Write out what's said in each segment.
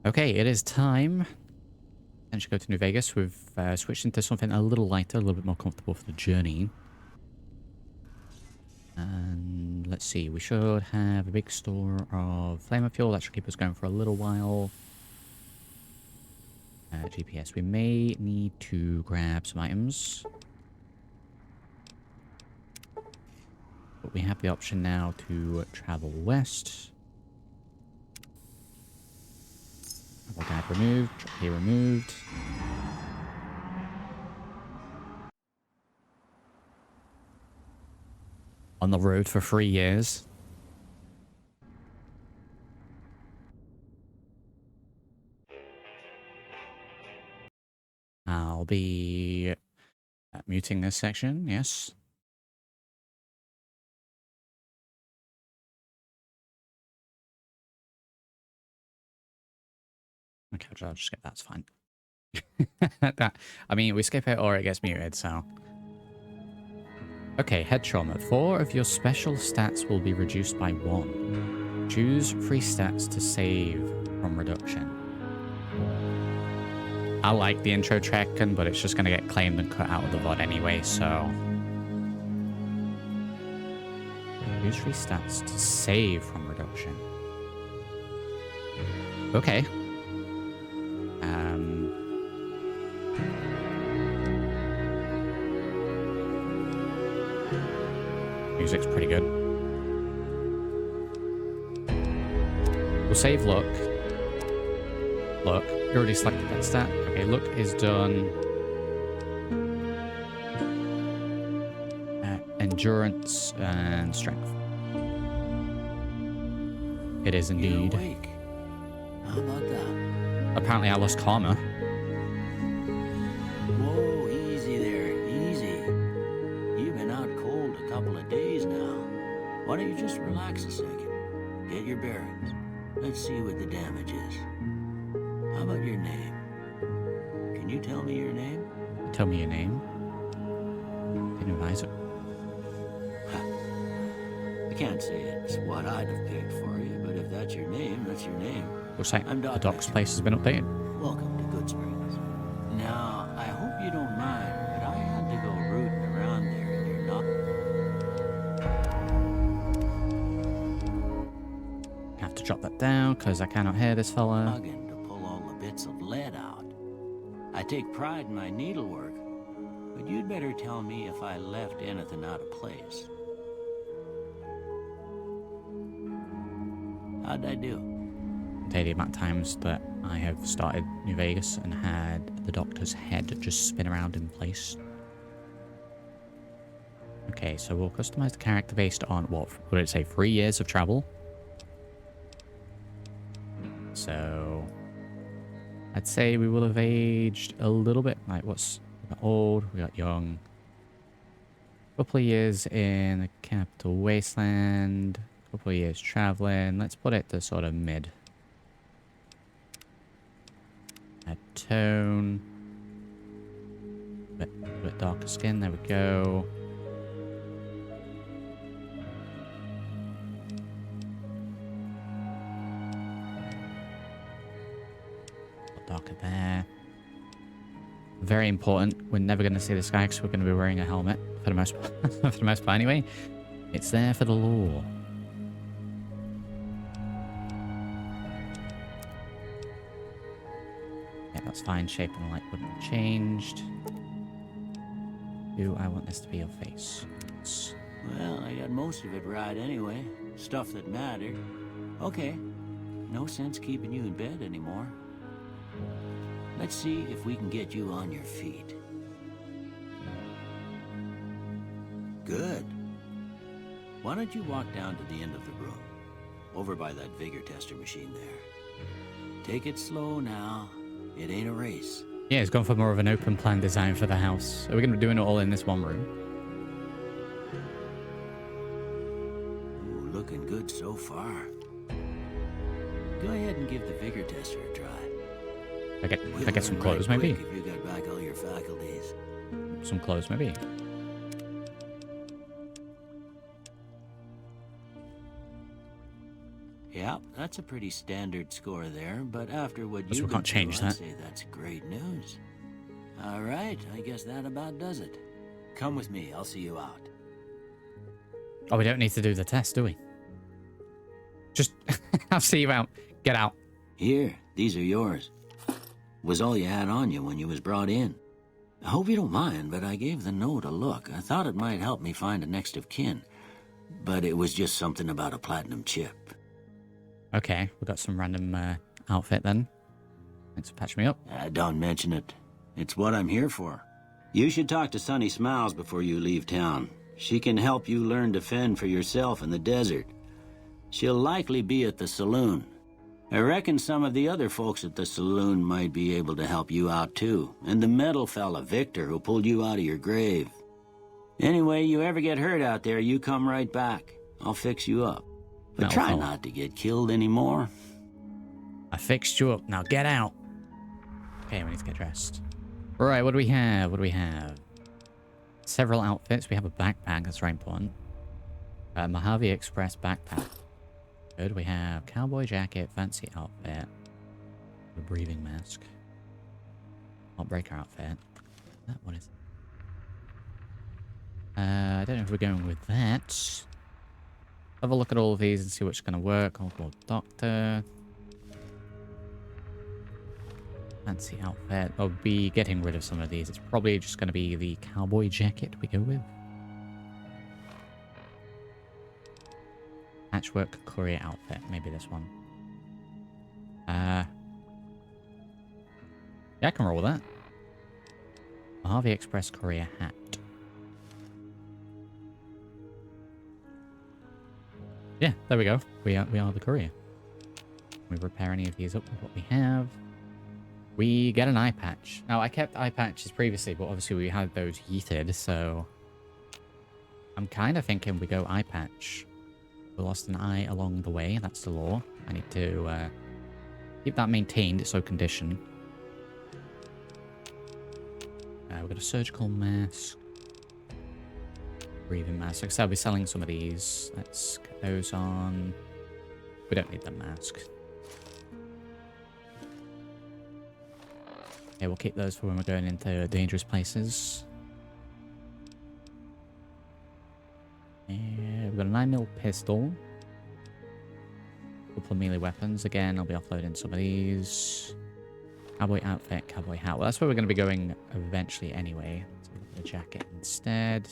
Okay, it is time. And should go to New Vegas. We've switched into something a little lighter, a little bit more comfortable for the journey. And let's see, we should have a big store of flamer fuel. That should keep us going for a little while. GPS. We may need to grab some items. But we have the option now to travel west. Travel guide removed. Drop here removed. On the road for 3 years. I'll be muting this section, yes. Okay, I'll just skip that, it's fine. I mean, we skip it or it gets muted, so... Okay, head trauma. 4 of your special stats will be reduced by 1. Choose 3 stats to save from reduction. I like the intro check-in, but it's just going to get claimed and cut out of the VOD anyway, so... Choose 3 stats to save from reduction. Okay. Music's pretty good. We'll save luck. Luck. You already selected that stat. Okay, luck is done. Endurance and strength. It is indeed. You're awake. How about that? Apparently I lost karma. Whoa, easy there, easy. You've been out cold a couple of days now. Why don't you just relax a second? Get your bearings. Let's see what the damage is. How about your name? Can you tell me your name? Tell me your name. An advisor. I can't say it's what I'd have picked for you, but if that's your name, that's your name. Looks like I'm the doc's place has been updated. Welcome to Goodsprings. Now, I hope you don't mind, but I had to go rooting around there and you're not... Have to drop that down because I cannot hear this fella. Hugging to pull all the bits of lead out. I take pride in my needlework, but you'd better tell me if I left anything out of place. How'd I do? Tell you the amount of times that I have started New Vegas and had the doctor's head just spin around in place. Okay, so we'll customize the character based on what would it say? 3 years of travel. So I'd say we will have aged a little bit. Like what's we got old, we got young. Couple of years in the capital Wasteland. Couple of years traveling. Let's put it to sort of mid. Add tone. Bit darker skin. There we go. Darker there. Very important. We're never going to see this guy because we're going to be wearing a helmet for the most for the most part anyway. It's there for the lore. Yeah, that's fine. Shape and light wouldn't have changed. Do I want this to be your face? Yes. Well, I got most of it right anyway. Stuff that mattered. Okay. No sense keeping you in bed anymore. Let's see if we can get you on your feet. Good. Why don't you walk down to the end of the room? Over by that vigor tester machine there. Take it slow now. It ain't a race. Yeah, it's gone for more of an open plan design for the house. Are we going to be doing it all in this one room? Ooh, looking good so far. Go ahead and give the vigor tester a try. I get some clothes, maybe? If you got back all your faculties. Some clothes, maybe? Yeah, that's a pretty standard score there, but after what Because you've we can't been through, change I'd that. say that's great news. All right, I guess that about does it. Come with me, I'll see you out. Oh, we don't need to do the test, do we? Just, I'll see you out. Get out. Here, these are yours. Was all you had on you when you was brought in. I hope you don't mind, but I gave the note a look. I thought it might help me find a next of kin, but it was just something about a platinum chip. Okay, we got some random outfit then. Thanks for patching me up. Don't mention it. It's what I'm here for. You should talk to Sunny Smiles before you leave town. She can help you learn to fend for yourself in the desert. She'll likely be at the saloon. I reckon some of the other folks at the saloon might be able to help you out too. And the metal fella, Victor, who pulled you out of your grave. Anyway, you ever get hurt out there, you come right back. I'll fix you up. But Metal try fella. not to get killed anymore. I fixed you up. Now get out. Okay, we need to get dressed. Right, what do we have? What do we have? Several outfits. We have a backpack. That's very important. Mojave Express backpack. Good. We have cowboy jacket, fancy outfit, a breathing mask, heartbreaker outfit. What is it? I don't know if we're going with that. Have a look at all of these and see what's going to work. I'll go doctor. Fancy outfit. I'll be getting rid of some of these. It's probably just going to be the cowboy jacket we go with. Patchwork courier outfit. Maybe this one. Yeah, I can roll with that. Mojave Express courier hat. Yeah, there we go. We are the courier. Can we repair any of these up with what we have? We get an eye patch. Now, I kept eye patches previously, but obviously we had those yeeted, so I'm kind of thinking we go eye patch. We lost an eye along the way. That's the law. I need to keep that maintained. It's so condition. We've got a surgical mask. Breathing mask. Like I said, I'll be selling some of these. Let's get those on. We don't need the mask. Okay, we'll keep those for when we're going into dangerous places. And we've got a 9mm pistol. A couple of melee weapons. Again, I'll be offloading some of these. Cowboy outfit, cowboy hat. Well, that's where we're going to be going eventually anyway. So we'll look at the jacket instead.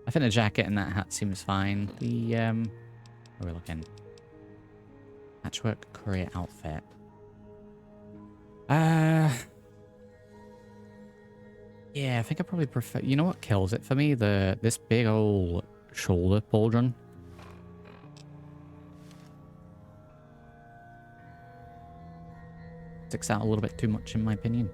I think the jacket and that hat seems fine. The, where are we looking? Patchwork courier outfit. Yeah, I think I probably prefer... You know what kills it for me? This big old shoulder pauldron. Sticks out a little bit too much in my opinion.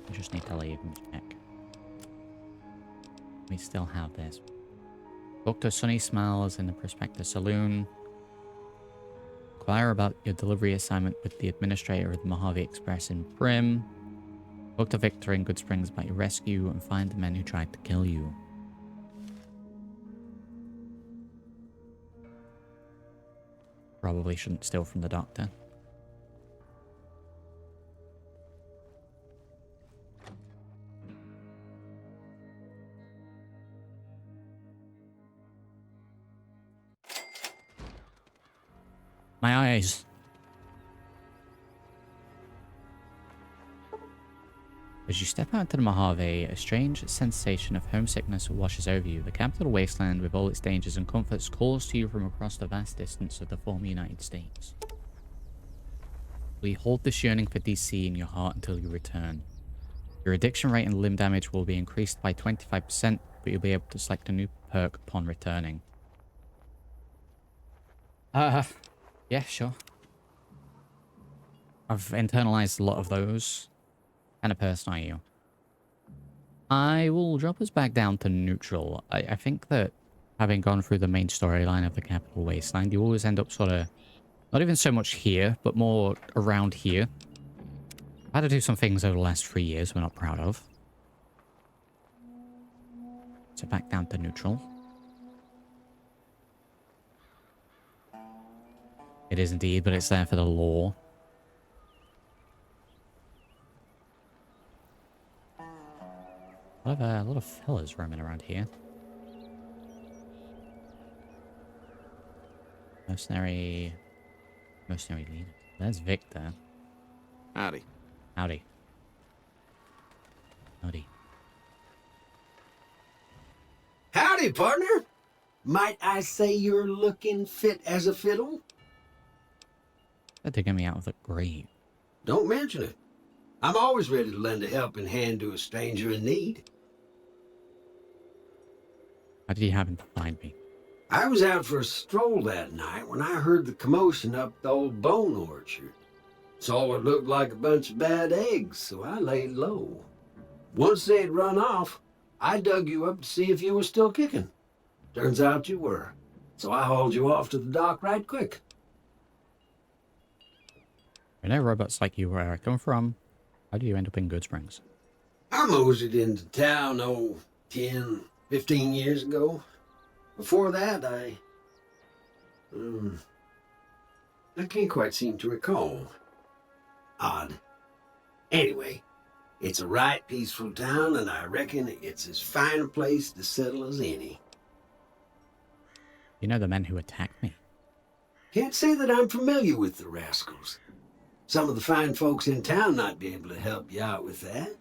I just need to leave and check. We still have this. Dr. Sunny Smiles in the Prospector Saloon. Inquire about your delivery assignment with the administrator of the Mojave Express in Primm. Talk to Victor in Goodsprings about your rescue and find the men who tried to kill you. Probably shouldn't steal from the doctor. My eyes. As you step out into the Mojave, a strange sensation of homesickness washes over you. The capital wasteland, with all its dangers and comforts, calls to you from across the vast distance of the former United States. Will you hold this yearning for DC in your heart until you return? Your addiction rate and limb damage will be increased by 25%, but you'll be able to select a new perk upon returning. Yeah, sure. I've internalized a lot of those. What kind of person are you? I will drop us back down to neutral. I think that having gone through the main storyline of the Capital Wasteland, you always end up sort of, not even so much here, but more around here. I've had to do some things over the last 3 years we're not proud of. So back down to neutral. It is indeed, but it's there for the lore. A lot of fellas roaming around here. Mercenary leader. There's Victor. Howdy. Howdy. Howdy. Howdy, partner. Might I say you're looking fit as a fiddle? They're digging me out of the grave. Don't mention it. I'm always ready to lend a helping hand to a stranger in need. How did you happen to find me? I was out for a stroll that night when I heard the commotion up the old bone orchard. Saw what looked like a bunch of bad eggs, so I laid low. Once they'd run off, I dug you up to see if you were still kicking. Turns out you were, so I hauled you off to the dock right quick. I know robots like you where I come from. How do you end up in Goodsprings? I moseyed into town, 10, 15 years ago. Before that, I can't quite seem to recall. Odd. Anyway, it's a right peaceful town, and I reckon it's as fine a place to settle as any. You know the men who attacked me? Can't say that I'm familiar with the rascals. Some of the fine folks in town might be able to help you out with that.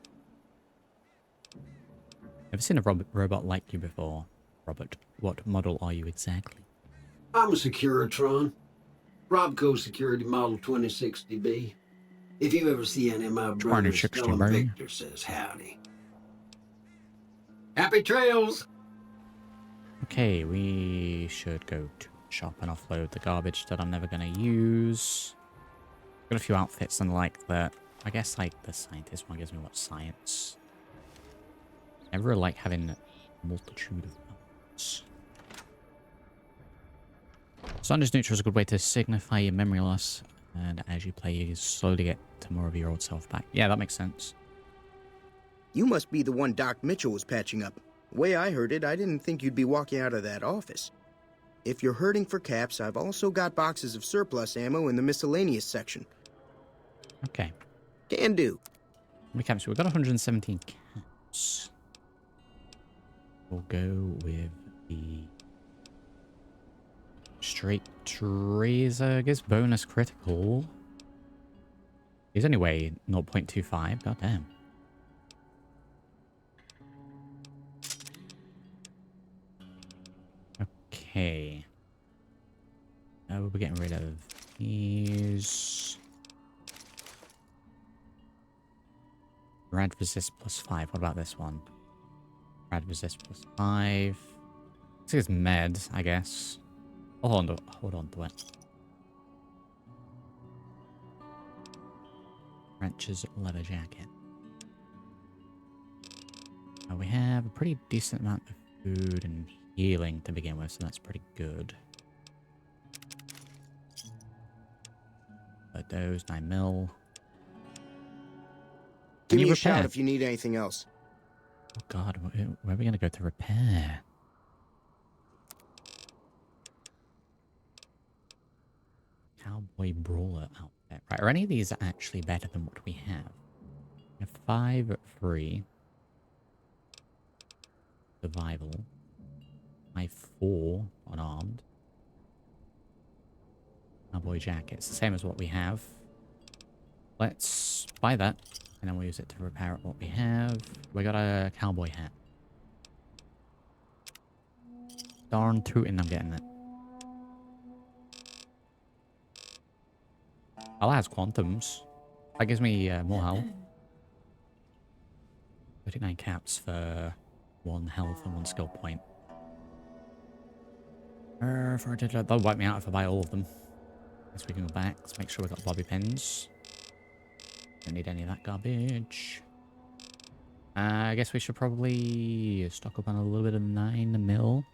Never seen a robot like you before. Robert, what model are you exactly? I'm a Securitron. Robco Security Model 2060B. If you ever see any of my brothers, tell them Victor says howdy. Happy trails! Okay, we should go to the shop and offload the garbage that I'm never going to use. Got a few outfits and like that. I guess like the scientist one gives me what science. Never like having a multitude of outfits. Sunder's neutral is a good way to signify your memory loss, and as you play, you slowly get to more of your old self back. Yeah, that makes sense. You must be the one Doc Mitchell was patching up. The way I heard it, I didn't think you'd be walking out of that office. If you're hurting for caps, I've also got boxes of surplus ammo in the miscellaneous section. Okay. Can do. How many caps? We've got 117 caps. We'll go with the straight Tracer. I guess bonus critical. He's anyway 0.25. God damn. Okay. We're getting rid of these. Rad resist +5. What about this one? Rad resist +5. This is med, I guess. Oh, hold on to it. Wrenches leather jacket. We have a pretty decent amount of food and healing to begin with, so that's pretty good. But those 9 mil. Give me a shout if you need anything else. Oh god, where are we going to go to repair? Cowboy brawler outfit. Right, are any of these actually better than what we have? We have 5 free. Survival. 5-4 unarmed. Cowboy jackets, the same as what we have. Let's buy that, and then we'll use it to repair what we have. We got a cowboy hat. Darn tootin', I'm getting it. I'll has quantums. That gives me more health. 39 caps for 1 health and 1 skill point. That'll wipe me out if I buy all of them. Guess we can go back. Let's make sure we've got bobby pins. Don't need any of that garbage. I guess we should probably stock up on a little bit of 9 mil.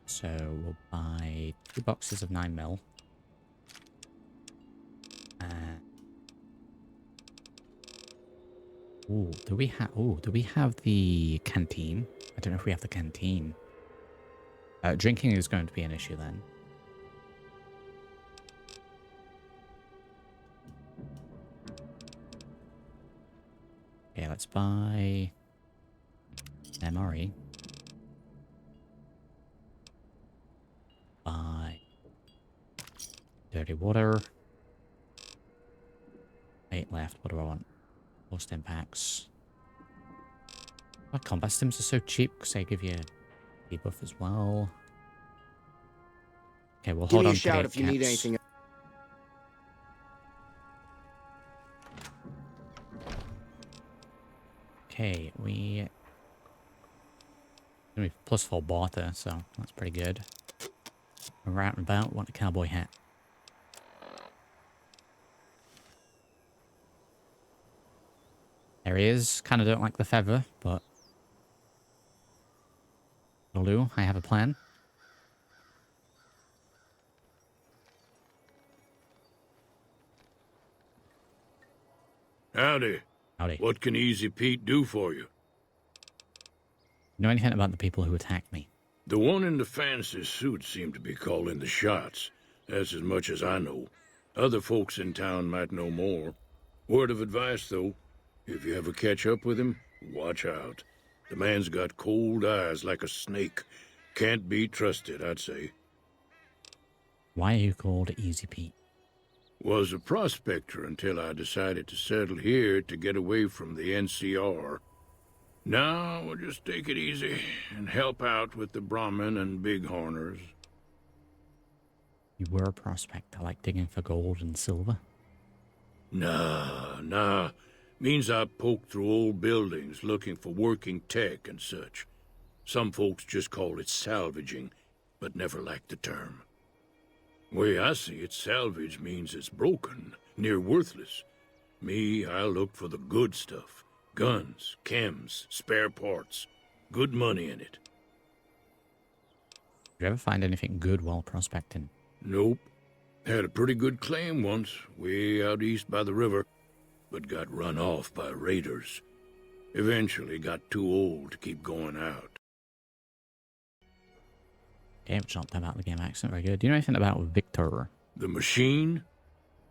So we'll buy 2 boxes of 9 mil. Ooh, do we have? Ooh, do we have the canteen? I don't know if we have the canteen. Drinking is going to be an issue then. Okay, let's buy MRE. Buy dirty water. 8 left. What do I want? Most impacts. Oh, combat stims are so cheap because they give you a debuff as well. Okay, we'll Give hold me on a to shout the if you need caps. anything. Okay, we plus 4 barter, so that's pretty good. We're out and about. Want a cowboy hat? There he is. Kind of don't like the feather, but it'll do. I have a plan. Howdy. Howdy. What can Easy Pete do for you? Know anything about the people who attacked me? The one in the fancy suit seemed to be calling the shots. That's as much as I know. Other folks in town might know more. Word of advice, though. If you ever catch up with him, watch out. The man's got cold eyes like a snake. Can't be trusted, I'd say. Why are you called Easy Pete? Was a prospector until I decided to settle here to get away from the NCR. Now we'll just take it easy and help out with the Brahmin and Bighorners. You were a prospector, like digging for gold and silver? Nah. Means I poke through old buildings looking for working tech and such. Some folks just call it salvaging, but never liked the term. Way I see it, salvage means it's broken, near worthless. Me, I look for the good stuff. Guns, chems, spare parts. Good money in it. Did you ever find anything good while prospecting? Nope. Had a pretty good claim once, way out east by the river, but got run off by raiders. Eventually got too old to keep going out. Okay, which not about the game accent very good. Do you know anything about Victor? The machine?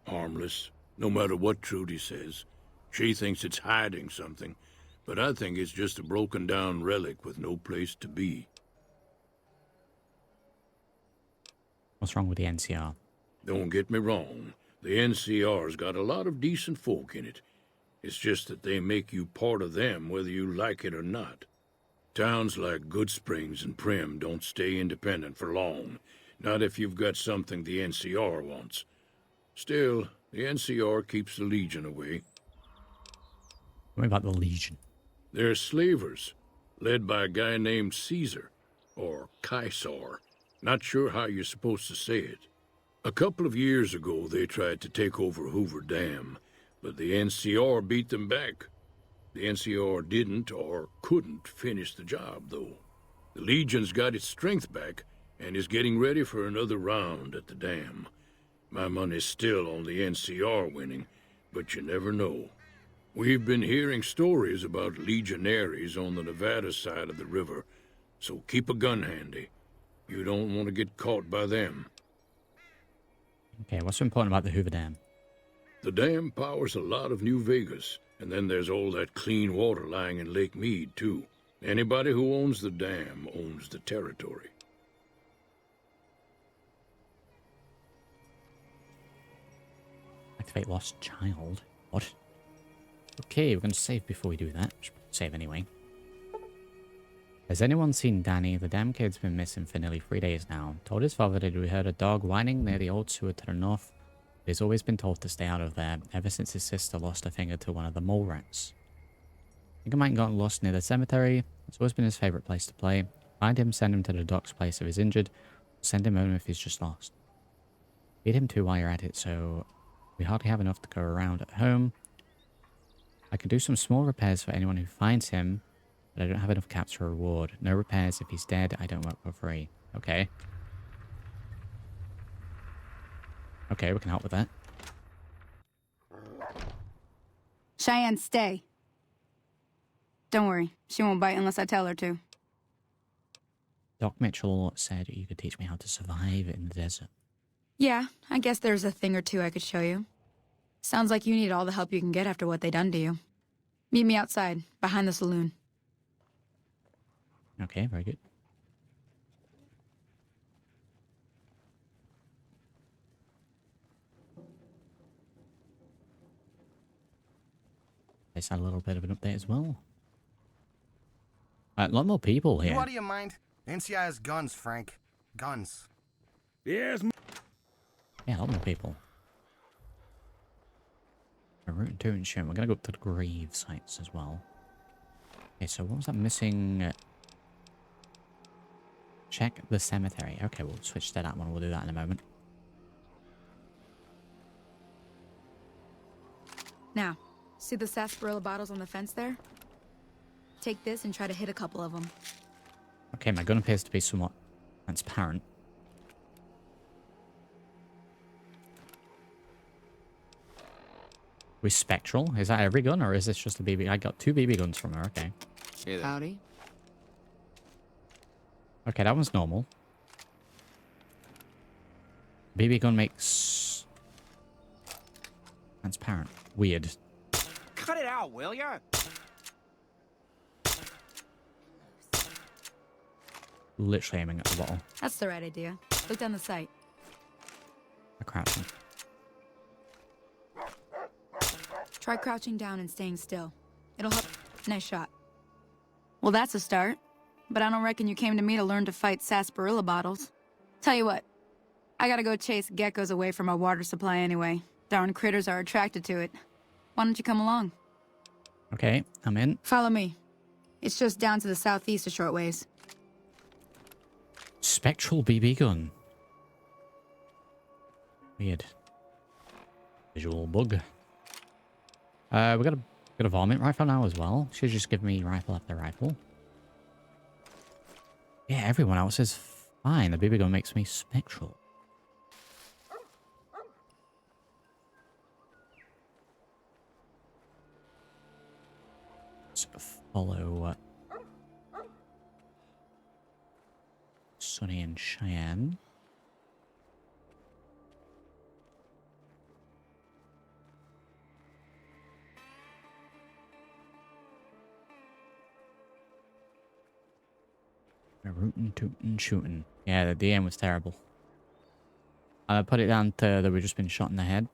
Harmless, no matter what Trudy says. She thinks it's hiding something, but I think it's just a broken down relic with no place to be. What's wrong with the NCR? Don't get me wrong, the NCR's got a lot of decent folk in it. It's just that they make you part of them whether you like it or not. Towns like Goodsprings and Primm don't stay independent for long, not if you've got something the NCR wants. Still, the NCR keeps the Legion away. What about the Legion? They're slavers, led by a guy named Caesar, or Caesar. Not sure how you're supposed to say it. A couple of years ago, they tried to take over Hoover Dam, but the NCR beat them back. The NCR didn't or couldn't finish the job, though. The Legion's got its strength back and is getting ready for another round at the dam. My money's still on the NCR winning, but you never know. We've been hearing stories about legionaries on the Nevada side of the river, so keep a gun handy. You don't want to get caught by them. Okay, what's so important about the Hoover Dam? The dam powers a lot of New Vegas, and then there's all that clean water lying in Lake Mead, too. Anybody who owns the dam owns the territory. Activate lost child. What? Okay, we're going to save before we do that. Should save anyway. Has anyone seen Danny? The damn kid's been missing for nearly 3 days now. Told his father that we heard a dog whining near the old sewer to the north. He's always been told to stay out of there, ever since his sister lost a finger to one of the mole rats. I think he might have gotten lost near the cemetery. It's always been his favourite place to play. Find him, send him to the doc's place if he's injured. Send him home if he's just lost. Feed him too while you're at it, so we hardly have enough to go around at home. I can do some small repairs for anyone who finds him, but I don't have enough caps for a reward. No repairs. If he's dead, I don't work for free. Okay. Okay, we can help with that. Cheyenne, stay. Don't worry, she won't bite unless I tell her to. Doc Mitchell said you could teach me how to survive in the desert. Yeah, I guess there's a thing or two I could show you. Sounds like you need all the help you can get after what they done to you. Meet me outside, behind the saloon. Okay, very good. This had a little bit of an update as well. A lot more people here. You out of your mind? NCI has guns, Frank. Guns. Yes, Yeah, a lot more people. A root and toot and shit. We're gonna go up to the grave sites as well. Okay, so what was that missing? Check the cemetery. Okay, we'll switch to that one. We'll do that in a moment. Now, see the sarsaparilla bottles on the fence there? Take this and try to hit a couple of them. Okay, my gun appears to be somewhat transparent. With spectral? Is that every gun, or is this just a BB? I got 2 BB guns from her, okay. Howdy. Okay, that one's normal. BB gun makes... transparent. Weird. Cut it out, will ya? Literally aiming at the bottle. That's the right idea. Look down the sight. A crouching. Try crouching down and staying still. It'll help. Nice shot. Well, that's a start. But I don't reckon you came to me to learn to fight sarsaparilla bottles. Tell you what. I gotta go chase geckos away from our water supply anyway. Darn critters are attracted to it. Why don't you come along? Okay, I'm in. Follow me. It's just down to the southeast a short ways. Spectral BB gun. Weird. Visual bug. We got a varmint rifle now as well. Should just give me rifle after rifle. Yeah, everyone else is fine. The BB gun makes me spectral. Let's follow Sonny and Cheyenne. Rootin', tootin', shootin'. Yeah, the DM was terrible. I put it down to that we've just been shot in the head.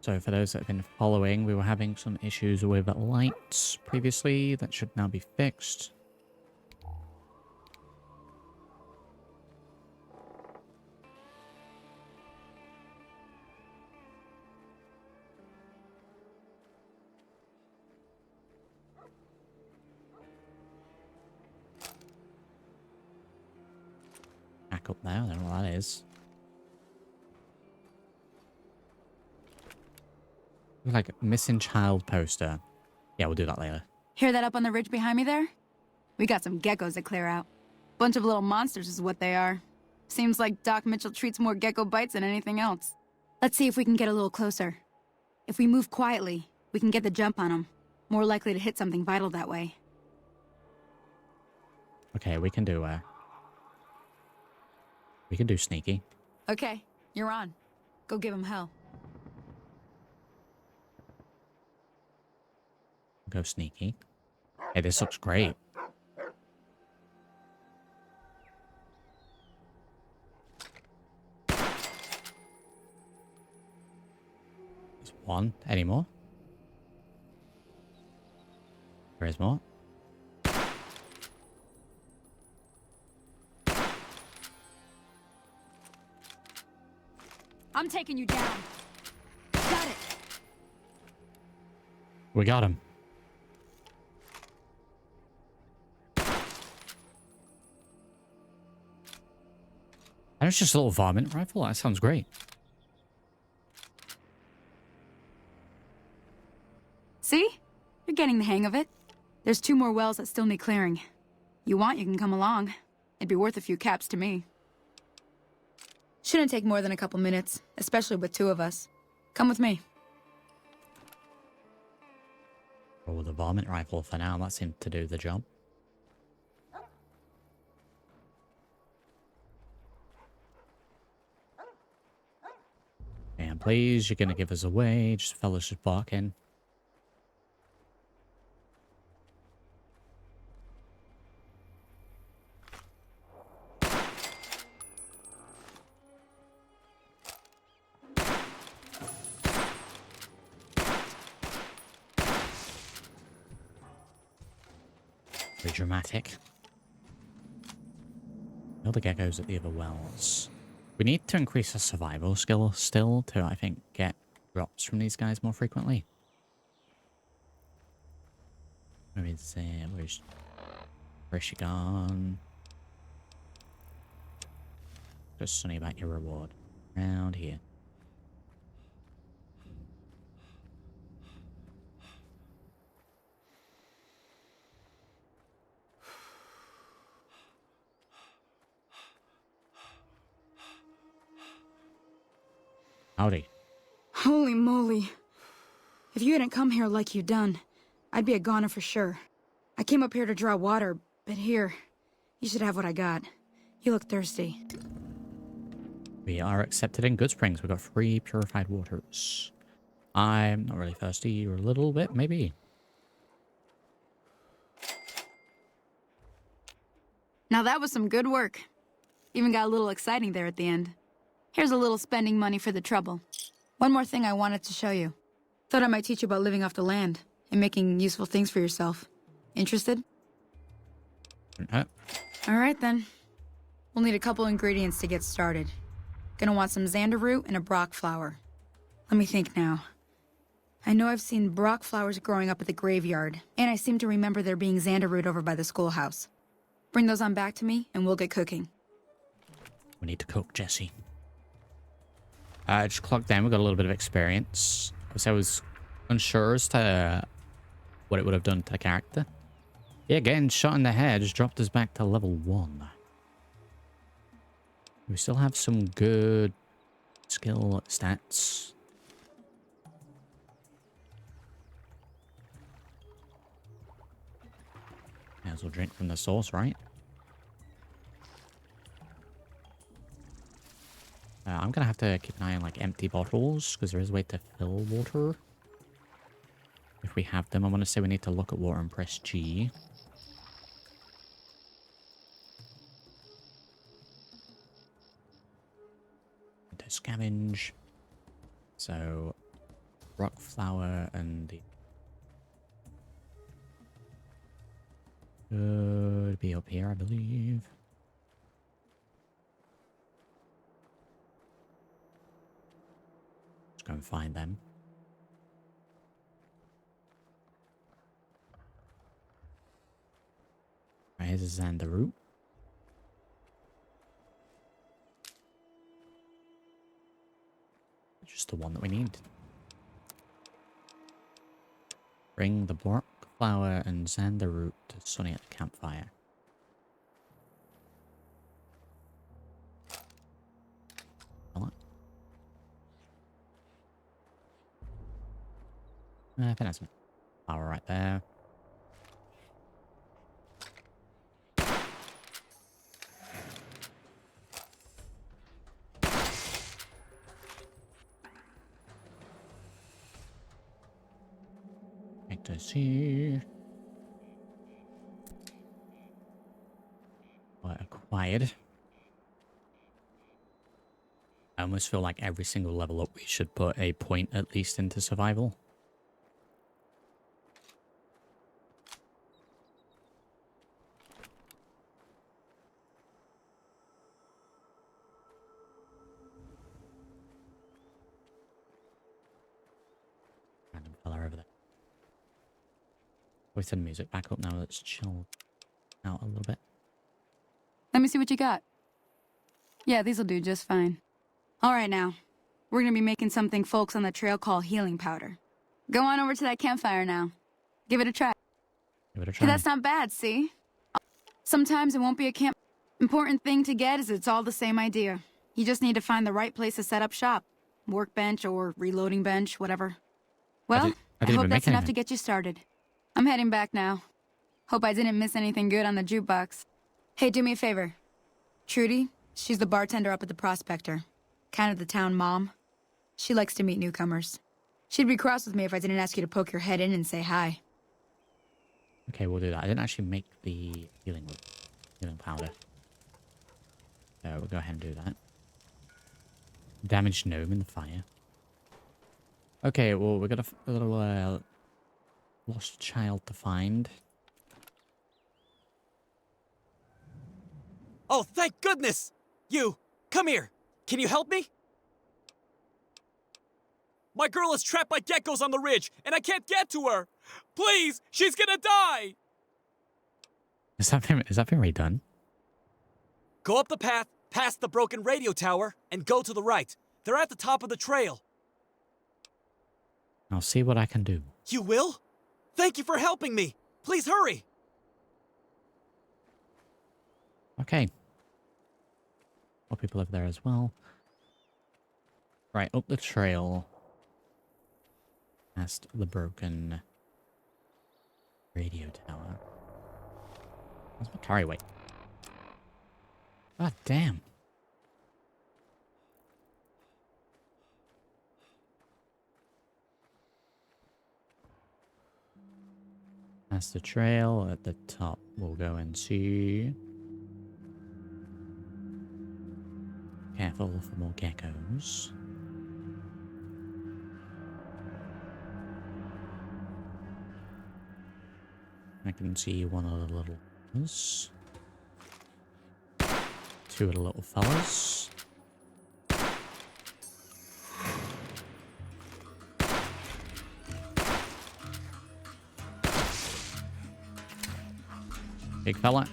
So for those that have been following, we were having some issues with lights previously. That should now be fixed. Back up there, I don't know what that is. Like a missing child poster. Yeah, we'll do that later. Hear that up on the ridge behind me there? We got some geckos to clear out. Bunch of little monsters is what they are. Seems like Doc Mitchell treats more gecko bites than anything else. Let's see if we can get a little closer. If we move quietly, we can get the jump on them. More likely to hit something vital that way. Okay, we can do sneaky. Okay, you're on. Go give him hell. Go sneaky. Hey, this looks great. There's one. Any more? There is more. I'm taking you down. Got it. We got him. And it's just a little varmint rifle. That sounds great. See? You're getting the hang of it. There's 2 more wells that still need clearing. You want, you can come along. It'd be worth a few caps to me. Shouldn't take more than a couple minutes, especially with 2 of us. Come with me. Oh, the varmint rifle for now. That seemed to do the job. And please, you're gonna give us away. Just fellas just barking. Very dramatic. All the geckos at the other wells. We need to increase our survival skill still to, I think, get drops from these guys more frequently. Maybe say, where's she gone? Just Sonny about your reward. Around here. Howdy. Holy moly. If you hadn't come here like you done, I'd be a goner for sure. I came up here to draw water, but here, you should have what I got. You look thirsty. We are accepted in Goodsprings. We've got 3 purified waters. I'm not really thirsty. You're a little bit, maybe. Now that was some good work. Even got a little exciting there at the end. Here's a little spending money for the trouble. One more thing I wanted to show you. Thought I might teach you about living off the land and making useful things for yourself. Interested? Uh, All right then. We'll need a couple ingredients to get started. Gonna want some xander root and a brock flower. Let me think now. I know I've seen brock flowers growing up at the graveyard, and I seem to remember there being xander root over by the schoolhouse. Bring those on back to me, and we'll get cooking. we need to cook Jesse. Just clocked down. We got a little bit of experience. I was unsure as to what it would have done to the character. Yeah, getting shot in the head just dropped us back to level 1. We still have some good skill stats. May as well drink from the source, right? I'm gonna have to keep an eye on like empty bottles because there is a way to fill water. If we have them, I want to say we need to look at water and press G. To scavenge. So, rock flower and the could be up here, I believe. Let's go and find them. Right, here's a xander root. Just the one that we need. Bring the block flower and xander root to Sonny at the campfire. What? I think that's a flower right there. To see what acquired. I almost feel like every single level up we should put a point at least into survival. Random fella over there. We turn the music back up now. Let's chill out a little bit. Let me see what you got. Yeah, these'll do just fine. All right now. We're gonna be making something folks on the trail call healing powder. Go on over to that campfire now. Give it a try. Give it a try. Hey, that's not bad, see? Sometimes it won't be a camp. Important thing to get is it's all the same idea. You just need to find the right place to set up shop. Workbench or reloading bench, whatever. Well, I hope that's enough to get you started. I'm heading back now. Hope I didn't miss anything good on the jukebox. Hey, do me a favor. Trudy, she's the bartender up at the Prospector. Kind of the town mom. She likes to meet newcomers. She'd be cross with me if I didn't ask you to poke your head in and say hi. Okay, we'll do that. I didn't actually make the healing powder. So we'll go ahead and do that. Damaged gnome in the fire. Okay, well, we got a little lost child to find. Oh, thank goodness! You, come here. Can you help me? My girl is trapped by geckos on the ridge, and I can't get to her. Please, she's gonna die. Is that been redone? Go up the path, past the broken radio tower, and go to the right. They're at the top of the trail. I'll see what I can do. You will? Thank you for helping me. Please hurry. Okay. More people over there as well. Right, up the trail. Past the broken radio tower. What's my carry weight? God damn. That's the trail. At the top, we'll go and see. Careful for more geckos. I can see one of the little ones. Two of the little fellas. Big fella.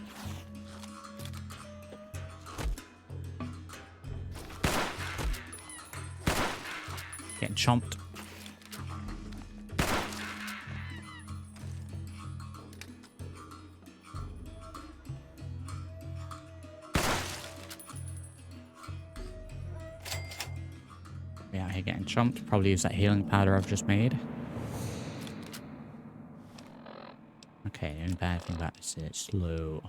Getting chomped. Yeah, here getting chomped. Probably use that healing powder I've just made. Okay, the only bad thing about this is it's slow.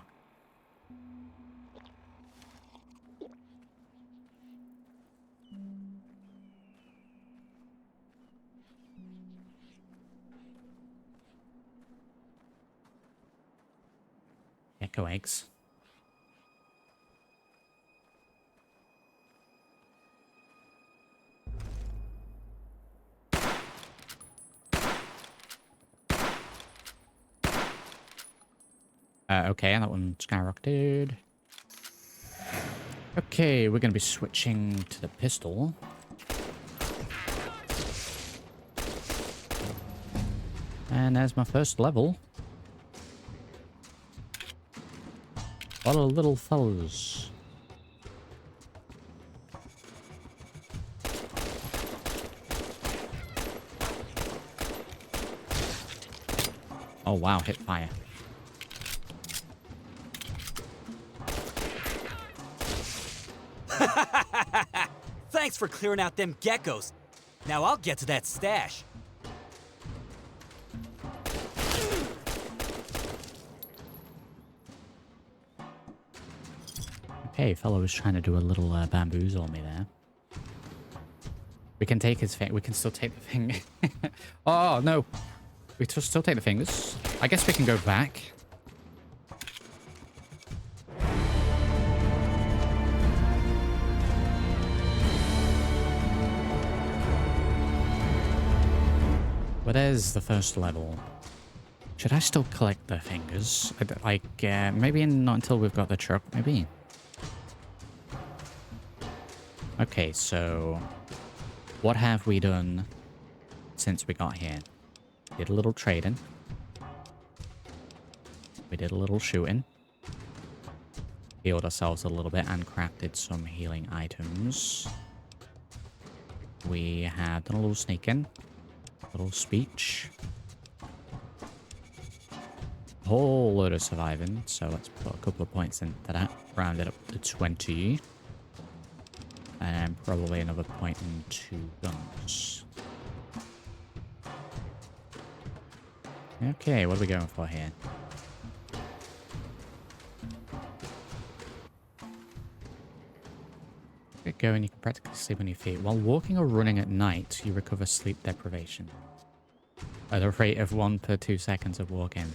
Gecko eggs. Okay, that one skyrocketed. Okay, we're gonna be switching to the pistol. And there's my first level. What a little fellas. Oh wow, hit fire. Thanks for clearing out them geckos. Now I'll get to that stash. Okay, fellow was trying to do a little bamboozle on me there. We can take his thing. We can still take the thing. Oh no, we still take the fingers. I guess we can go back. But there's the first level. Should I still collect the fingers? Like, maybe not until we've got the truck, maybe. Okay, so what have we done since we got here? Did a little trading. We did a little shooting. Healed ourselves a little bit and crafted some healing items. We have done a little sneaking. Little speech. A whole load of surviving, so let's put a couple of points into that. Round it up to 20. And probably another point into guns. Okay, what are we going for here? Get going, you can practically sleep on your feet. While walking or running at night, you recover sleep deprivation. At the rate of 1 per 2 seconds of walking.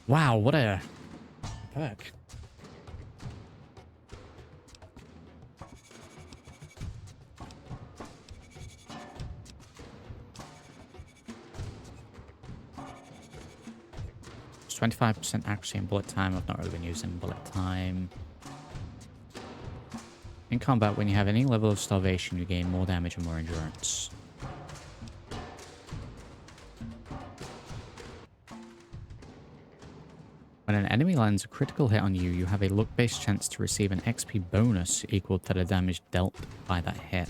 Wow, what a perk. It's 25% accuracy and bullet time. I've not really been using bullet time. In combat, when you have any level of starvation, you gain more damage and more endurance. When an enemy lands a critical hit on you, you have a luck-based chance to receive an XP bonus equal to the damage dealt by that hit.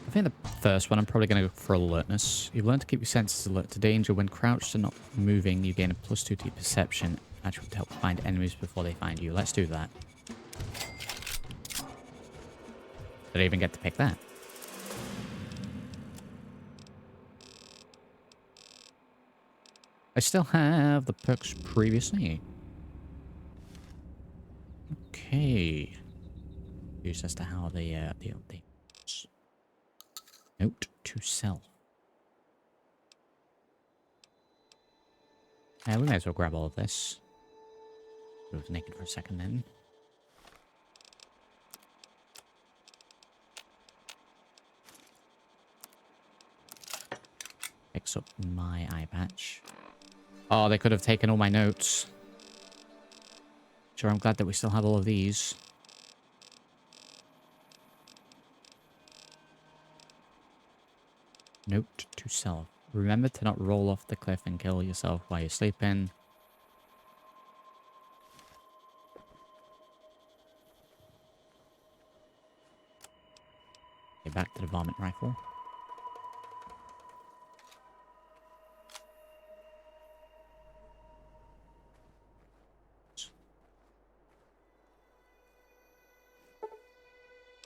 I think the first one, I'm probably going to go for alertness. You've learned to keep your senses alert to danger. When crouched and not moving, you gain a +2 to your perception, actually to help find enemies before they find you. Let's do that. Did I even get to pick that? I still have the perks previously. Okay. Used as to how the updates. Note to self. We may as well grab all of this. I was naked for a second then. Picks up my eye patch. Oh, they could have taken all my notes. Sure, I'm glad that we still have all of these. Note to self. Remember to not roll off the cliff and kill yourself while you're sleeping. Okay, back to the varmint rifle.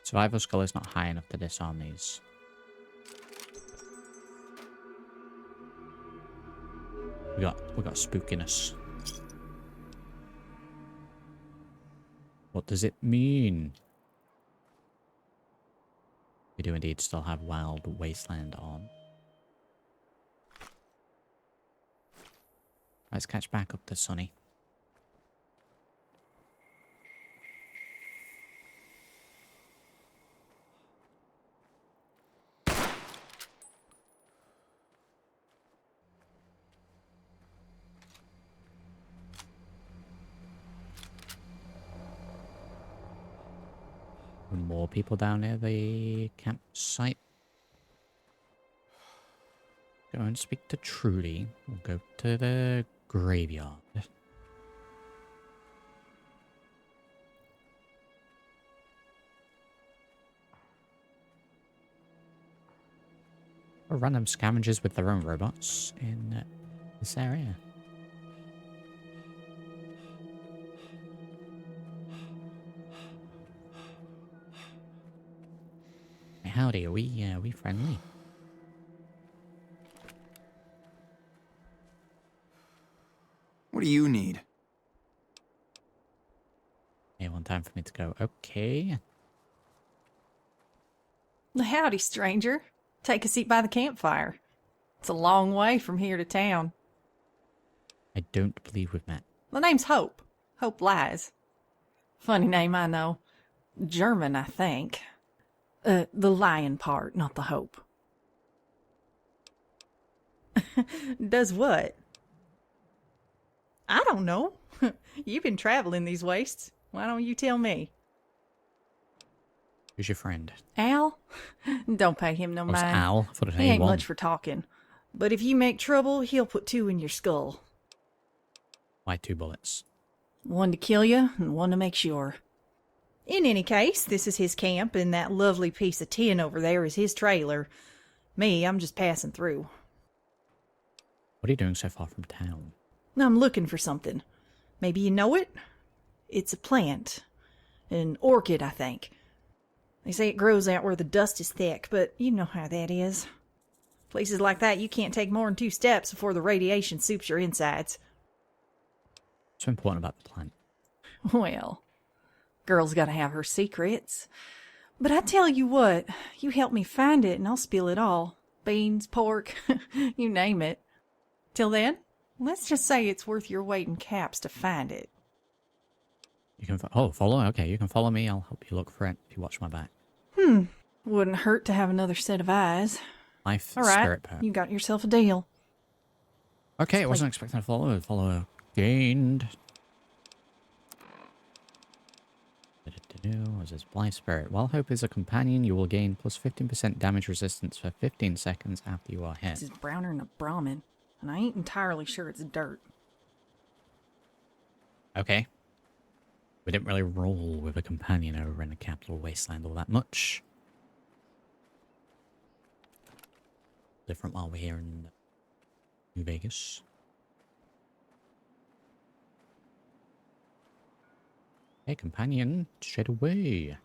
Survival skill is not high enough to disarm these. We got spookiness. What does it mean? We do indeed still have Wild Wasteland on. Let's catch back up to Sunny. More people down near the campsite. Go and speak to Trudy. We'll go to the graveyard. Or random scavengers with their own robots in this area. Howdy, are we friendly? What do you need? Yeah, one time for me to go. Okay. Howdy, stranger. Take a seat by the campfire. It's a long way from here to town. I don't believe we've met. My name's Hope. Hope Lies. Funny name, I know. German, I think. The lion part, not the hope. Does what? I don't know. You've been traveling these wastes. Why don't you tell me? Who's your friend? Al? Don't pay him no mind. Al? I thought it He ain't A1. much for talking. But if you make trouble, he'll put 2 in your skull. Why 2 bullets? 1 to kill you, and 1 to make sure. In any case, this is his camp, and that lovely piece of tin over there is his trailer. Me, I'm just passing through. What are you doing so far from town? I'm looking for something. Maybe you know it? It's a plant. An orchid, I think. They say it grows out where the dust is thick, but you know how that is. Places like that, you can't take more than 2 steps before the radiation soups your insides. What's so important about the plant? Well, girl's gotta have her secrets. But I tell you what, you help me find it and I'll spill it all. Beans, pork, you name it. Till then, let's just say it's worth your weight in caps to find it. You can follow. Okay, you can follow me. I'll help you look for it if you watch my back. Wouldn't hurt to have another set of eyes. Life All right, spirit perk. you got yourself a deal. Okay, I wasn't expecting a follower. Follower gained. Was this Life Spirit? While Hope is a companion, you will gain plus 15% damage resistance for 15 seconds after you are hit. This is browner than a Brahmin, and I ain't entirely sure it's dirt. Okay. We didn't really roll with a companion over in the capital Wasteland all that much. Different while we're here in New Vegas. Hey, companion, straight away.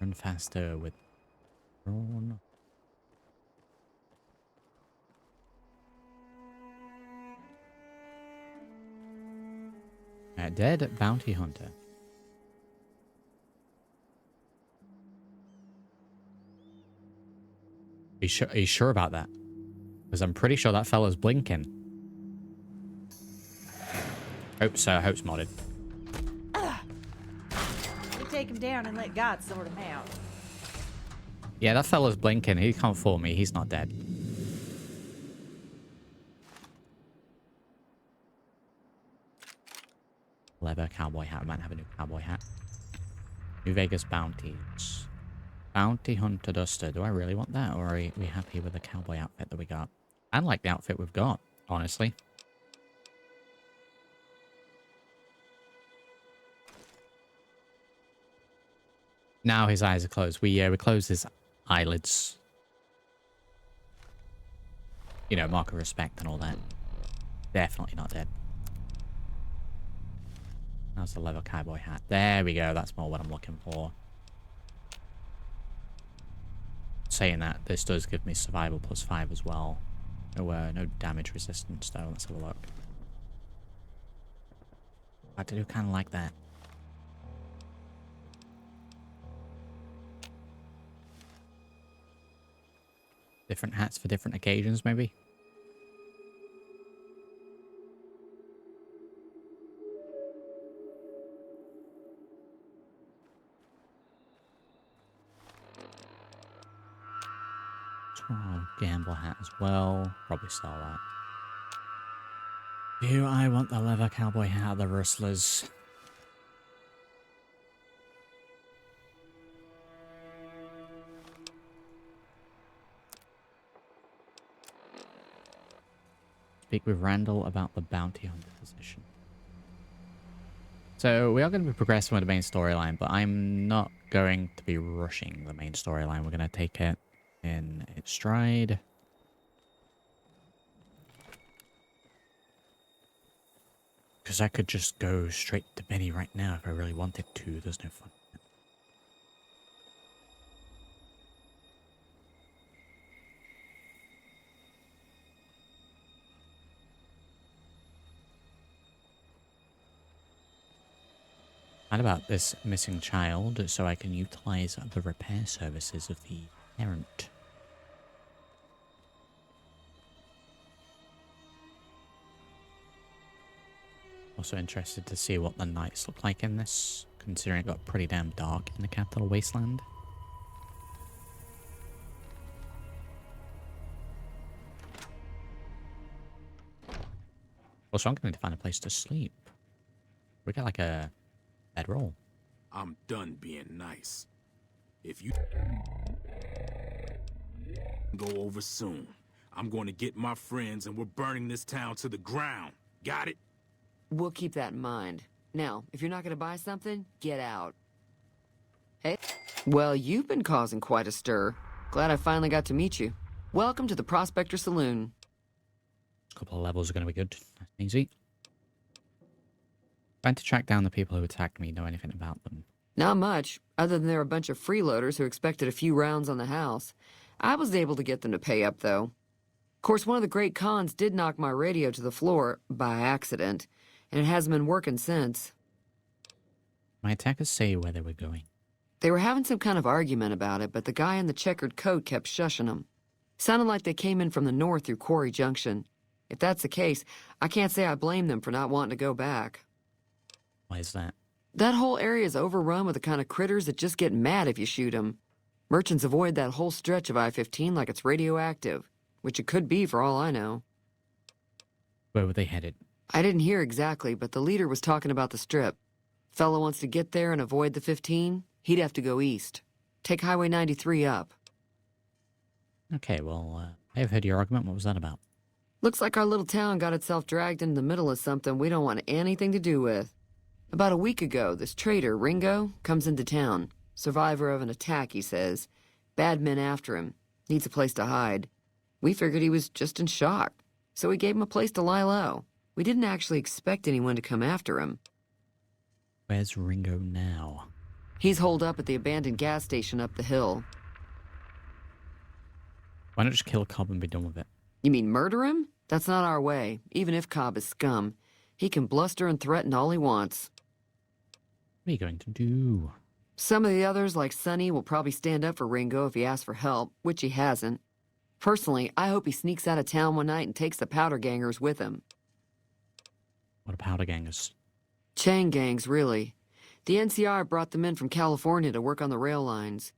Run faster with Run. Dead bounty hunter. Are you sure about that? Because I'm pretty sure that fella's blinking. Hope so. Hope's modded. You take him down and let God sort him out. Yeah, that fella's blinking. He can't fool me. He's not dead. Leather cowboy hat. I might have a new cowboy hat. New Vegas bounties. Bounty hunter duster. Do I really want that, or are we happy with the cowboy outfit that we got? I like the outfit we've got, honestly. Now his eyes are closed. We closed his eyelids. You know, mark of respect and all that. Definitely not dead. That's the leather cowboy hat. There we go. That's more what I'm looking for. Saying that, this does give me survival +5 as well. No damage resistance though. Let's have a look. I do kind of like that. Different hats for different occasions, maybe? Gamble hat as well. Probably sell that. Do I want the leather cowboy hat of the rustlers? Speak with Randall about the bounty hunter position. So we are going to be progressing with the main storyline, but I'm not going to be rushing the main storyline. We're going to take it in its stride. Because I could just go straight to Benny right now if I really wanted to. There's no fun. What about this missing child so I can utilize the repair services of the parent? Also interested to see what the nights look like in this, considering it got pretty damn dark in the capital Wasteland. Also, I'm going to find a place to sleep. We got like a bedroll. I'm done being nice. If you go over soon, I'm going to get my friends and we're burning this town to the ground. Got it? We'll keep that in mind. Now, if you're not gonna buy something, get out. Hey? Well, you've been causing quite a stir. Glad I finally got to meet you. Welcome to the Prospector Saloon. A couple of levels are going to be good. Easy. Trying to track down the people who attacked me, know anything about them. Not much, other than they're a bunch of freeloaders who expected a few rounds on the house. I was able to get them to pay up, though. Of course, one of the great cons did knock my radio to the floor by accident, and it hasn't been working since. My attackers say where they were going. They were having some kind of argument about it, but the guy in the checkered coat kept shushing them. Sounded like they came in from the north through Quarry Junction. If that's the case, I can't say I blame them for not wanting to go back. Why is that? That whole area is overrun with the kind of critters that just get mad if you shoot them. Merchants avoid that whole stretch of I-15 like it's radioactive, which it could be for all I know. Where were they headed? I didn't hear exactly, but the leader was talking about the strip. Fellow wants to get there and avoid the 15, he'd have to go east. Take Highway 93 up. Okay, well, I have heard your argument. What was that about? Looks like our little town got itself dragged into the middle of something we don't want anything to do with. About a week ago, this trader, Ringo, comes into town. Survivor of an attack, he says. Bad men after him. Needs a place to hide. We figured he was just in shock, so we gave him a place to lie low. We didn't actually expect anyone to come after him. Where's Ringo now? He's holed up at the abandoned gas station up the hill. Why not just kill Cobb and be done with it? You mean murder him? That's not our way, even if Cobb is scum. He can bluster and threaten all he wants. What are you going to do? Some of the others, like Sonny, will probably stand up for Ringo if he asks for help, which he hasn't. Personally, I hope he sneaks out of town one night and takes the powder gangers with him. What are powder gangers? Chain gangs, really. The NCR brought them in from California to work on the rail lines.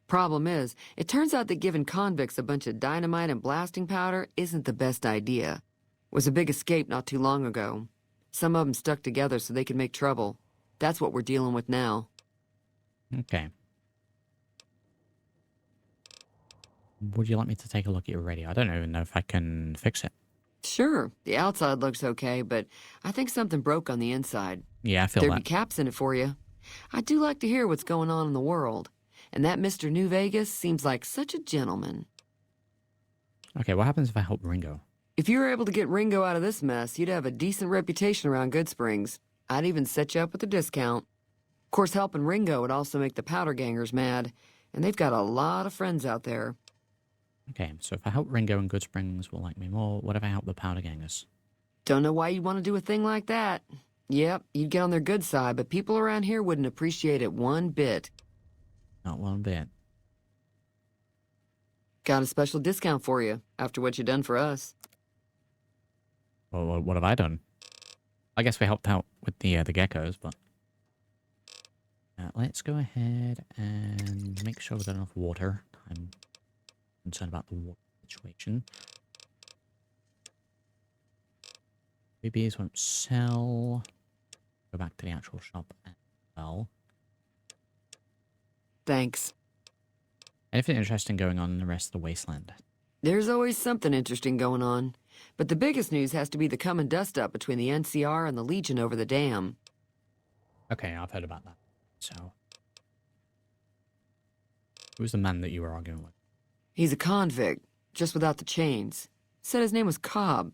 Problem is, it turns out that giving convicts a bunch of dynamite and blasting powder isn't the best idea. It was a big escape not too long ago. Some of them stuck together so they could make trouble. That's what we're dealing with now. Okay. Would you like me to take a look at your radio? I don't even know if I can fix it. Sure, the outside looks okay, but I think something broke on the inside. Yeah, I feel There'd that. be caps in it for you. I do like to hear what's going on in the world. And that Mr. New Vegas seems like such a gentleman. Okay, what happens if I help Ringo? If you were able to get Ringo out of this mess, you'd have a decent reputation around Goodsprings. I'd even set you up with a discount. Of course, helping Ringo would also make the powder gangers mad, and they've got a lot of friends out there. Okay, so if I help Ringo and Goodsprings will like me more, what if I help the powder gangers? Don't know why you'd want to do a thing like that. Yep, you'd get on their good side, but people around here wouldn't appreciate it one bit. Not one bit. Got a special discount for you, after what you done for us. Well, what have I done? I guess we helped out with the geckos, but... let's go ahead and make sure we've got enough water. I'm concerned about the water situation. BBs won't sell. Go back to the actual shop as well. Thanks. Anything interesting going on in the rest of the wasteland? There's always something interesting going on. But the biggest news has to be the come and dust up between the NCR and the Legion over the dam. Okay, I've heard about that. So... who's the man that you were arguing with? He's a convict, just without the chains. Said his name was Cobb.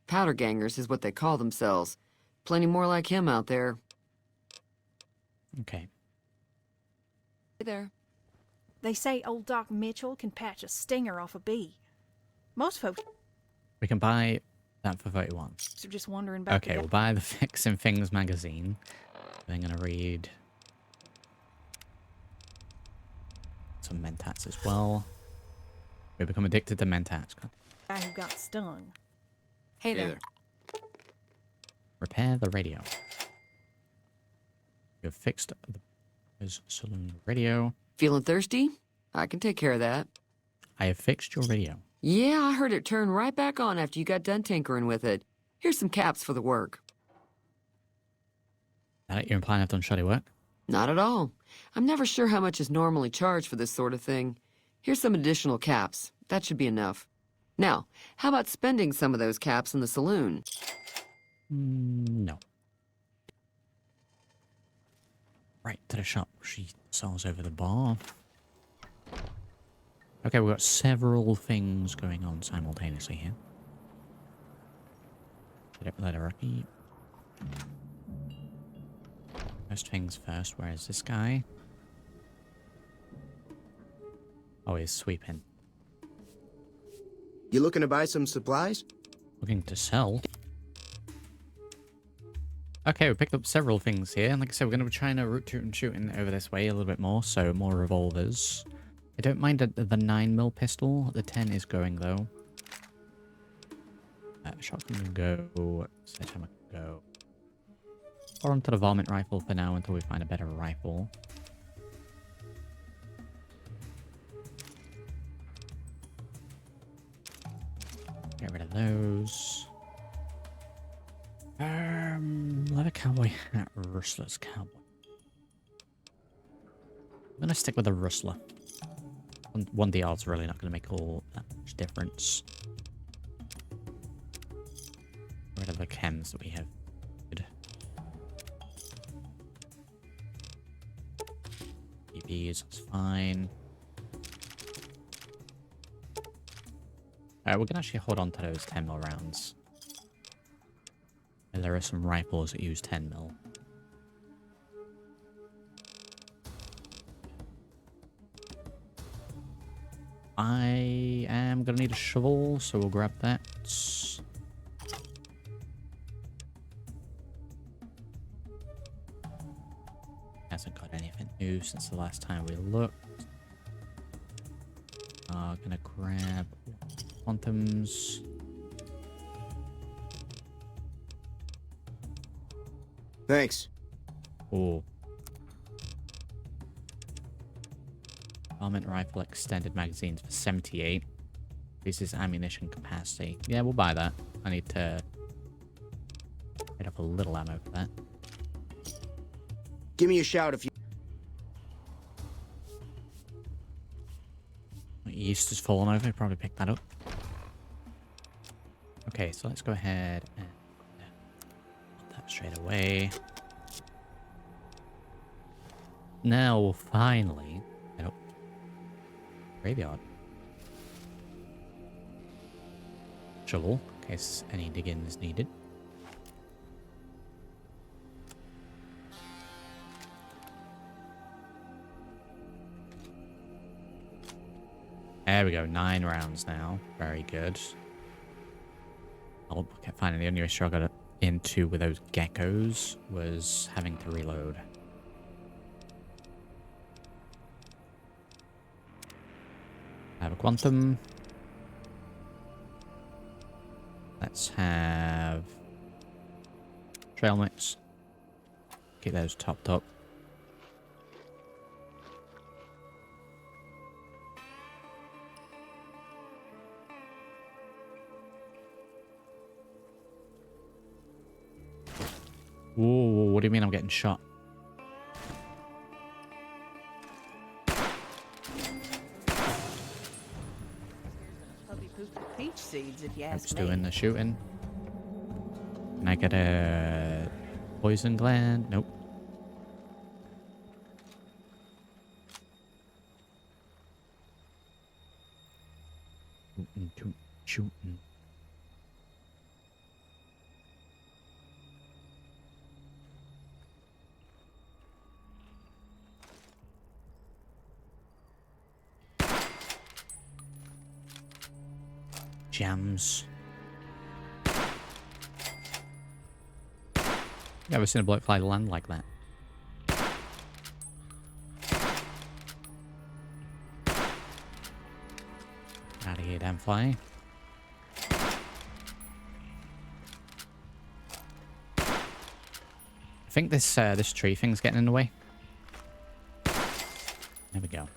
Powder gangers is what they call themselves. Plenty more like him out there. Okay. Hey there. They say old Doc Mitchell can patch a stinger off a bee. Most folks We can buy that for 31. are just wondering about Okay, we'll buy the Fixing Things magazine. I'm going to read some mentats as well. We become addicted to mentats. guy who got stung. Hey there. Repair the radio. You've fixed the saloon radio. Feeling thirsty? I can take care of that. I have fixed your radio. Yeah, I heard it turn right back on after you got done tinkering with it. Here's some caps for the work. You're implying I've done shoddy work? Not at all. I'm never sure how much is normally charged for this sort of thing. Here's some additional caps. That should be enough. Now, how about spending some of those caps in the saloon? No. Right to the shop. She sells over the bar. Okay, we've got several things going on simultaneously here. Let her repeat. First things first, where is this guy? Oh, he's sweeping. You looking to buy some supplies? Looking to sell. Okay, we picked up several things here, and like I said, we're going to be trying to root and shooting over this way a little bit more, so more revolvers. I don't mind the 9mm pistol. The 10 is going though. Shotgun can go. Sledgehammer can go. Or onto the varmint rifle for now until we find a better rifle. Get rid of those. Leather cowboy hat, rustler's cowboy. I'm gonna stick with the rustler. 1DR is really not gonna make all that much difference. Get rid of the chems that we have. Good. BBs, that's fine. We're gonna actually hold on to those 10mm rounds. And there are some rifles that use 10mm. I am gonna need a shovel, so we'll grab that. Hasn't got anything new since the last time we looked. Gonna grab quantums. Thanks. Oh. Varmint rifle extended magazines for 78. This is ammunition capacity. Yeah, we'll buy that. I need to get up a little ammo for that. Give me a shout if you... Yeast has fallen over. Probably picked that up. Okay, so let's go ahead and put that straight away. Now, finally, get up. Graveyard. Shovel, in case any digging is needed. There we go, 9 rounds now. Very good. I kept finding the only issue I got into with those geckos was having to reload. I have a quantum. Let's have trail mix. Keep those topped up. Whoa, what do you mean I'm getting shot? Peach seeds, if you I'm ask just me. doing the shooting. Can I get a poison gland? Nope. Shooting. Jams. Never seen a bloke fly land like that. Out of here, damn fly. I think this this tree thing's getting in the way. There we go.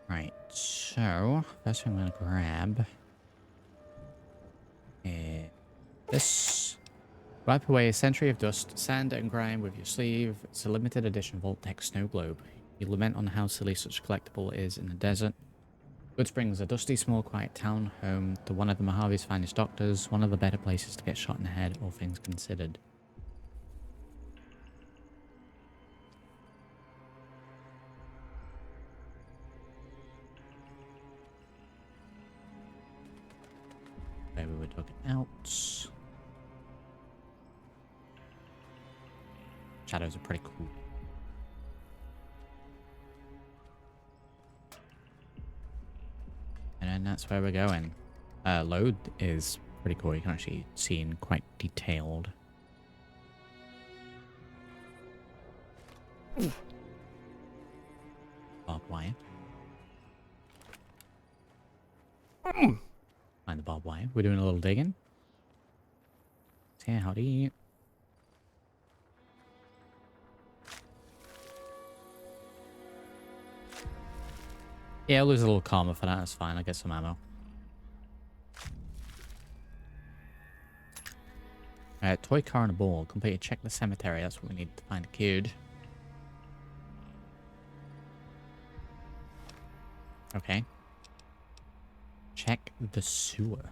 Right, so first thing I'm gonna grab is this. Wipe away a century of dust, sand and grime with your sleeve. It's a limited edition Vault-Tec snow globe. You lament on how silly such a collectible is in the desert. Goodsprings, a dusty, small, quiet town, home to one of the Mojave's finest doctors, one of the better places to get shot in the head, all things considered. Maybe we're talking out. shadows are pretty cool. And then that's where we're going. Load is pretty cool. You can actually see in quite detailed. Barbed wire. Find the barbed wire. We're doing a little digging. Yeah, howdy. Yeah, I'll lose a little karma for that. That's fine. I'll get some ammo. Alright, toy car and a ball. Complete. Check the cemetery. That's what we need to find a kid. Okay. Check the sewer.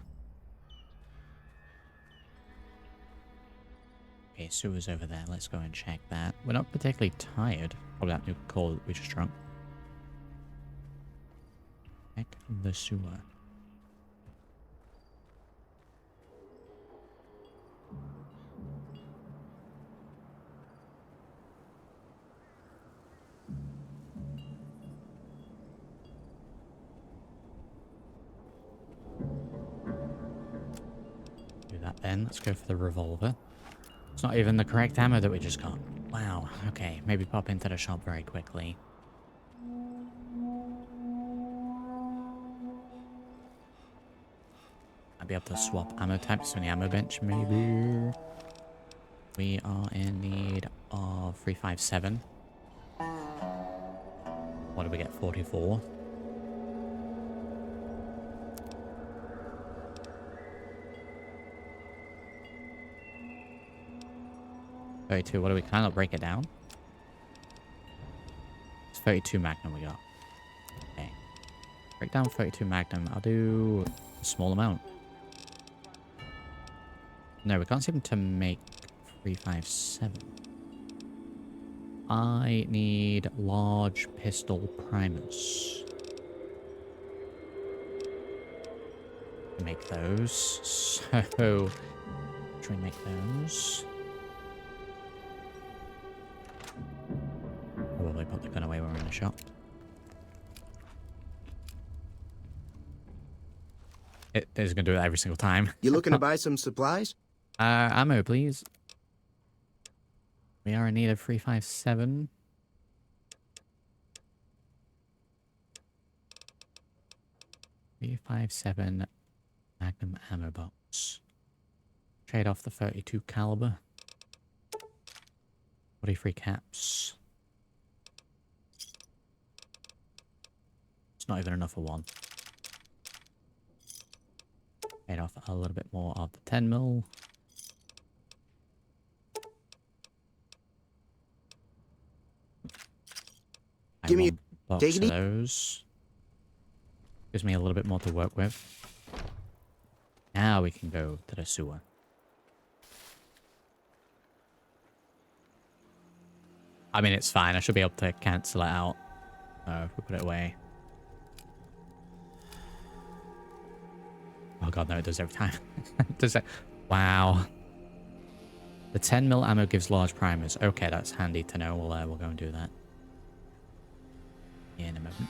Okay, sewer's over there. Let's go and check that. We're not particularly tired. Probably that new coal that we just drunk. Check the sewer. Do that then. Let's go for the revolver. It's not even the correct ammo that we just got. Wow. Okay, maybe pop into the shop very quickly. I'll be able to swap ammo types on the ammo bench, maybe. We are in need of 357. What did we get? 44. What do we kind of break it down? It's 32 Magnum we got. Okay. Break down 32 Magnum. I'll do a small amount. No, we can't seem to make 357. I need large pistol primers. Make those. So, try and make those. Probably put the gun away when we're in the shop. It is going to do it every single time. You looking to buy some supplies? Ammo, please. We are in need of 357. .357 Magnum ammo box. Trade off the 32 caliber. 43 caps. It's not even enough for one. Trade off a little bit more of the 10 mil. Give me a box take of it those. Gives me a little bit more to work with. Now we can go to the sewer. I mean, it's fine. I should be able to cancel it out. If we put it away. Oh god, no, it does every time. Does it? Wow. The 10 mil ammo gives large primers. Okay, that's handy to know. We'll go and do that. In a moment.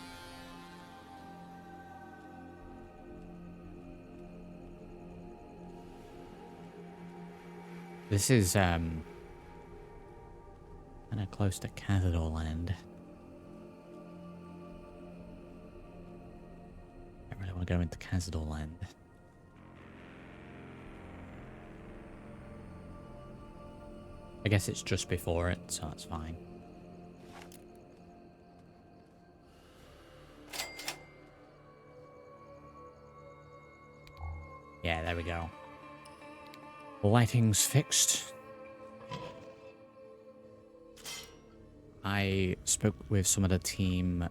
This is kind of close to Cazador Land. I really want to go into Cazador Land. I guess it's just before it, so that's fine. Yeah, there we go. Lighting's fixed. I spoke with some of the team.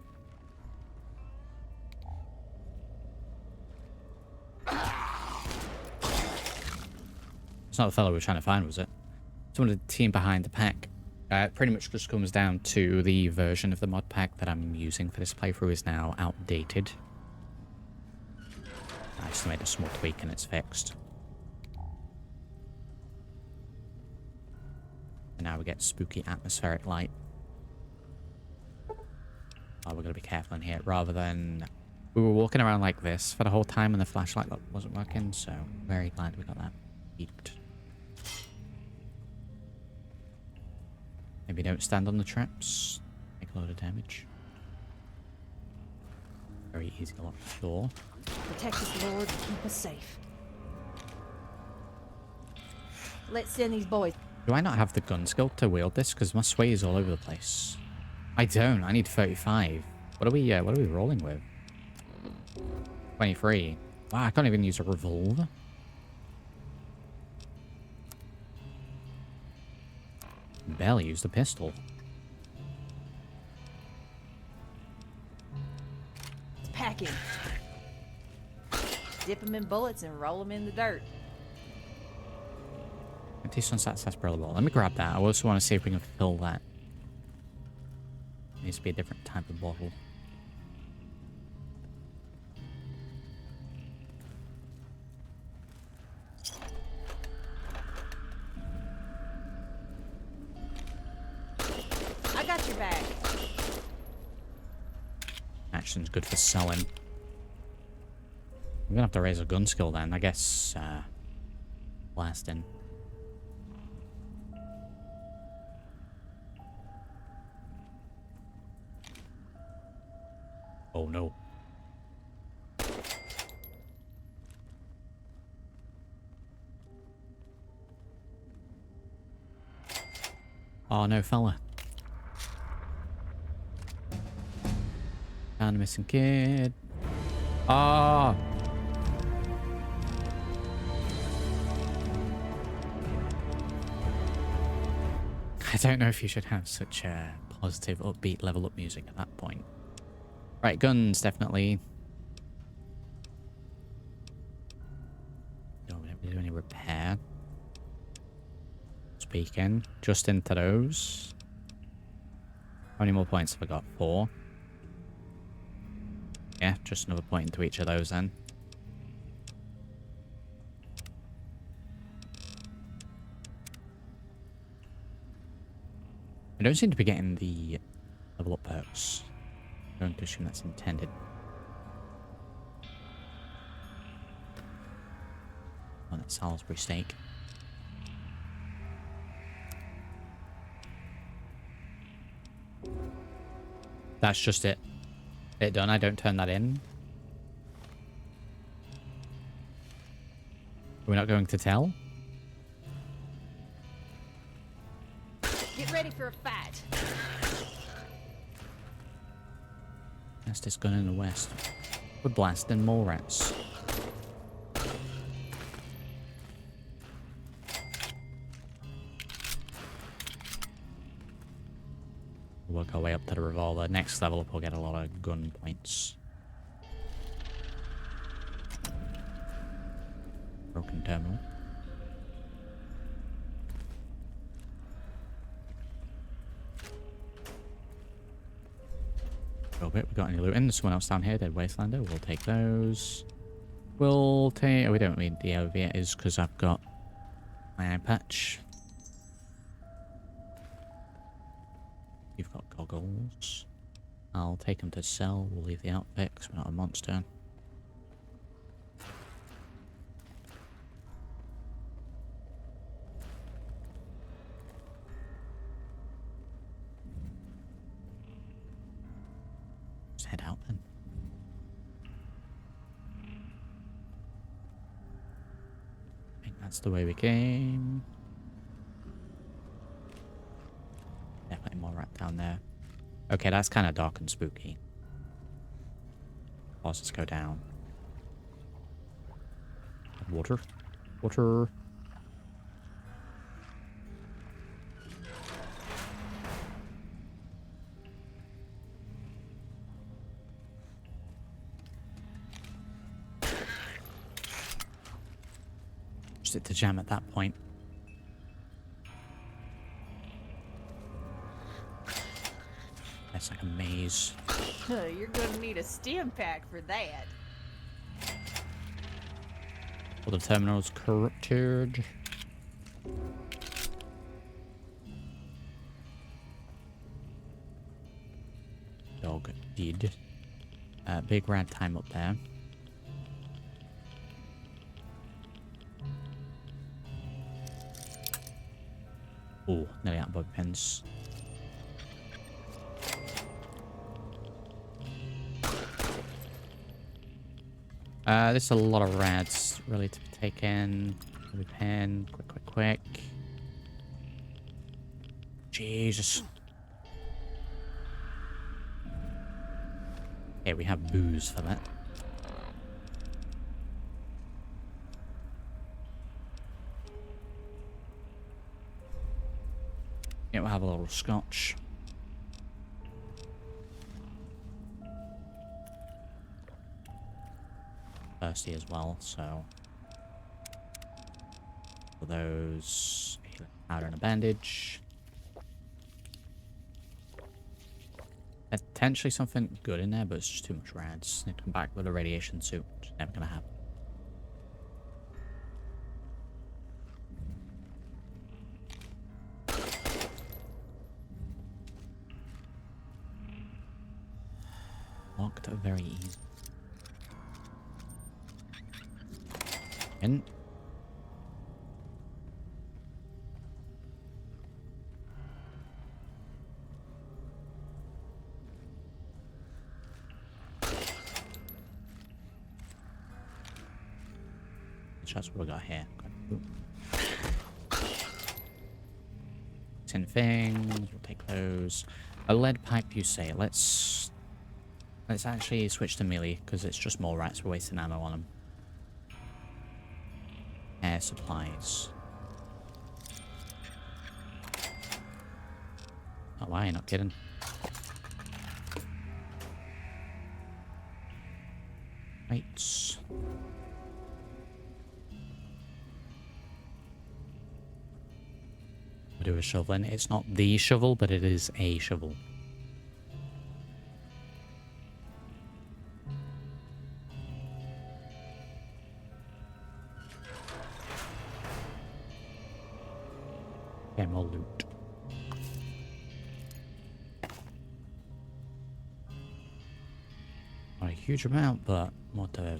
It's not the fellow we were trying to find, was it? Some of the team behind the pack. Pretty much just comes down to the version of the mod pack that I'm using for this playthrough is now outdated. I just made a small tweak and it's fixed. And now we get spooky atmospheric light. Oh, we're gonna be careful in here rather than... We were walking around like this for the whole time and the flashlight wasn't working, so very glad we got that beeped. Maybe don't stand on the traps. Take a load of damage. Very easy to lock the door. Protect us, Lord, and keep us safe. Let's send these boys. Do I not have the gun skill to wield this? Because my sway is all over the place. I don't. I need 35. What are we rolling with? 23. Wow, I can't even use a revolver. Barely used a pistol. Let's pack him. Dip them in bullets and roll them in the dirt. Anti-sunset sarsaparilla ball. Let me grab that. I also want to see if we can fill that. Needs to be a different type of bottle. I got your back. Action's good for selling. I'm gonna have to raise a gun skill then. I guess blasting. Oh no. Oh no, fella. Found a missing kid. Ah. I don't know if you should have such a positive, upbeat level up music at that point. Right, guns, definitely. Don't really do any repair. Speaking, just into those. How many more points have I got? 4. Yeah, just another point into each of those then. I don't seem to be getting the level up perks. I'm going to assume that's intended. Oh, that Salisbury steak. That's just it. It done. I don't turn that in. We're not going to tell? Get ready for a fight. Fastest gun in the West. We're blasting mole rats. We'll work our way up to the revolver. Next level up, we'll get a lot of gun points. Broken terminal. Bit. We got any loot in? There's someone else down here, dead Wastelander. We'll take those. We'll take... Oh, we don't need the elevators because I've got my eye patch. You've got goggles. I'll take them to sell. We'll leave the outfit because we're not a monster. Head out then. I think that's the way we came. Definitely more rat down there. Okay, that's kind of dark and spooky. Let's just go down. Water. Water. It to jam at that point. That's like a maze. You're gonna need a stim pack for that. All the terminals corrupted. dog did. Big rad time up there. Oh, nearly out of bug pins. There's a lot of rads really to be taken. Every pen, quick. Jesus. Okay, we have booze for that. Yeah, we'll have a little scotch. Thirsty as well, so for those, healing powder and a bandage. Potentially something good in there, but it's just too much rads. Need to come back with a radiation suit, which is never gonna happen. Locked very easy. In. That's what we got here. Tin things, we'll take those. A lead pipe, you say. Let's actually switch to melee because it's just more rats. We're wasting ammo on them. Air supplies. Oh, why? Not kidding. Right. We'll do a shovel, and it's not the shovel, but it is a shovel. Okay, more loot. Not a huge amount, but more to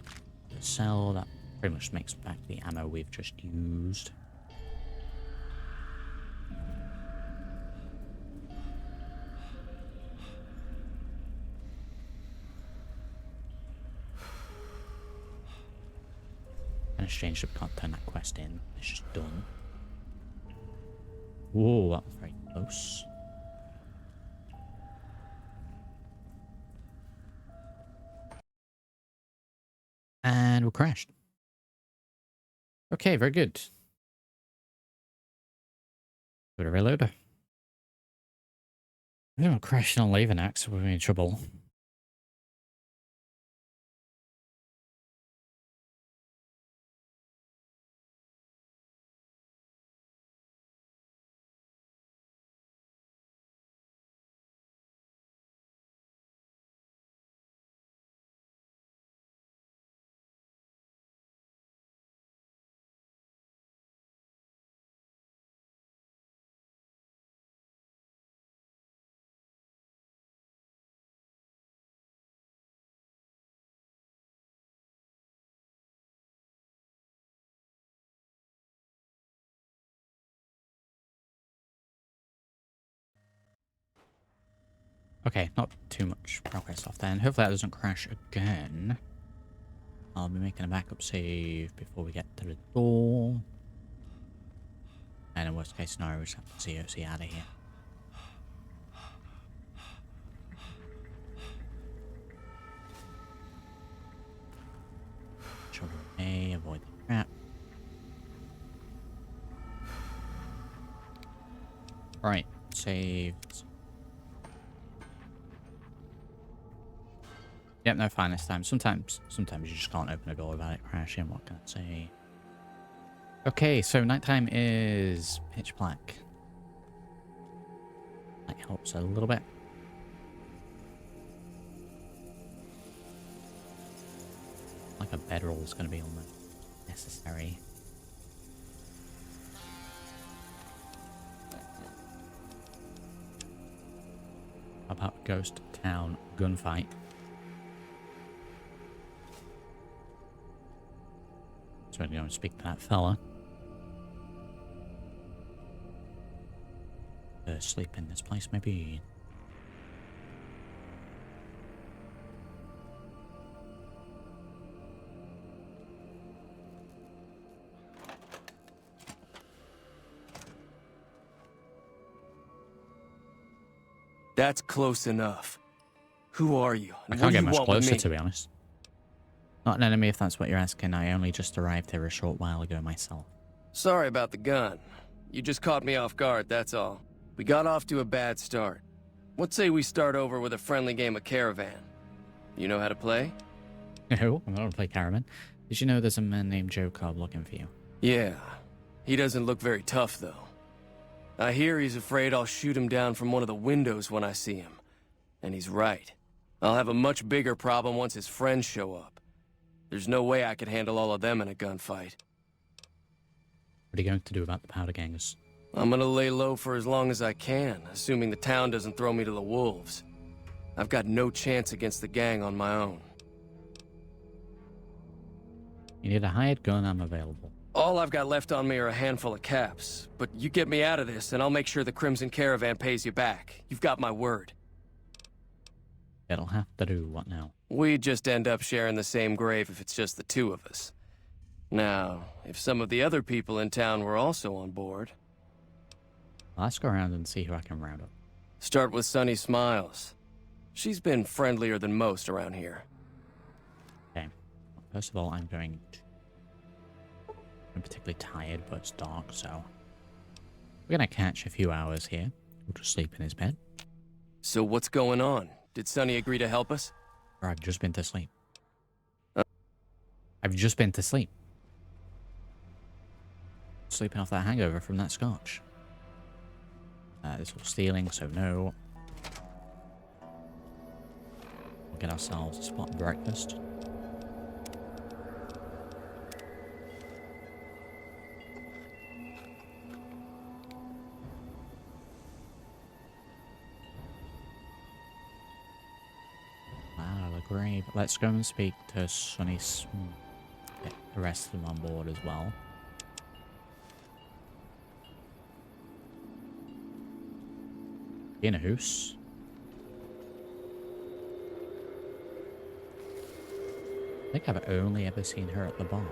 sell. That pretty much makes back the ammo we've just used. And exchange up, can't turn that quest in. It's just done. Whoa, that was very close. And we crashed. Okay, very good. Got a reload. We don't crash and leave an axe, we're in trouble. Okay, not too much progress off then. Hopefully that doesn't crash again. I'll be making a backup save before we get to the door. And in worst case scenario, we just have to COC out of here. Shoulder A, avoid the trap. Right, saved. Yep, no, fine this time. Sometimes you just can't open a door without it crashing. What can I say? Okay, so nighttime is pitch black. That helps a little bit. Like a bedroll is going to be almost necessary. about Ghost Town gunfight. So I'm going to speak to that fella. Sleep in this place, maybe. That's close enough. Who are you? I can't get much closer, to be honest. Not an enemy, if that's what you're asking. I only just arrived here a short while ago myself. Sorry about the gun. You just caught me off guard, that's all. We got off to a bad start. What say we start over with a friendly game of Caravan? You know how to play? No, I'm not going to play Caravan. Did you know there's a man named Joe Cobb looking for you? Yeah. He doesn't look very tough, though. I hear he's afraid I'll shoot him down from one of the windows when I see him. And he's right. I'll have a much bigger problem once his friends show up. There's no way I could handle all of them in a gunfight. What are you going to do about the powder gangers? I'm gonna lay low for as long as I can, assuming the town doesn't throw me to the wolves. I've got no chance against the gang on my own. You need a hired gun, I'm available. All I've got left on me are a handful of caps, but you get me out of this and I'll make sure the Crimson Caravan pays you back. You've got my word. It'll have to do. What now? We'd just end up sharing the same grave if it's just the two of us. Now, if some of the other people in town were also on board... Let's go around and see who I can round up. Start with Sunny Smiles. She's been friendlier than most around here. Okay. Well, first of all, I'm particularly tired, but it's dark, so... We're gonna catch a few hours here. We'll just sleep in his bed. So what's going on? Did Sunny agree to help us? Or I've just been to sleep. I've just been to sleep. Sleeping off that hangover from that scotch. This was stealing, so no. We'll get ourselves a spot of breakfast. Wow, the grave. Let's go and speak to Sunny. Get the rest of them on board as well. In a house. I think I've only ever seen her at the bar.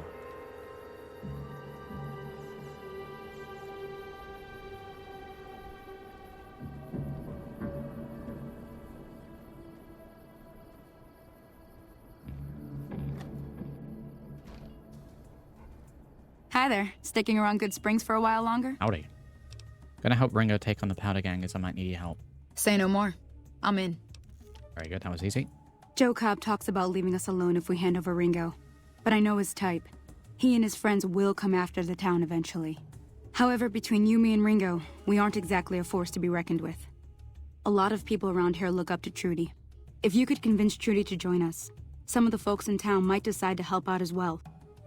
Hi there. Sticking around Goodsprings for a while longer? Howdy. Gonna help Ringo take on the powder gangers. I might need your help. Say no more. I'm in. Very good. That was easy. Joe Cobb talks about leaving us alone if we hand over Ringo. But I know his type. He and his friends will come after the town eventually. However, between you, me, and Ringo, we aren't exactly a force to be reckoned with. A lot of people around here look up to Trudy. If you could convince Trudy to join us, some of the folks in town might decide to help out as well.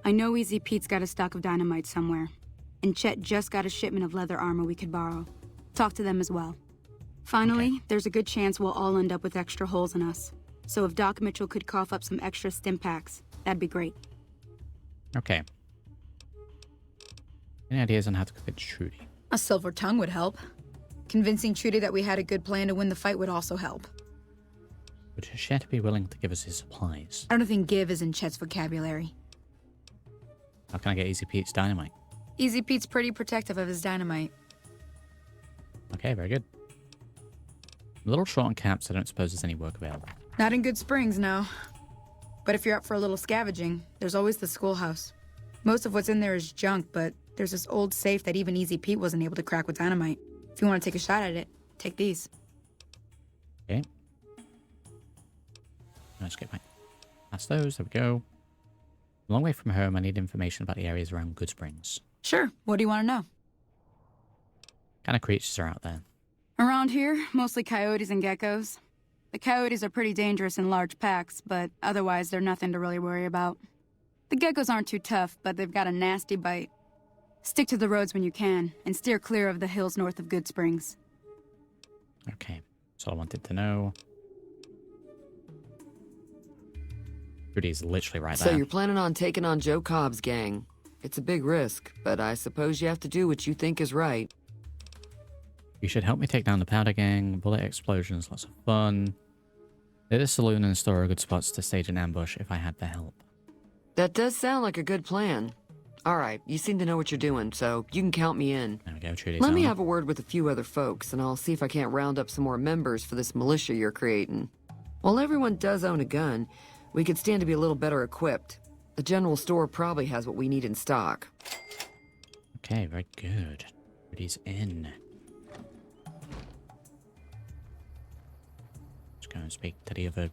I know Easy Pete's got a stock of dynamite somewhere. And Chet just got a shipment of leather armor we could borrow. Talk to them as well. Finally, there's a good chance we'll all end up with extra holes in us. So if Doc Mitchell could cough up some extra stim packs, that'd be great. Okay. Any ideas on how to convince Trudy? A silver tongue would help. Convincing Trudy that we had a good plan to win the fight would also help. Would Chet be willing to give us his supplies? I don't think give is in Chet's vocabulary. How can I get Easy Pete's dynamite? Easy Pete's pretty protective of his dynamite. Okay, very good. I'm a little short on caps, I don't suppose there's any work available. Not in Goodsprings, no. But if you're up for a little scavenging, there's always the schoolhouse. Most of what's in there is junk, but there's this old safe that even Easy Pete wasn't able to crack with dynamite. If you want to take a shot at it, take these. Okay. Let's get back past those, there we go. A long way from home, I need information about the areas around Goodsprings. Sure, what do you want to know? What kind of creatures are out there? Around here, mostly coyotes and geckos. The coyotes are pretty dangerous in large packs, but otherwise they're nothing to really worry about. The geckos aren't too tough, but they've got a nasty bite. Stick to the roads when you can, and steer clear of the hills north of Goodsprings. Okay. That's all I wanted to know. Rudy's literally right there. So you're planning on taking on Joe Cobb's gang. It's a big risk, but I suppose you have to do what you think is right. You should help me take down the powder gang. Bullet explosions, lots of fun. The saloon and store are good spots to stage an ambush if I had the help. That does sound like a good plan. All right, you seem to know what you're doing, so you can count me in. There we go, Trudy's Let me on. have a word with a few other folks, and I'll see if I can't round up some more members for this militia you're creating. While everyone does own a gun, we could stand to be a little better equipped. The general store probably has what we need in stock. Okay, very good. Trudy's in. Let's go and speak to the other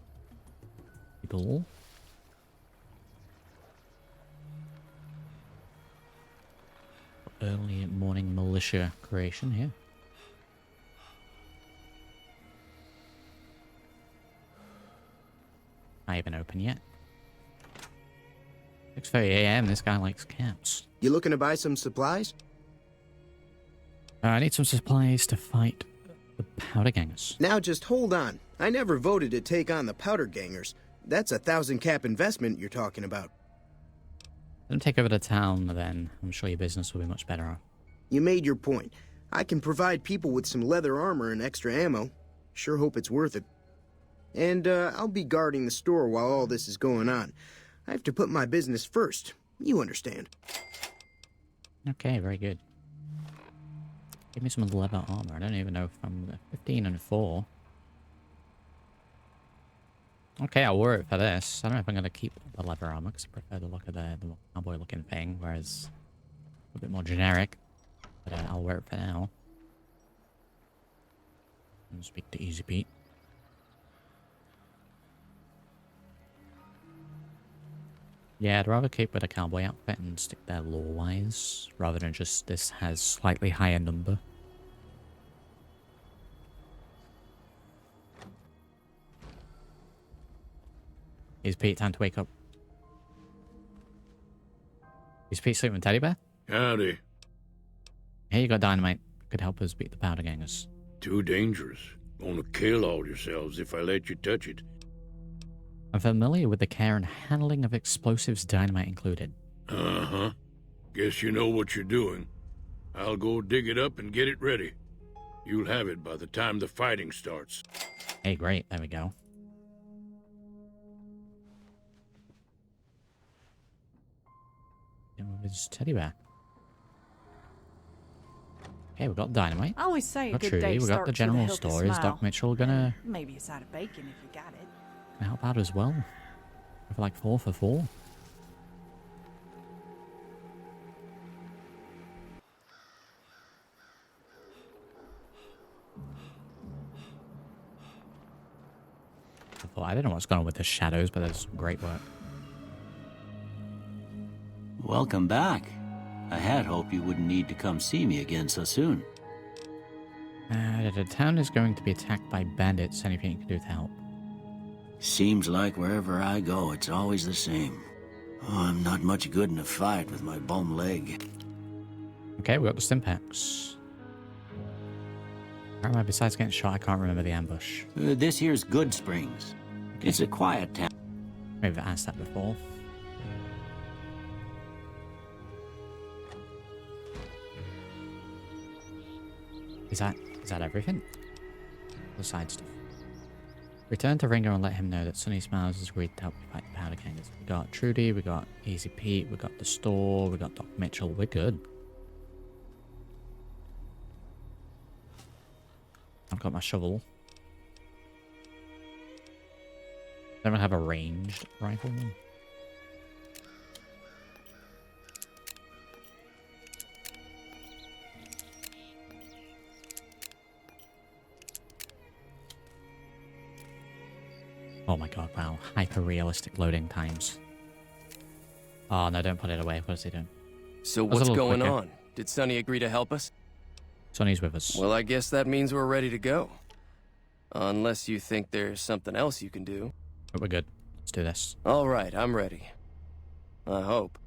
people. Early morning militia creation here. Not even open yet. 6:30 a.m. This guy likes caps. You looking to buy some supplies? I need some supplies to fight the powder gangers. Now just hold on. I never voted to take on the powder gangers. That's 1,000 cap investment you're talking about. Let them take over the town, then. I'm sure your business will be much better off. You made your point. I can provide people with some leather armor and extra ammo. Sure hope it's worth it. And I'll be guarding the store while all this is going on. I have to put my business first. You understand. Okay, very good. Give me some leather armor. I don't even know if I'm 15 and 4. Okay, I'll wear it for this. I don't know if I'm going to keep the leather armor because I prefer the look of the cowboy looking thing, whereas a bit more generic. But I'll wear it for now. And speak to Easy Pete. Yeah, I'd rather keep with a cowboy outfit and stick there lore-wise, rather than just this has slightly higher number. Is Pete time to wake up? Is Pete sleeping with Teddy Bear? Howdy. Hey, you got dynamite. Could help us beat the powder gangers. Too dangerous. Gonna kill all yourselves if I let you touch it. I'm familiar with the care and handling of explosives, dynamite included. Uh-huh. Guess you know what you're doing. I'll go dig it up and get it ready. You'll have it by the time the fighting starts. Hey, great. There we go. It's Teddy Bear. Okay, we got dynamite. I always say a Got good Trudy. day We got the starts with a general healthy store. Is smile. Doc Mitchell gonna Maybe a side of bacon if you got it. help out as well? For like 4 for 4. I don't know what's going on with the shadows, but that's great work. Welcome back. I had hoped you wouldn't need to come see me again so soon. The town is going to be attacked by bandits. Anything you can do to help? Seems like wherever I go, it's always the same. Oh, I'm not much good in a fight with my bum leg. Okay, we got the stim packs. Where am I? Besides getting shot, I can't remember the ambush. This here's Goodsprings. It's a quiet town. Maybe I've asked that before. Is that everything? The side stuff. Return to Ringo and let him know that Sonny Smiles has agreed to help you fight the powder gangers. We got Trudy, we got Easy Pete, we got the store, we got Doc Mitchell. We're good. I've got my shovel. Don't have a ranged rifle. Oh my god, wow. Hyper-realistic loading times. Oh no, don't put it away. What is he doing? So That was what's a little going quicker. on? Did Sonny agree to help us? Sonny's with us. Well, I guess that means we're ready to go. Unless you think there's something else you can do. But we're good. Let's do this. All right, I'm ready. I hope.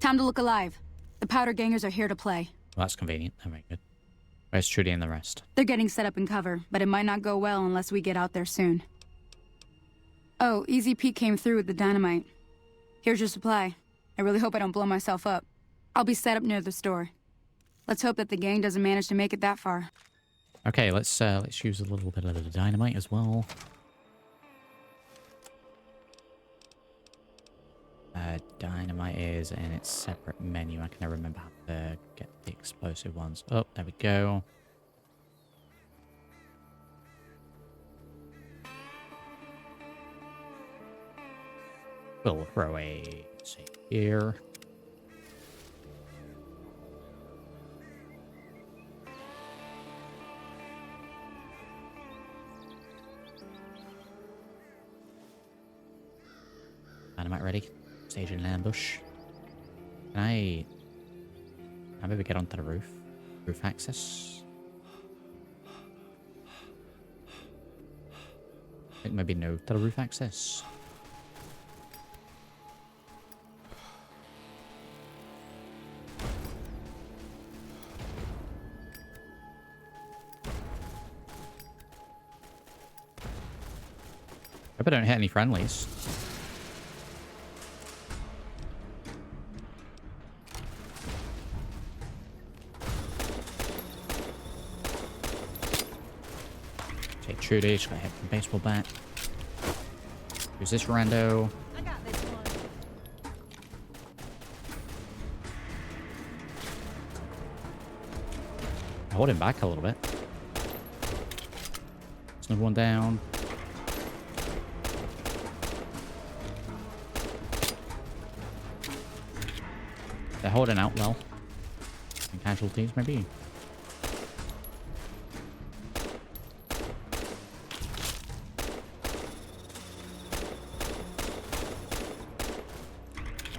Time to look alive. The powder gangers are here to play. Well, that's convenient. All right, good. Where's Trudy and the rest? They're getting set up in cover, but it might not go well unless we get out there soon. Oh, Easy Pete came through with the dynamite. Here's your supply. I really hope I don't blow myself up. I'll be set up near the store. Let's hope that the gang doesn't manage to make it that far. Okay, let's use a little bit of the dynamite as well. Dynamite is in its separate menu. I can never remember how to get the explosive ones. Oh, there we go. We'll throw a say here. Dynamite ready. Stage an ambush. Can I maybe get onto the roof? Roof access. I think maybe no to the roof access. Hope I don't hit any friendlies. Take Trudy, just got hit from baseball bat. Who's this rando? I got this one. Hold him back a little bit. There's another one down. They're holding out well. And casualties, maybe.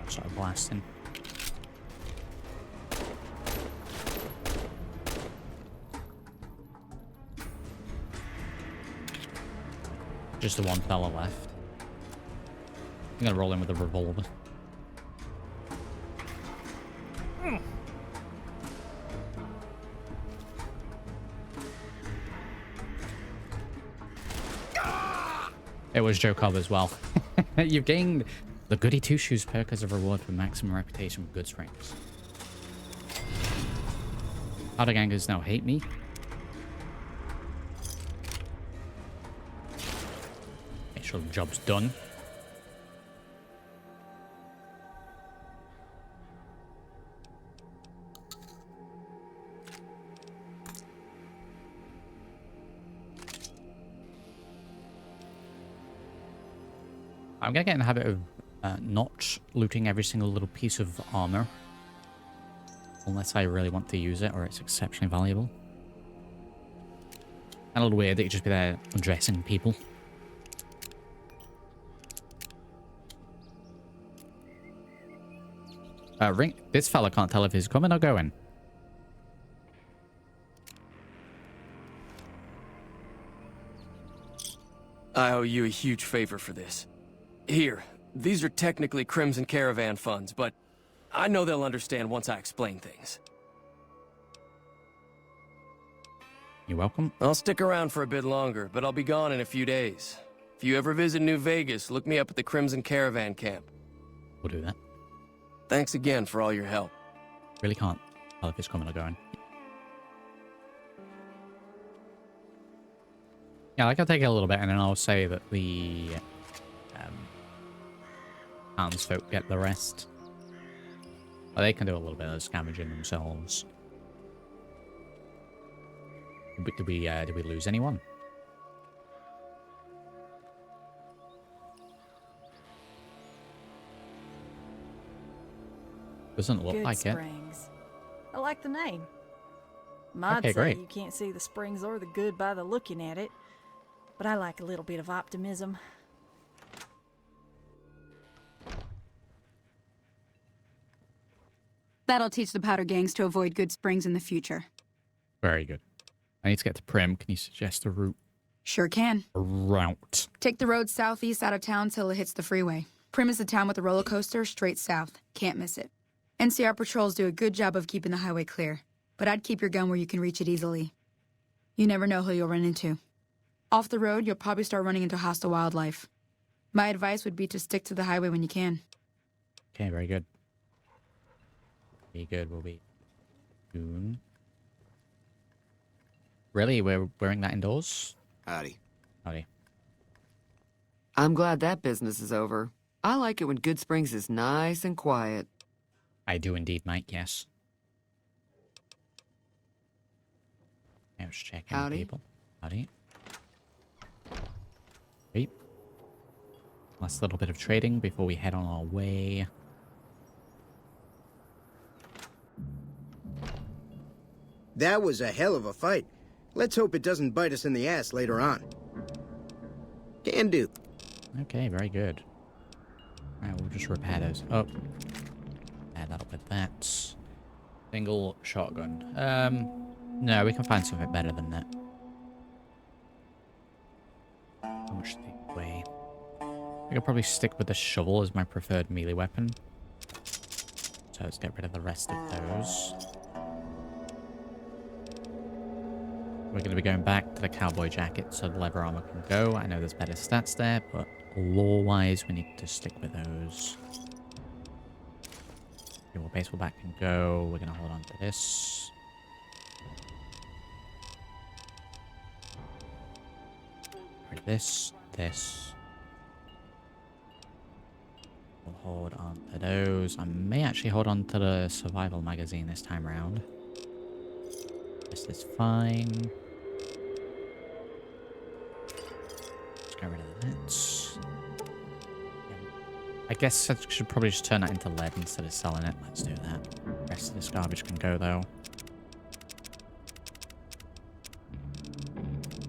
Start blasting. Just the one fella left. I'm gonna roll in with a revolver. It was Joe Cobb as well. You've gained the Goody Two Shoes perk as a reward for maximum reputation with Goodsprings. Other gangers now hate me. Make sure the job's done. I'm gonna get in the habit of not looting every single little piece of armor. Unless I really want to use it or it's exceptionally valuable. And a little weird that you just be there undressing people. Ring. This fella can't tell if he's coming or going. I owe you a huge favor for this. Here, these are technically Crimson Caravan funds, but I know they'll understand once I explain things. You're welcome. I'll stick around for a bit longer, but I'll be gone in a few days. If you ever visit New Vegas, look me up at the Crimson Caravan camp. We'll do that. Thanks again for all your help. Really can't tell if it's coming or going. Yeah, like I'll take it a little bit and then I'll say that the townsfolk get the rest. Well, they can do a little bit of scavenging themselves. Did we lose anyone? Doesn't look like it. Goodsprings. I like the name. Mod Okay, say great. you can't see the springs or the good by the looking at it, but I like a little bit of optimism. That'll teach the powder gangs to avoid Goodsprings in the future. Very good. I need to get to Primm. Can you suggest a route? Sure can. A route. Take the road southeast out of town till it hits the freeway. Primm is the town with the roller coaster straight south. Can't miss it. NCR patrols do a good job of keeping the highway clear. but I'd keep your gun where you can reach it easily. You never know who you'll run into. Off the road, you'll probably start running into hostile wildlife. My advice would be to stick to the highway when you can. Okay, very good. Very good, we'll be soon. Really? We're wearing that indoors? Howdy. Howdy. I'm glad that business is over. I like it when Goodsprings is nice and quiet. I do indeed, Mike, yes. I was checking Howdy. people. Howdy. Great. Last little bit of trading before we head on our way. That was a hell of a fight. Let's hope it doesn't bite us in the ass later on. Can do. Okay, very good. Alright, we'll just repair those up. Add that up with that. Single shotgun. No, we can find something better than that. How much the way? I could probably stick with the shovel as my preferred melee weapon. So let's get rid of the rest of those. We're going to be going back to the cowboy jacket so the leather armor can go. I know there's better stats there, but lore-wise, we need to stick with those. Okay, well, baseball bat can go. We're going to hold on to this. This. We'll hold on to those. I may actually hold on to the survival magazine this time around. This is fine. Let's get rid of that. I guess I should probably just turn that into lead instead of selling it. Let's do that. The rest of this garbage can go though.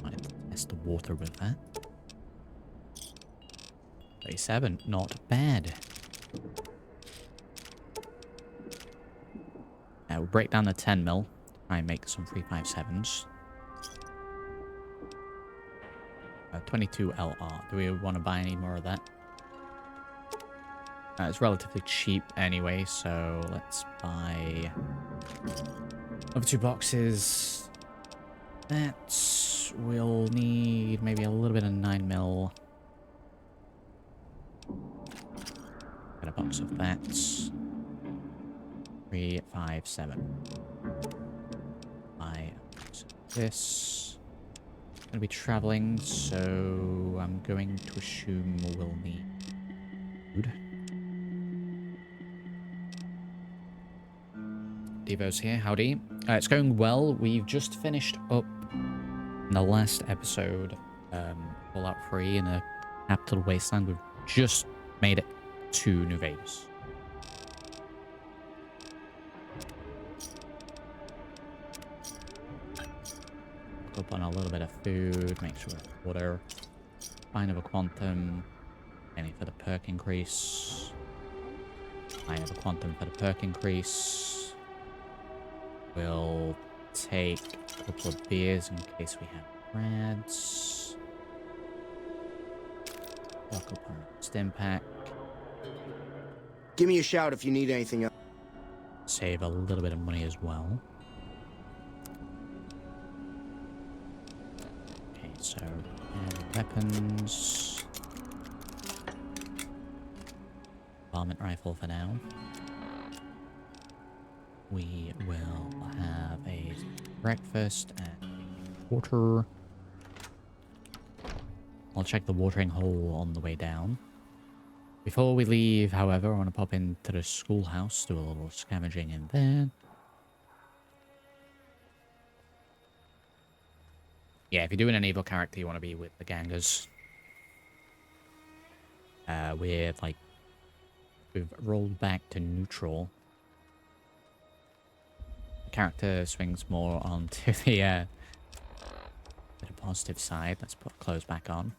Might test the water with that. 37, not bad. Now we'll break down the 10 mil. Try and make some 357s. 22 LR. Do we want to buy any more of that? It's relatively cheap anyway, so let's buy over 2 boxes. That we'll need maybe a little bit of 9 mil. Get a box of that. 3, 5, 7. Buy this. I'm gonna be traveling, so I'm going to assume we'll need food. Devo's here, howdy. It's going well. We've just finished up in the last episode, Fallout 3 in a capital wasteland. We've just made it to New Vegas. Up on a little bit of food, make sure we have water. Fine of a quantum. Any for the perk increase. Fine of a quantum for the perk increase. We'll take a couple of beers in case we have rads. Lock up our stim pack. Give me a shout if you need anything else. Save a little bit of money as well. Okay, so weapons. Varmint rifle for now. We will have a breakfast and water. I'll check the watering hole on the way down. Before we leave, however, I want to pop into the schoolhouse, do a little scavenging in there. Yeah, if you're doing an evil character, you want to be with the gangers. We've rolled back to neutral. The character swings more onto the positive side. Let's put clothes back on.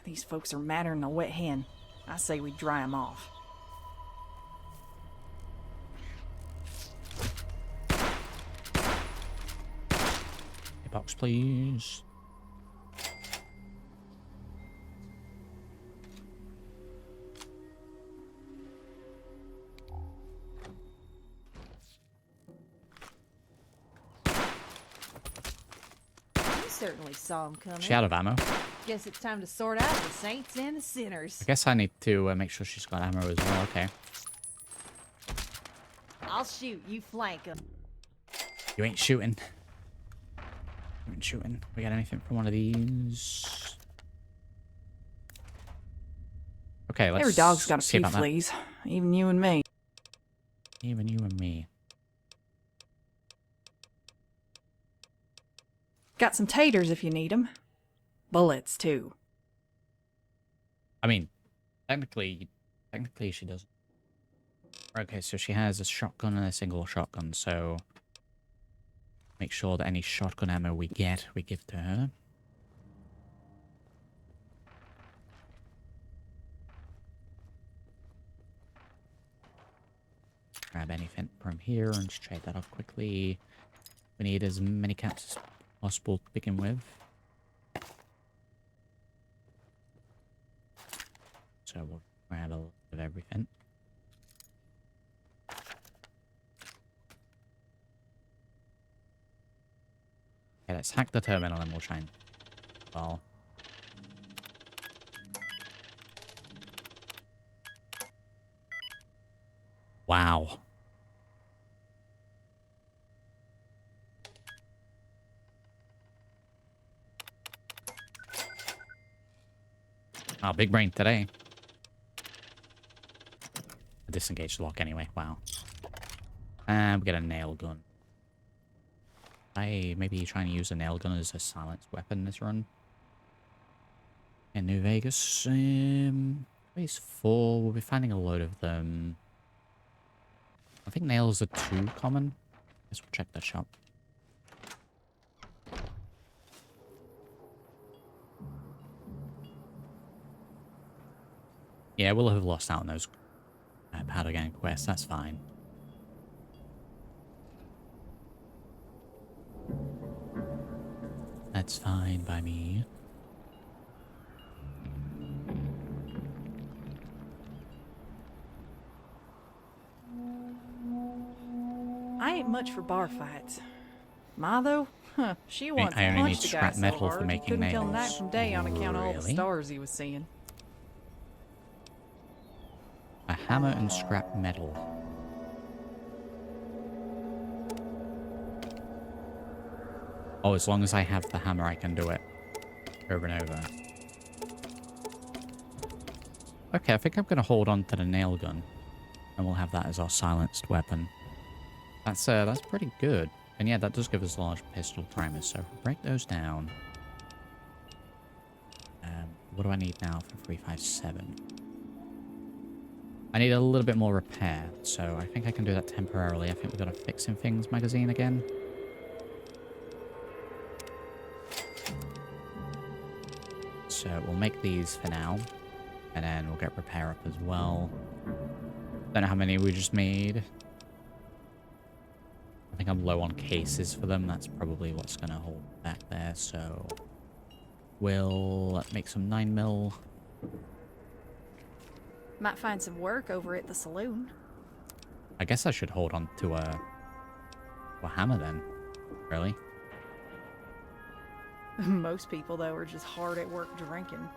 These folks are madder than a wet hen. I say we dry them off. A box, please. certainly saw him coming. She out of ammo? Guess it's time to sort out the saints and the sinners. I guess I need to make sure she's got ammo as well. Okay. I'll shoot, you flank him. You ain't shooting. You ain't shooting. We got anything from one of these? Okay, let's Every dog's got a see few about that. fleas. Even you and me. Even you and me. Got some taters if you need 'em. Bullets, too. I mean, technically she doesn't. Okay, so she has a shotgun and a single shotgun, so make sure that any shotgun ammo we get, we give to her. Grab anything from here and just trade that off quickly. We need as many caps as possible to begin with. So we'll grab a lot of everything. Okay, let's hack the terminal and we'll try and... Well... Wow. Oh, big brain today. A disengaged lock anyway, wow. And we get a nail gun. I maybe try and use a nail gun as a silenced weapon this run. In New Vegas, phase 4, we'll be finding a load of them. I think nails are too common. Guess we'll check the shop. Yeah, we'll have lost out on those powder gang quests, that's fine. That's fine by me. I ain't much for bar fights. Ma, though? Huh, she once I only need punched a guy scrap so metal for hard he making couldn't tell night nails. from day on account of all the Really? stars he was seeing. A hammer and scrap metal. Oh, as long as I have the hammer, I can do it over and over. Okay, I think I'm going to hold on to the nail gun. And we'll have that as our silenced weapon. That's pretty good. And yeah, that does give us large pistol primers, so break those down. What do I need now for 357? I need a little bit more repair, so I think I can do that temporarily. I think we've got a Fixing Things magazine again. So we'll make these for now, and then we'll get repair up as well. Don't know how many we just made. I think I'm low on cases for them. That's probably what's going to hold back there, so we'll make some 9mm. Might find some work over at the saloon. I guess I should hold on to a hammer then. Really? Most people, though, are just hard at work drinking.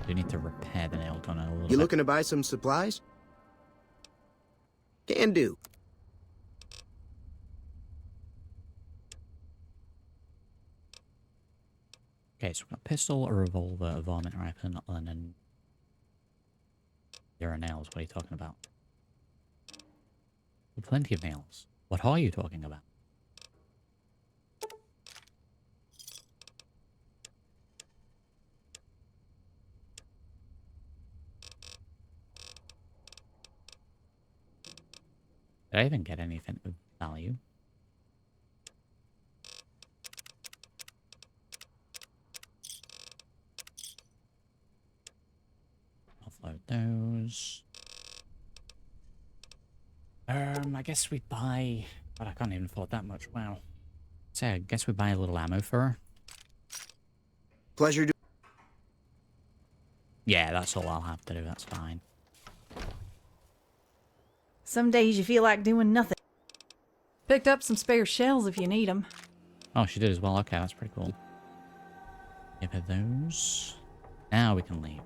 Do need to repair the nail gun a little bit. You looking to buy some supplies? Can do. Okay, so we've got a pistol, a revolver, a varmint rifle, and then... There are nails. What are you talking about? Plenty of nails. What are you talking about? Did I even get anything of value? Offload those. I guess we buy... But I can't even afford that much, wow. So I guess we buy a little ammo for her. Pleasure to... Yeah, that's all I'll have to do, that's fine. Some days you feel like doing nothing. picked up some spare shells if you need them. Oh, she did as well. Okay, that's pretty cool. Give her those. Now we can leave.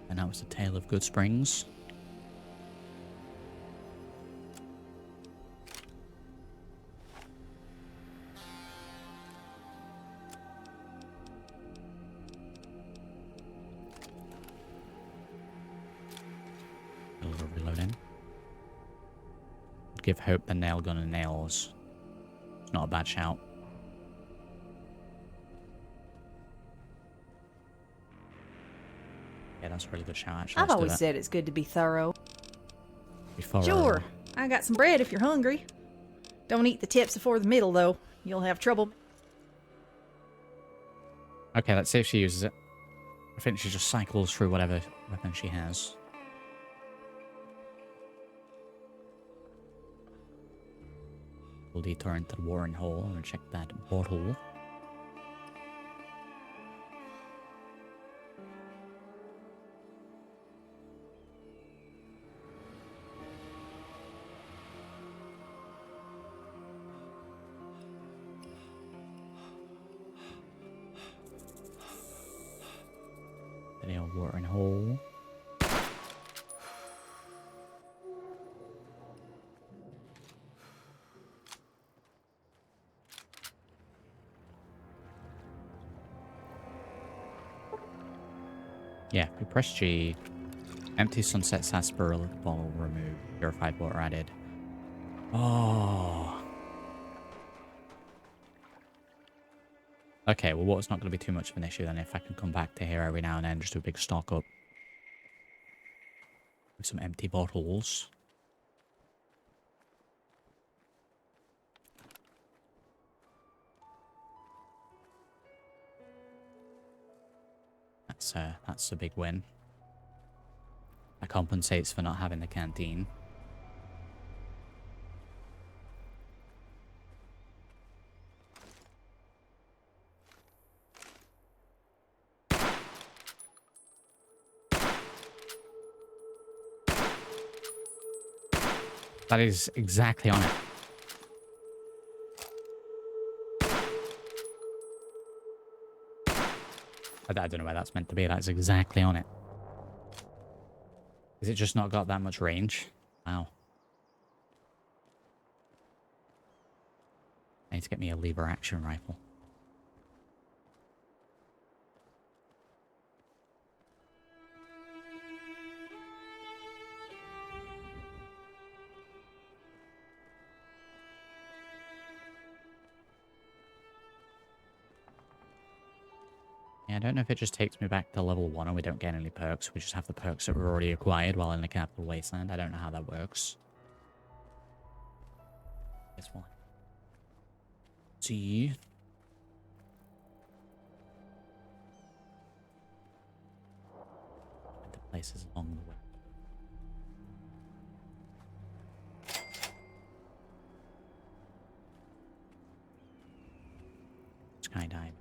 And that was the tale of Goodsprings. A little reloading. Give Hope the nail gun and nails. It's not a bad shout. Yeah, that's a really good shout, actually. I've always said it's good to be thorough. Sure, I got some bread if you're hungry. Don't eat the tips before the middle, though. You'll have trouble. Okay, let's see if she uses it. I think she just cycles through whatever weapon she has. We'll detour into the watering hole and check that bottle. The old watering hole. Yeah, we press G. Empty sunset sarsaparilla bottle removed. Purified water added. Oh. Okay, well, water's not going to be too much of an issue then if I can come back to here every now and then, just do a big stock up. With some empty bottles. That's a big win. That compensates for not having the canteen. That is exactly on it. I don't know where that's meant to be. That's exactly on it. Is it just not got that much range? Wow. I need to get me a lever action rifle. Yeah, I don't know if it just takes me back to level 1 and we don't get any perks. We just have the perks that were already acquired while in the capital Wasteland. I don't know how that works. Guess what? See. The places along the way. Skydive.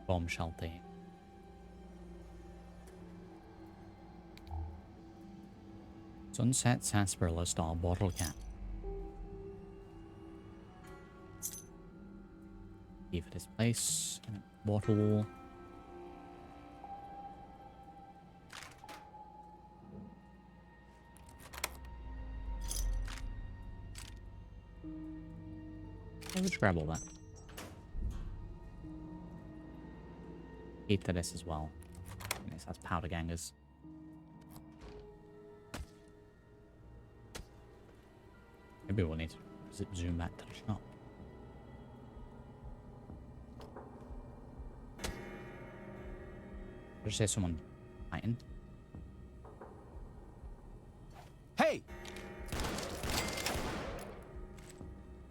Bomb shelter. Sunset sarsaparilla style bottle cap. Key for this place. Bottle. Let's grab all that. Key to this as well. Yes, that's powder gangers. Maybe we'll need to zoom back to the shop. Did you say someone fighting? Hey!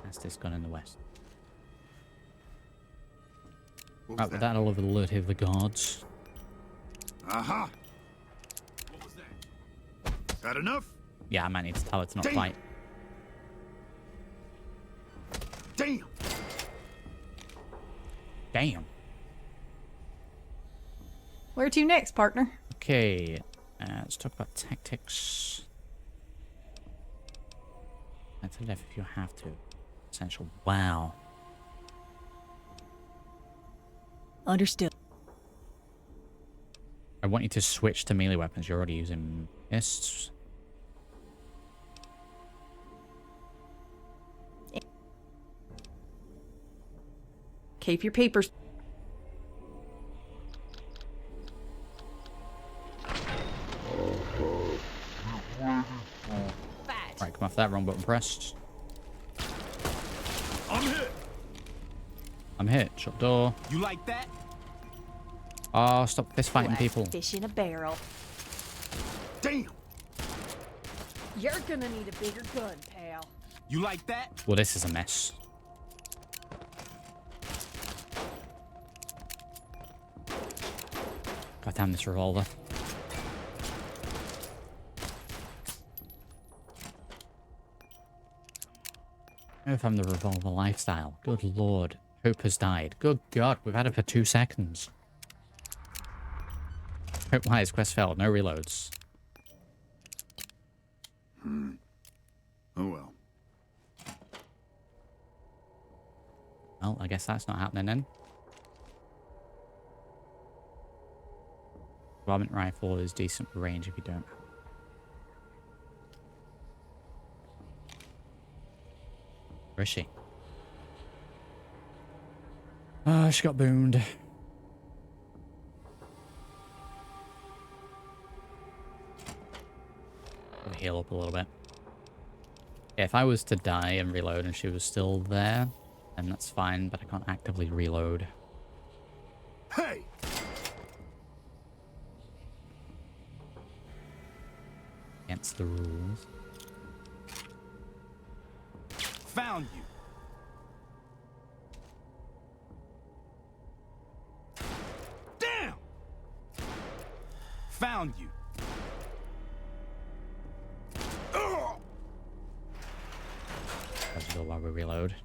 That's this gun in the west. Right, with that, I'll alert the guards. Aha! What was that? Is that enough? Yeah, I might need to tell her to not fight. Damn! Damn. Where to next, partner? Okay, let's talk about tactics. To the left if you have to. Essential. Wow. Understood. I want you to switch to melee weapons. You're already using fists. Keep your peepers. Right, come off that. Wrong button pressed. I'm hit. I'm hit. Shut door. You like that? Oh, stop fist fighting people. Fish in a barrel. Damn. You're gonna need a bigger gun, pal. You like that? Well, this is a mess. God damn this revolver. If I'm the revolver lifestyle. Good lord. Hope has died. Good god, we've had it for 2 seconds. Hope lies, quest failed, no reloads. Oh well. Well, I guess that's not happening then. Varmint rifle is decent range if you don't. Where is she? Oh, she got boomed. I'll heal up a little bit. Yeah, if I was to die and reload and she was still there, then that's fine, but I can't actively reload. Hey! Against the rules. Found you. Damn! Found you. Let's go while we reload.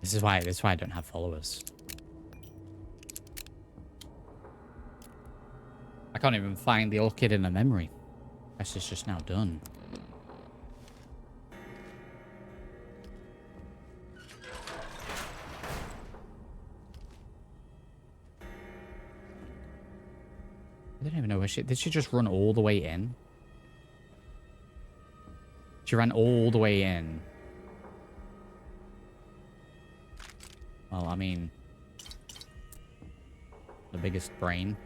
This is why I don't have followers. I can't even find the old kid in the memory. Quest is just now done. I don't even know where she... Did she just run all the way in? She ran all the way in. Well, I mean... The biggest brain.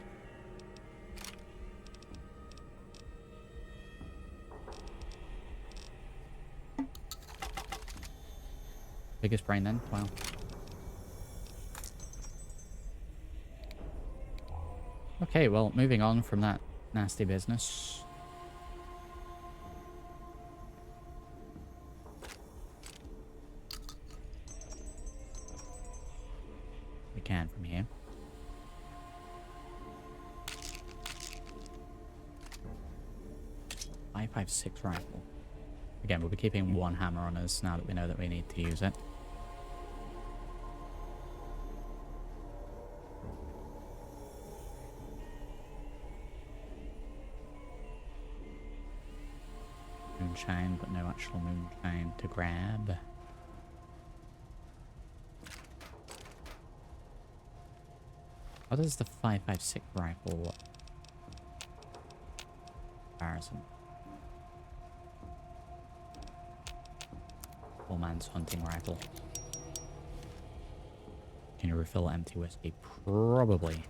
Biggest brain then? Wow. Okay, well, moving on from that nasty business. We can from here. .556 rifle. Again, we'll be keeping one hammer on us now that we know that we need to use it. Moonshine, but no actual moonshine to grab. How does the .556 rifle look? Comparison. Poor man's hunting rifle. Can you refill empty whiskey? Probably.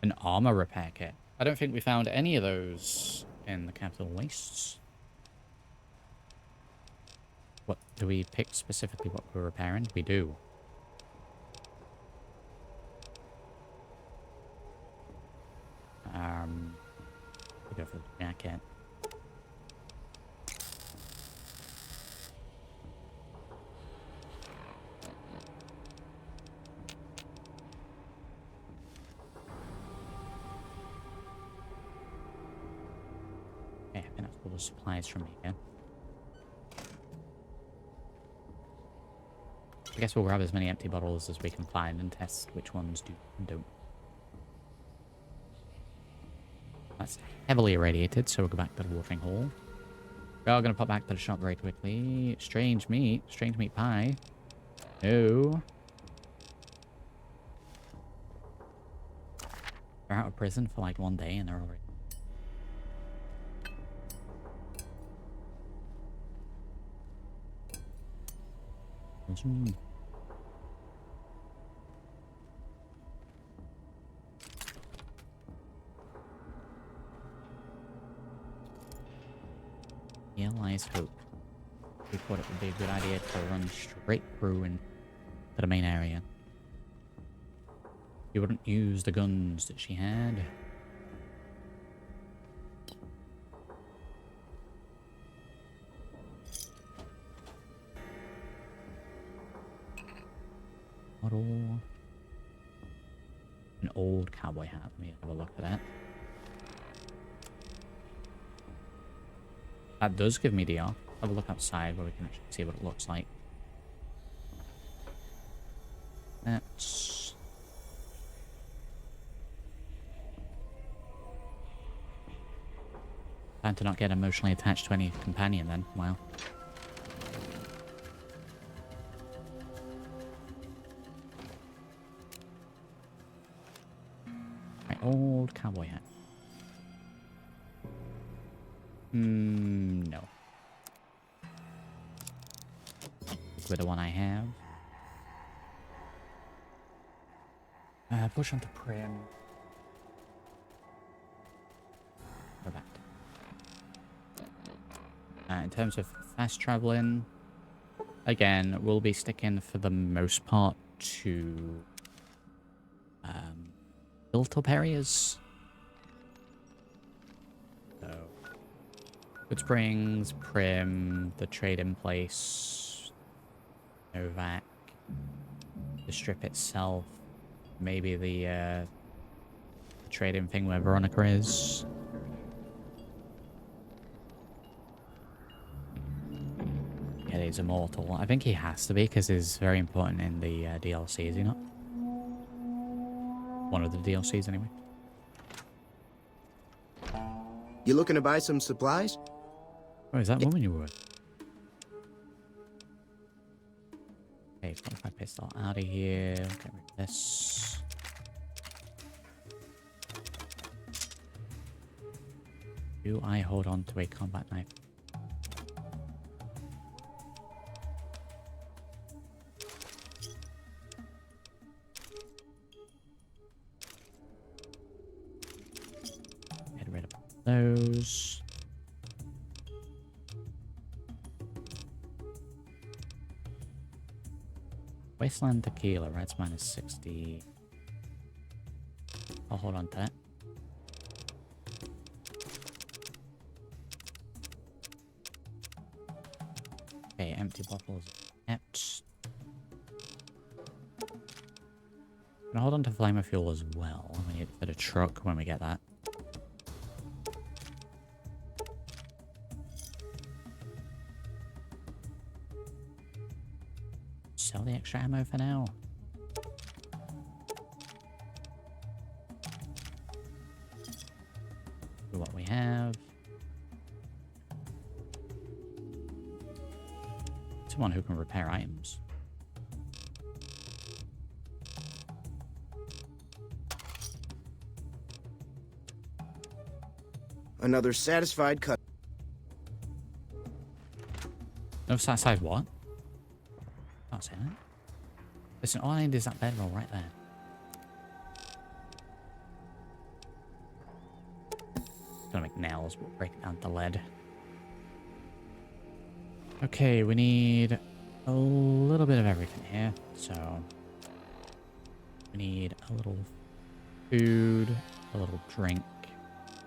An armor repair kit. I don't think we found any of those in the capital wastes. What do we pick specifically what we're repairing? We do. We go for the jacket. Okay, That's all the supplies from here. I guess we'll grab as many empty bottles as we can find and test which ones do and don't. That's heavily irradiated, so we'll go back to the watering hole. We are going to pop back to the shop very quickly. Strange meat pie. No. They're out of prison for like 1 day and they're already... Yeah, I hope. We thought it would be a good idea to run straight through into the main area. You wouldn't use the guns that she had. Model. An old cowboy hat. Let me have a look at that. That does give me DR. Have a look outside where we can actually see what it looks like. That's... Time to not get emotionally attached to any companion then. Wow. My old cowboy hat. No. With the one I have. Push onto Primm. Go back. In terms of fast traveling, again, we'll be sticking for the most part to built-up areas. So, Goodsprings, Primm, the trade-in place, Novak, the strip itself, maybe the trade-in thing where Veronica is. Yeah, he's immortal. I think he has to be because he's very important in the DLC, is he not? One of the DLCs, anyway. You looking to buy some supplies? Oh, is that woman you were with? Okay, 45 pistol out of here. Get rid of this. Do I hold on to a combat knife? Get rid of those. Wasteland tequila, red's minus 60. I'll hold on to that. Okay, empty bottles. Kept. Gonna hold on to flamer fuel as well. We need a bit of truck when we get that. Sell the extra ammo for now. Do what we have. Someone who can repair items. Another satisfied cut. No satisfied what? Can't say that. Listen, all I need is that bedroll right there. Gonna make nails, but break it down to lead. Okay, we need a little bit of everything here. So we need a little food, a little drink.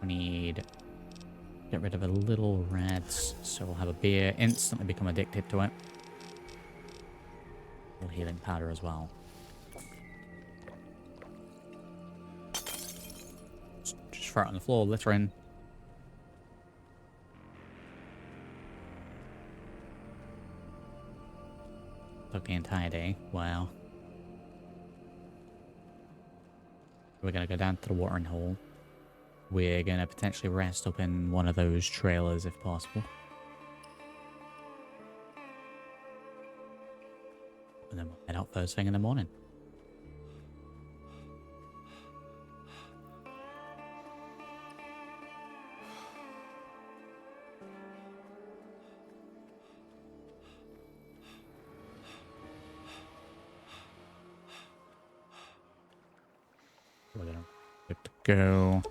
We need get rid of a little reds, so we'll have a beer, instantly become addicted to it. A little healing powder as well. Just throw it on the floor, littering. Took the entire day. Wow. We're gonna go down to the watering hole. We're gonna potentially rest up in one of those trailers if possible. And then we'll head out first thing in the morning. We're gonna good to go.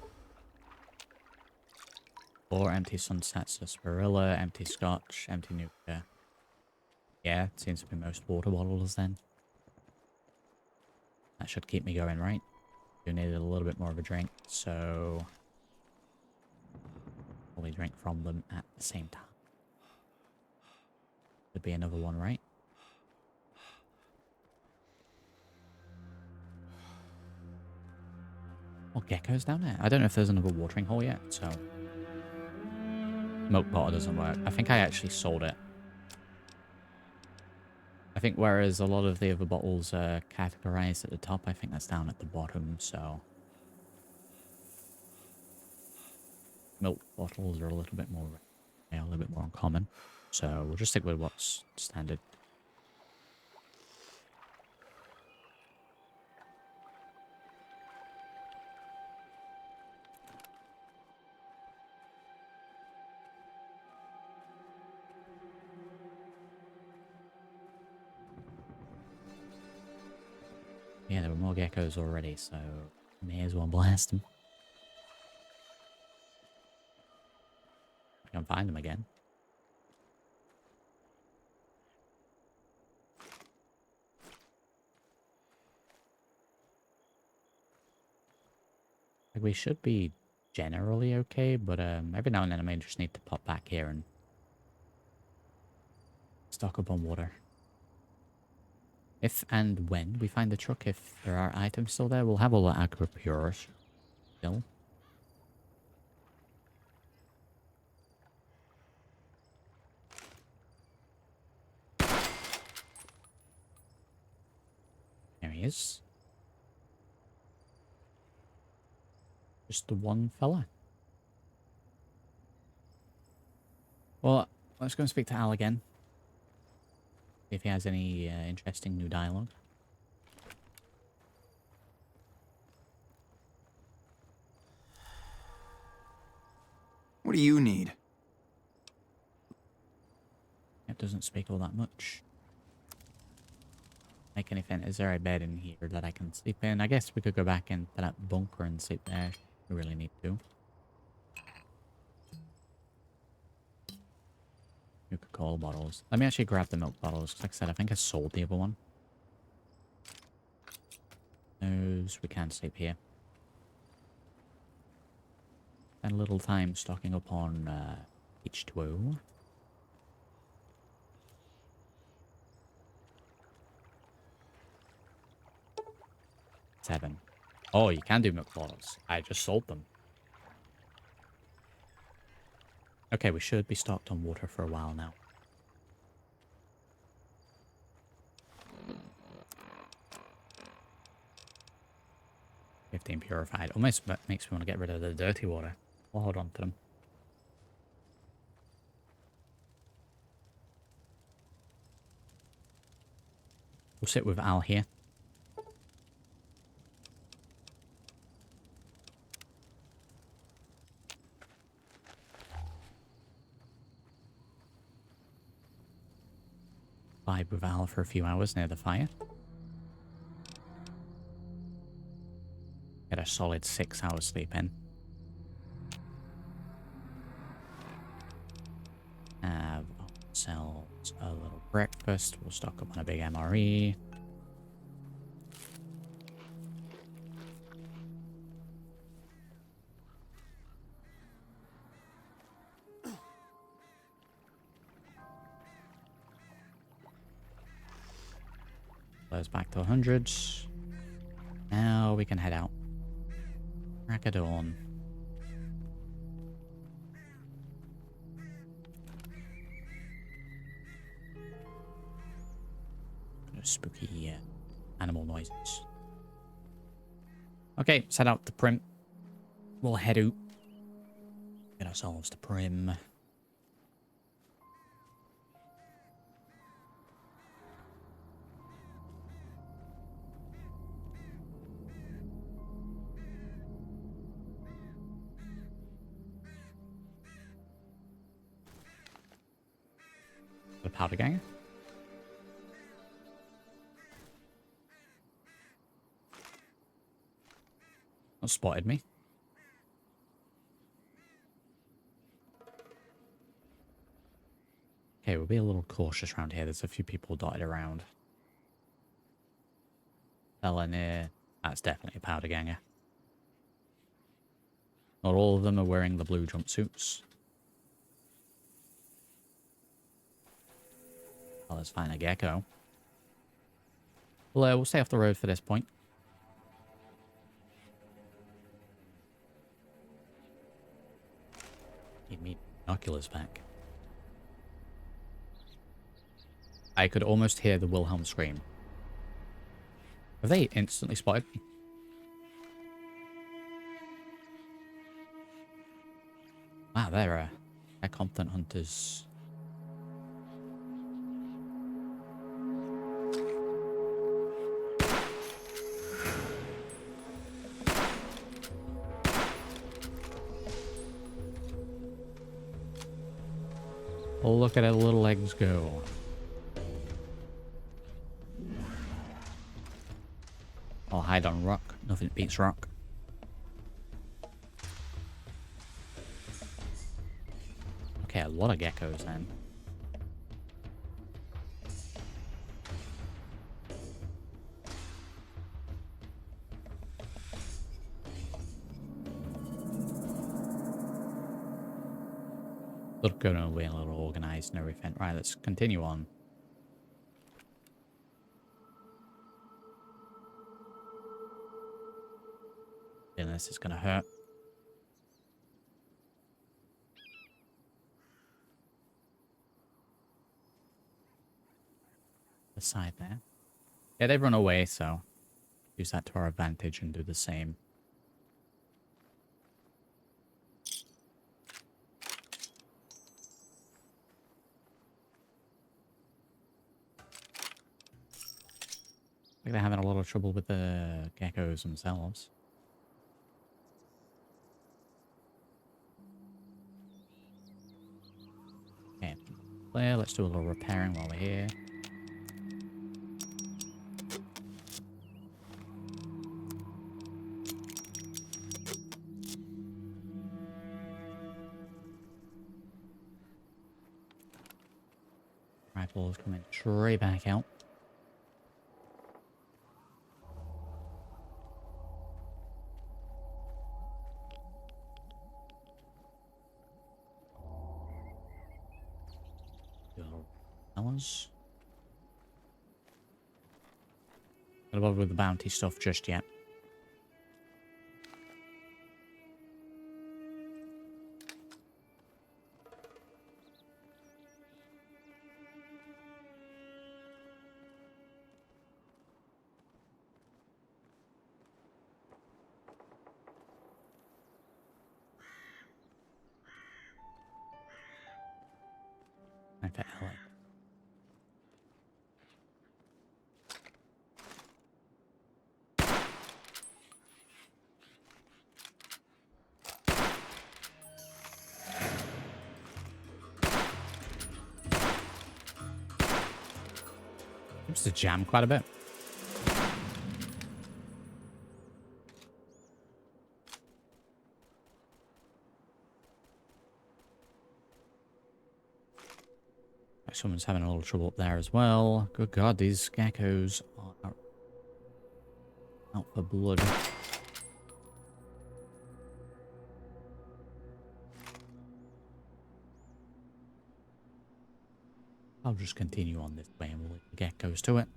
4 empty sunsets, sarsaparilla, empty scotch, empty nuclear. Yeah, it seems to be most water bottles then. That should keep me going, right? Do need a little bit more of a drink, so probably drink from them at the same time. Could be another one, right? Oh, geckos down there. I don't know if there's another watering hole yet, so milk bottle doesn't work. I think I actually sold it. I think whereas a lot of the other bottles are categorized at the top, I think that's down at the bottom, so milk bottles are a little bit more rare, a little bit more uncommon. So we'll just stick with what's standard. Yeah, there were more geckos already, so may as well blast them. I can find them again. Like, we should be generally okay, but every now and then I may just need to pop back here and stock up on water. If and when we find the truck, if there are items still there, we'll have all the aqua pures still. There he is. Just the one fella. Well, let's go and speak to Al again. See if he has any interesting new dialogue. What do you need? It doesn't speak all that much. Make anything. Is there a bed in here that I can sleep in? I guess we could go back into that bunker and sleep there. We really need to. Coca-Cola bottles. Let me actually grab the milk bottles. Like I said, I think I sold the other one. Those, we can sleep here. Spend a little time stocking up on H2O. Seven. Oh, you can do milk bottles. I just sold them. Okay, we should be stocked on water for a while now. $15 purified. Almost makes me want to get rid of the dirty water. We'll hold on to them. We'll sit with Al here. Vibe with Al for a few hours near the fire. Get a solid 6 hours sleep in. Have ourselves a little breakfast. We'll stock up on a big MRE. Close back to 100s. Now we can head out. Crack of dawn. No spooky animal noises. Okay, let's head out to Primm. We'll head out. Get ourselves to Primm. The powder gang. Not spotted me. Okay, we'll be a little cautious around here. There's a few people dotted around. Fella near. That's definitely a powder ganger. Not all of them are wearing the blue jumpsuits. Well, let's find a gecko. Well, we'll stay off the road for this point. Need me binoculars back. I could almost hear the Wilhelm scream. Have they instantly spotted me? Wow, they're competent hunters. Oh, look at how the little legs go. I'll hide on rock. Nothing beats rock. Okay, a lot of geckos then. They're going to be a little organized and everything. Right, let's continue on. And this is going to hurt. The side there. Yeah, they've run away, so use that to our advantage and do the same. Like they're having a lot of trouble with the geckos themselves. Okay, clear. Let's do a little repairing while we're here. Rifles coming straight back out. Not bother with the bounty stuff just yet. Time for Ellen. Seems to jam quite a bit. Someone's having a little trouble up there as well. Good God, these geckos are out for blood. I'll just continue on this way and we'll leave the geckos to it.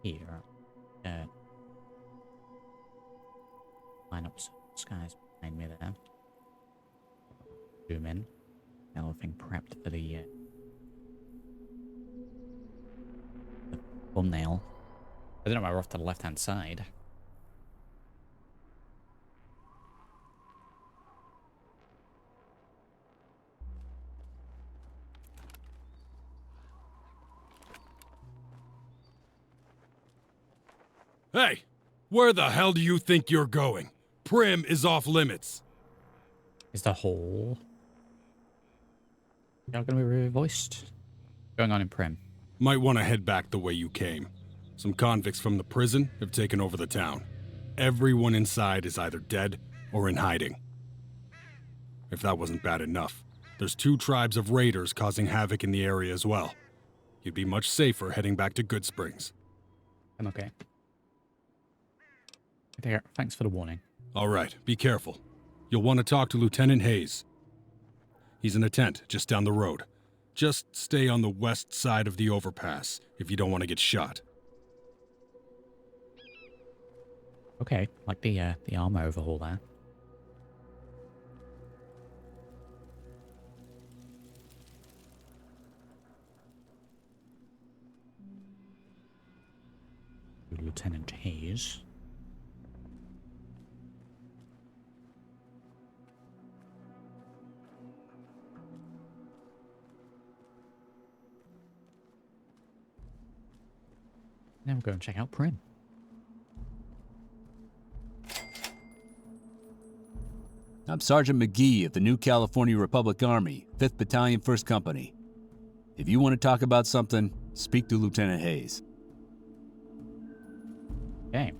here. Line up some skies behind me there. Zoom in. Everything prepped for the thumbnail. I don't know why we're off to the left-hand side. Hey! Where the hell do you think you're going? Primm is off limits. Is the whole... Y'all gonna be revoiced? Going on in Primm? Might want to head back the way you came. Some convicts from the prison have taken over the town. Everyone inside is either dead or in hiding. If that wasn't bad enough, there's 2 tribes of raiders causing havoc in the area as well. You'd be much safer heading back to Goodsprings. I'm okay. Thanks for the warning. All right, be careful. You'll want to talk to Lieutenant Hayes. He's in a tent just down the road. Just stay on the west side of the overpass if you don't want to get shot. Okay, like the armor overhaul there. Lieutenant Hayes. Now we'll go and check out Primm. I'm Sergeant McGee of the New California Republic Army, 5th Battalion, 1st Company. If you want to talk about something, speak to Lieutenant Hayes. Okay.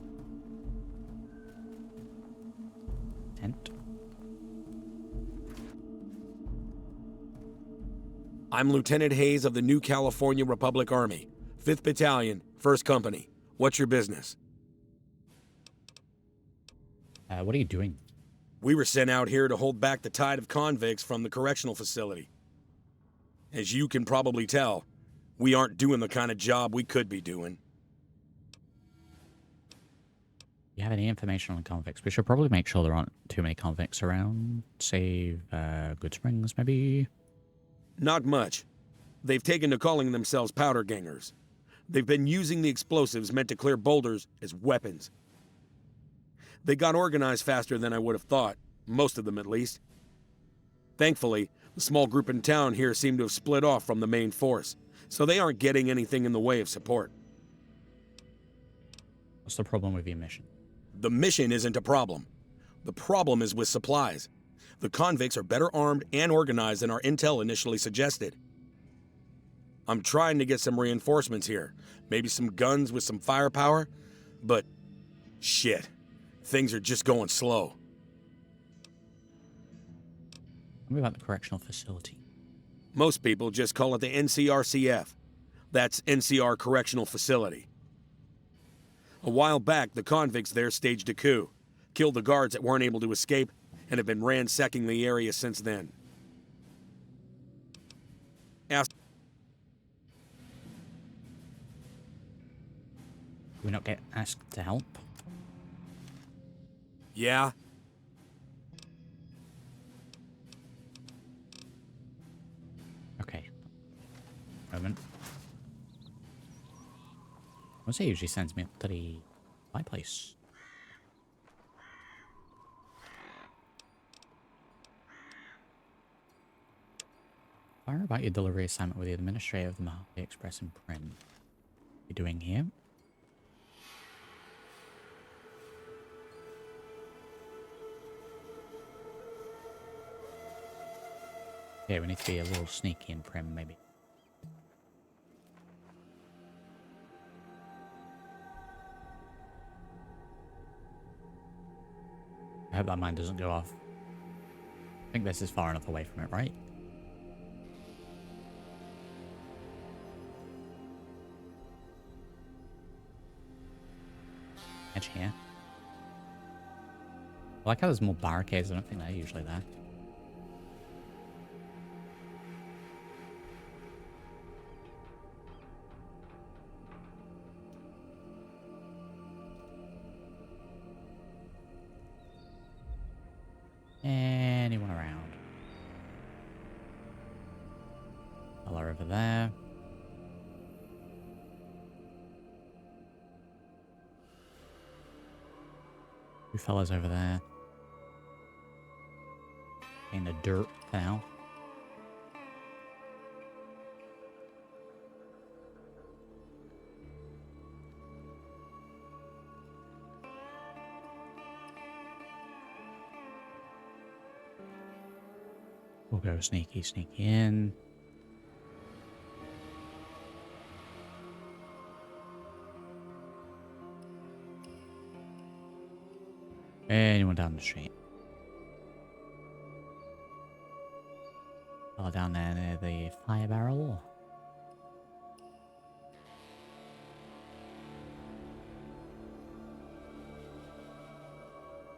Tent. I'm Lieutenant Hayes of the New California Republic Army, 5th Battalion, 1st Company. What's your business? What are you doing? We were sent out here to hold back the tide of convicts from the correctional facility. As you can probably tell, we aren't doing the kind of job we could be doing. You have any information on convicts? We should probably make sure there aren't too many convicts around. Save Goodsprings, maybe? Not much. They've taken to calling themselves powder gangers. They've been using the explosives meant to clear boulders as weapons. They got organized faster than I would have thought, most of them at least. Thankfully, the small group in town here seem to have split off from the main force, so they aren't getting anything in the way of support. What's the problem with your mission? The mission isn't a problem. The problem is with supplies. The convicts are better armed and organized than our intel initially suggested. I'm trying to get some reinforcements here, maybe some guns with some firepower, but shit. Things are just going slow. Tell me about the correctional facility. Most people just call it the NCRCF. That's NCR Correctional Facility. A while back, the convicts there staged a coup, killed the guards that weren't able to escape, and have been ransacking the area since then. We not get asked to help? Yeah? Okay. Moment. Jose usually sends me up to my place. Fire about your delivery assignment with the administrator of the Modpack Express in Primm. What are you doing here? Yeah, we need to be a little sneaky in Primm, maybe. I hope that mine doesn't go off. I think this is far enough away from it, right? Edge here. I like how there's more barricades. I don't think they're usually there. over there. Two fellas over there. In the dirt now. We'll go sneaky in. Anyone down the street? Oh, down there near the fire barrel.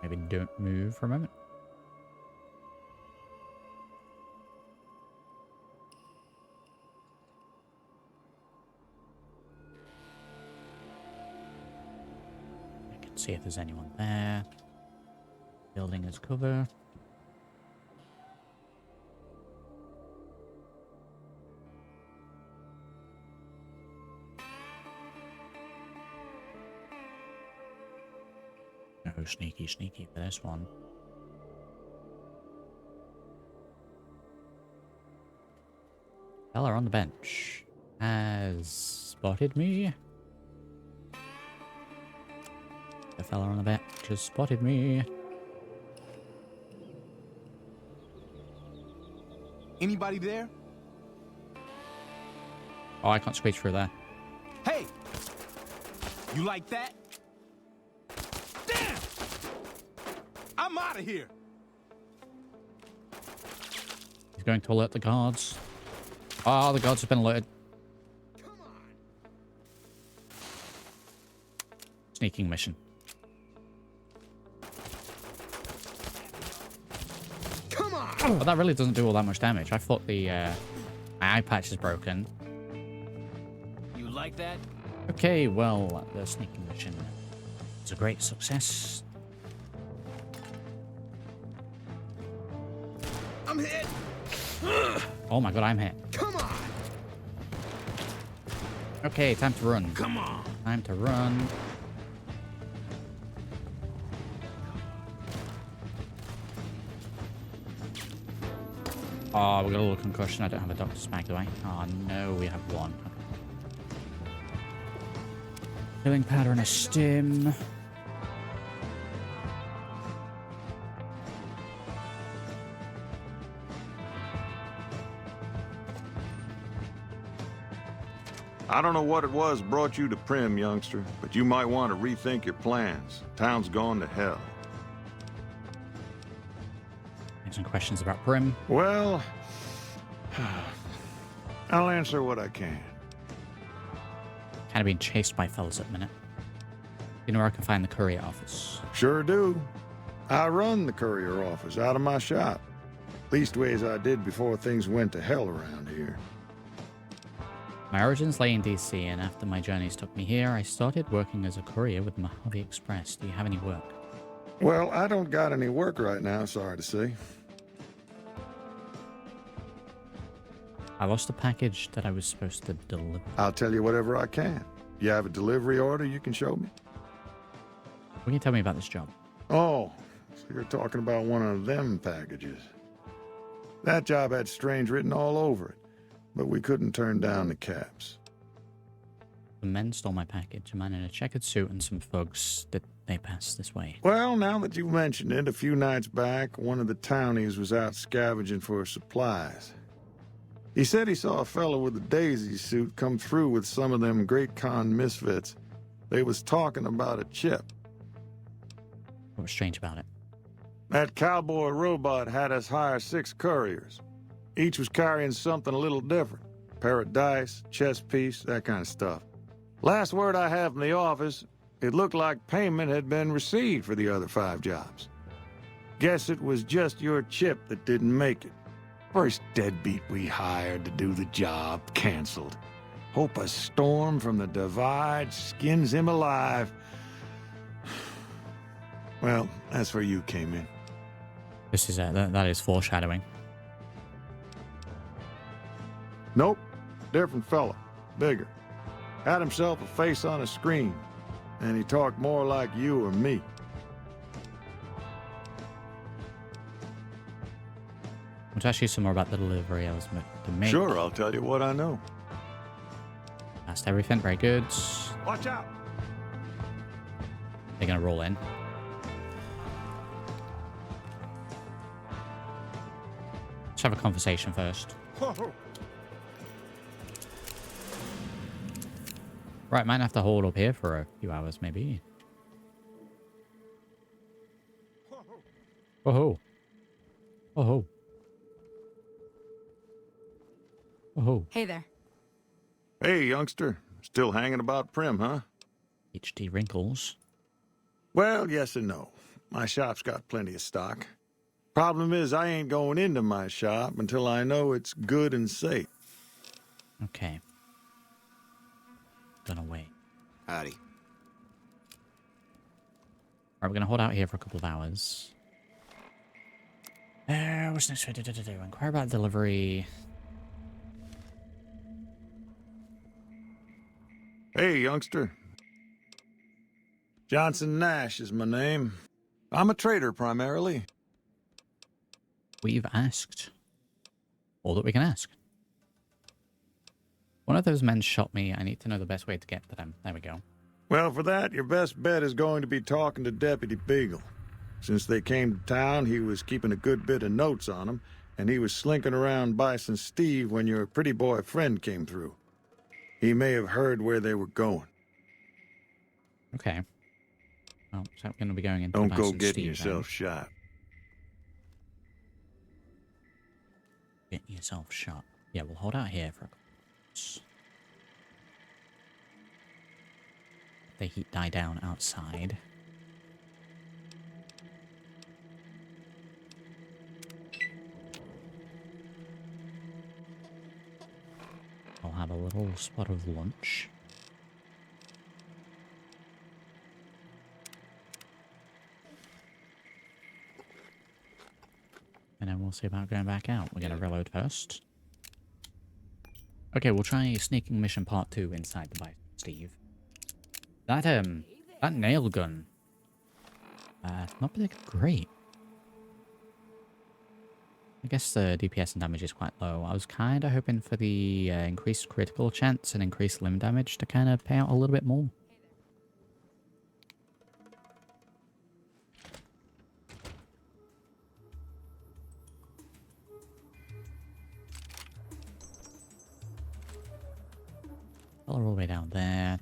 Maybe don't move for a moment. I can see if there's anyone there. Building is cover. Oh, sneaky for this one. Fella on the bench has spotted me. The fella on the bench has spotted me. Anybody there? Oh, I can't squeeze through there. Hey! You like that? Damn! I'm out of here! He's going to alert the guards. Oh, the guards have been alerted. Sneaking mission. But that really doesn't do all that much damage. I thought the my eye patch is broken. You like that? Okay, well, the sneaking mission is a great success. I'm hit! Oh my god, I'm hit. Come on! Okay, time to run. Come on! Time to run. Oh, we got a little concussion. I don't have a doctor's bag, do I? Oh no, we have one. Okay. Healing powder and a stim. I don't know what it was brought you to Primm, youngster, but you might want to rethink your plans. Town's gone to hell. Some questions about Primm. Well, I'll answer what I can. Kind of being chased by fellas at the minute. You know where I can find the courier office? Sure do. I run the courier office out of my shop. Leastways I did before things went to hell around here. My origins lay in DC, and after my journeys took me here, I started working as a courier with Mojave Express. Do you have any work? Well, I don't got any work right now, sorry to say. I lost a package that I was supposed to deliver. I'll tell you whatever I can. You have a delivery order you can show me? What can you tell me about this job? Oh, so you're talking about one of them packages. That job had strange written all over it, but we couldn't turn down the caps. The men stole my package. A man in a checkered suit and some thugs. Did they pass this way? Well, now that you mentioned it, a few nights back, one of the townies was out scavenging for supplies. He said he saw a fellow with a daisy suit come through with some of them Great Con misfits. They was talking about a chip. What was strange about it? That cowboy robot had us hire 6 couriers. Each was carrying something a little different. Pair of dice, chess piece, that kind of stuff. Last word I have from the office, it looked like payment had been received for the other 5 jobs. Guess it was just your chip that didn't make it. First deadbeat we hired to do the job canceled. Hope a storm from the divide skins him alive. Well, that's where you came in. This is that is foreshadowing. Nope. Different fella. Bigger. Had himself a face on a screen. And he talked more like you or me. I'll ask you some more about the delivery I was meant to make. Sure, I'll tell you what I know. Passed everything, very good. Watch out! They're gonna roll in. Let's have a conversation first. Right, might have to hold up here for a few hours, maybe. Oh-ho. Oh-ho. Oh-ho. Hey there. Hey, youngster. Still hanging about Primm, huh? HD wrinkles. Well, yes and no. My shop's got plenty of stock. Problem is, I ain't going into my shop until I know it's good and safe. Okay. Gonna wait. Howdy. Alright, we're gonna hold out here for a couple of hours. What's next? Inquire about delivery. Hey, youngster. Johnson Nash is my name. I'm a trader, primarily. We've asked all that we can ask. One of those men shot me. I need to know the best way to get to them. There we go. Well, for that, your best bet is going to be talking to Deputy Beagle. Since they came to town, he was keeping a good bit of notes on them, and he was slinking around Bison Steve when your pretty boy friend came through. He may have heard where they were going. Okay. Well, so I'm going to be going into Don't Bison go getting Steve, yourself then. shot. Get yourself shot. Yeah, we'll hold out here for a couple minutes. The heat die down outside. I'll have a little spot of lunch. And then we'll see about going back out. We're going to reload first. Okay, we'll try sneaking mission part 2 inside the bike, Steve. That nail gun. Not particularly great. I guess the DPS and damage is quite low. I was kind of hoping for the increased critical chance and increased limb damage to kind of pay out a little bit more. All the way down there.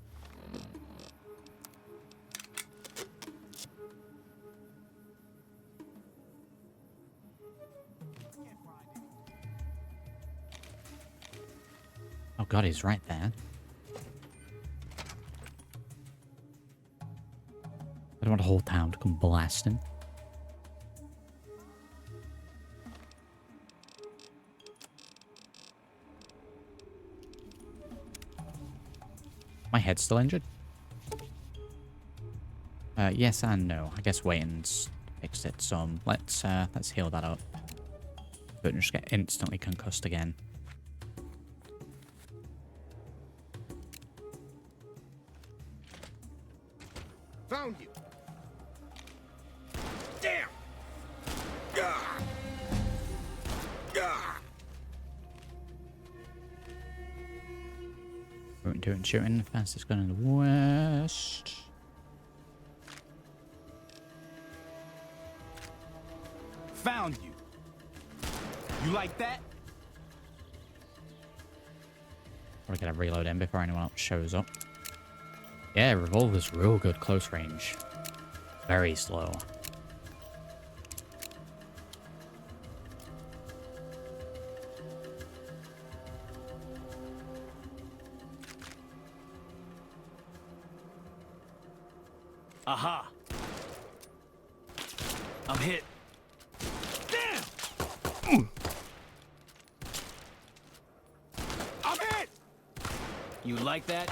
Oh god, he's right there. I don't want the whole town to come blasting. My head's still injured? Yes and no. I guess Wayne's fixed it some. Let's heal that up. Don't just get instantly concussed again. Found you. Damn. Gah. Gah. Shooting. Fastest gun in the west. Found you. You like that? We're gonna reload him before anyone else shows up. Yeah, revolver's real good close range. Very slow. Aha. I'm hit. Damn! I'm hit! You like that?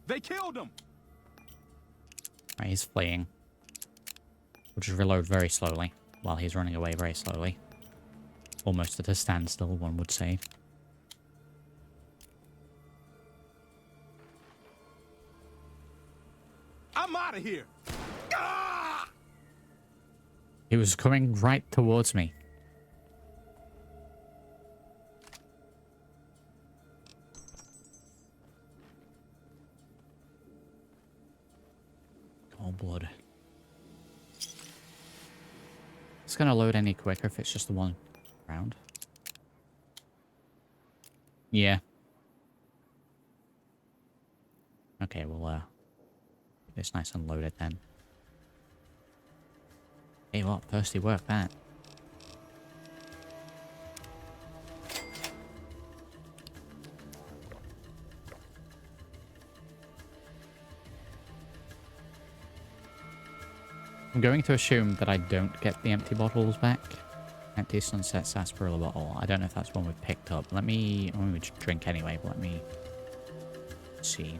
They killed him! Right, he's fleeing. We'll just reload very slowly while he's running away very slowly. Almost at a standstill, one would say. out of here. He was coming right towards me. Cold blood. It's gonna load any quicker if it's just the one round. Yeah. Okay, we'll get this nice and loaded then. Hey, what? Thirsty work, that. I'm going to assume that I don't get the empty bottles back. Empty Sunset Sarsaparilla bottle. I don't know if that's one we've picked up. Let me... I mean, we just drink anyway, but let me... see.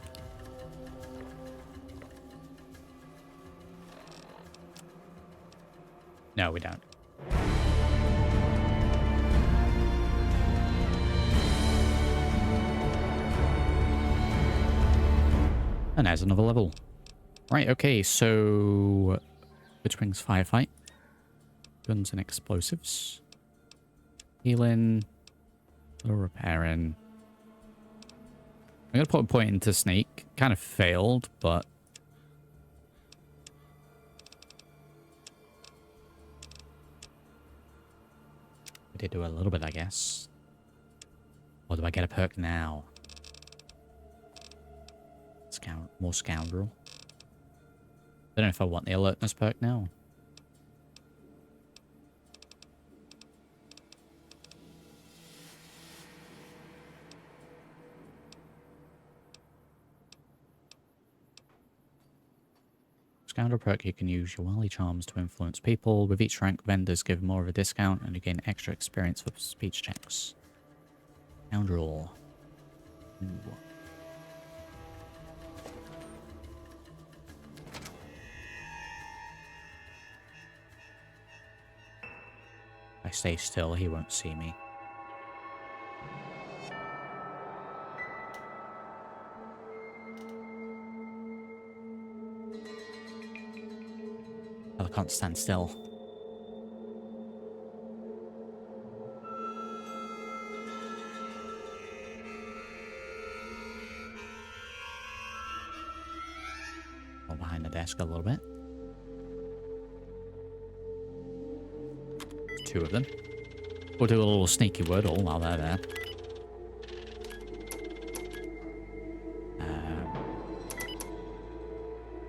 No, we don't. And there's another level. Right, okay, so... Goodsprings firefight. Guns and explosives. Healing. Or repairing. I'm going to put a point into sneak. Kind of failed, but... we did do a little bit, I guess. Or do I get a perk now? More scoundrel. I don't know if I want the alertness perk now. Scoundrel perk, you can use your wily charms to influence people. With each rank, vendors give more of a discount and you gain extra experience for speech checks. Scoundrel. Ooh. If I stay still, he won't see me. I can't stand still. Go behind the desk a little bit. Two of them. We'll do a little sneaky wordle while they're there.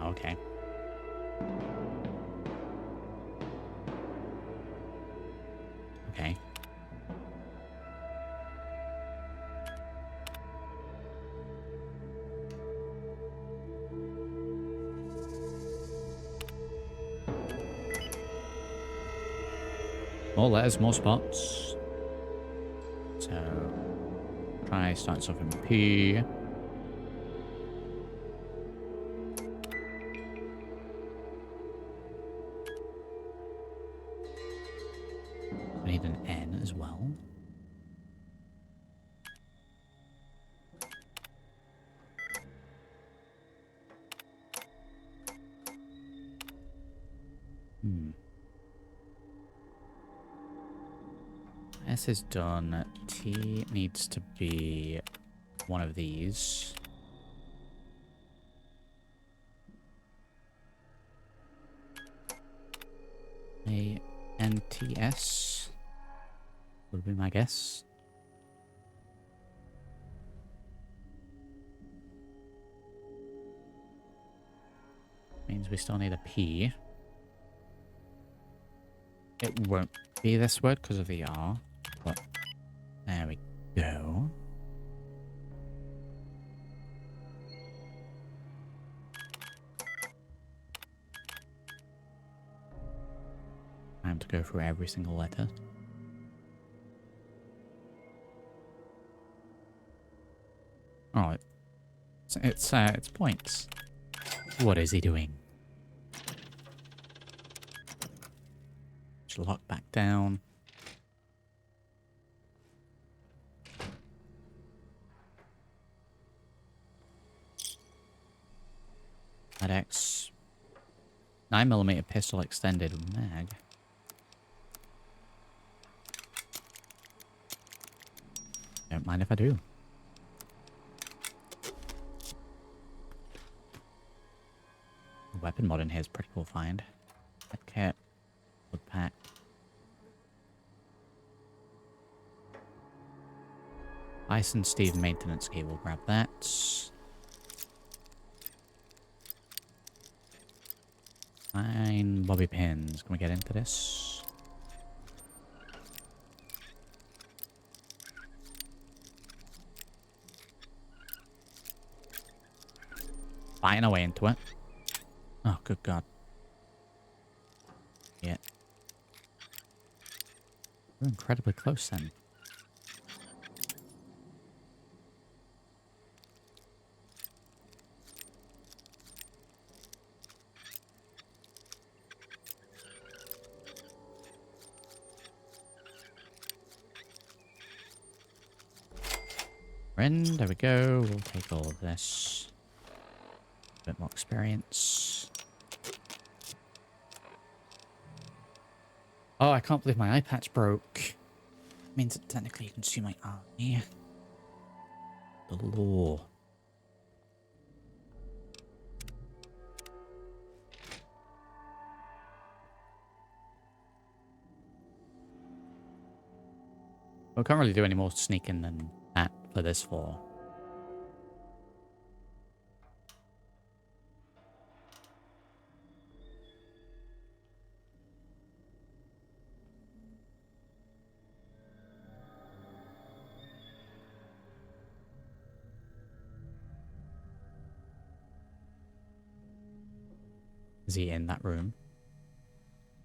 Okay. Okay. More letters, more spots. So, try starting stuff in P. We need an N as well. S is done. T needs to be one of these. A-N-T-S would be my guess. Means we still need a P. It won't be this word because of the R. But there we go. Time to go through every single letter. Oh, it's points. What is he doing? Should lock back down. That X 9mm pistol extended mag. Don't mind if I do. The weapon mod in here is pretty cool find. Kit, Modpack. Bison Steve maintenance key, we'll grab that. Fine, bobby pins. Can we get into this? Buying our way into it. Oh, good God. Yeah. We're incredibly close then. There we go. We'll take all of this. A bit more experience. Oh, I can't believe my eye patch broke. Means that technically you can see my eye. The law. We can't really do any more sneaking than that for this floor. Is he in that room?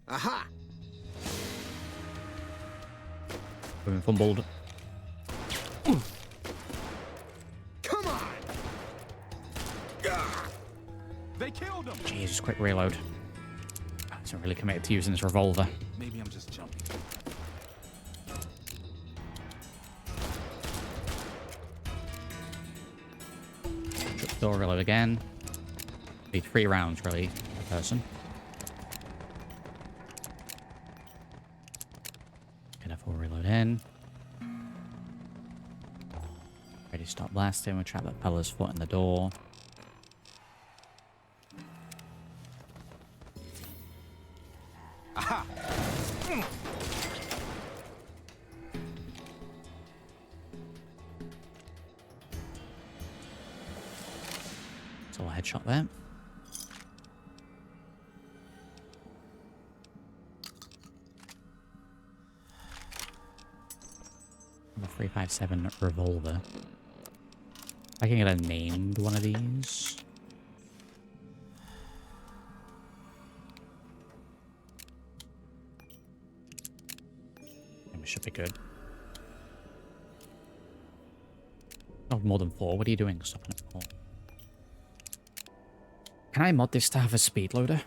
Aha! Been fumbled. Come on! They killed him. Jesus, quick reload. He's not really committed to using this revolver. Maybe I'm just jumping. Door reload again. Be 3 rounds really per person. Get a 4 reload in. Ready to stop blasting. We'll trap that fella's foot in the door. Aha! So a headshot there. A 357 revolver. I can get a named one of these. Should be good. Not more than 4. What are you doing? Stopping at 4. Can I mod this to have a speed loader?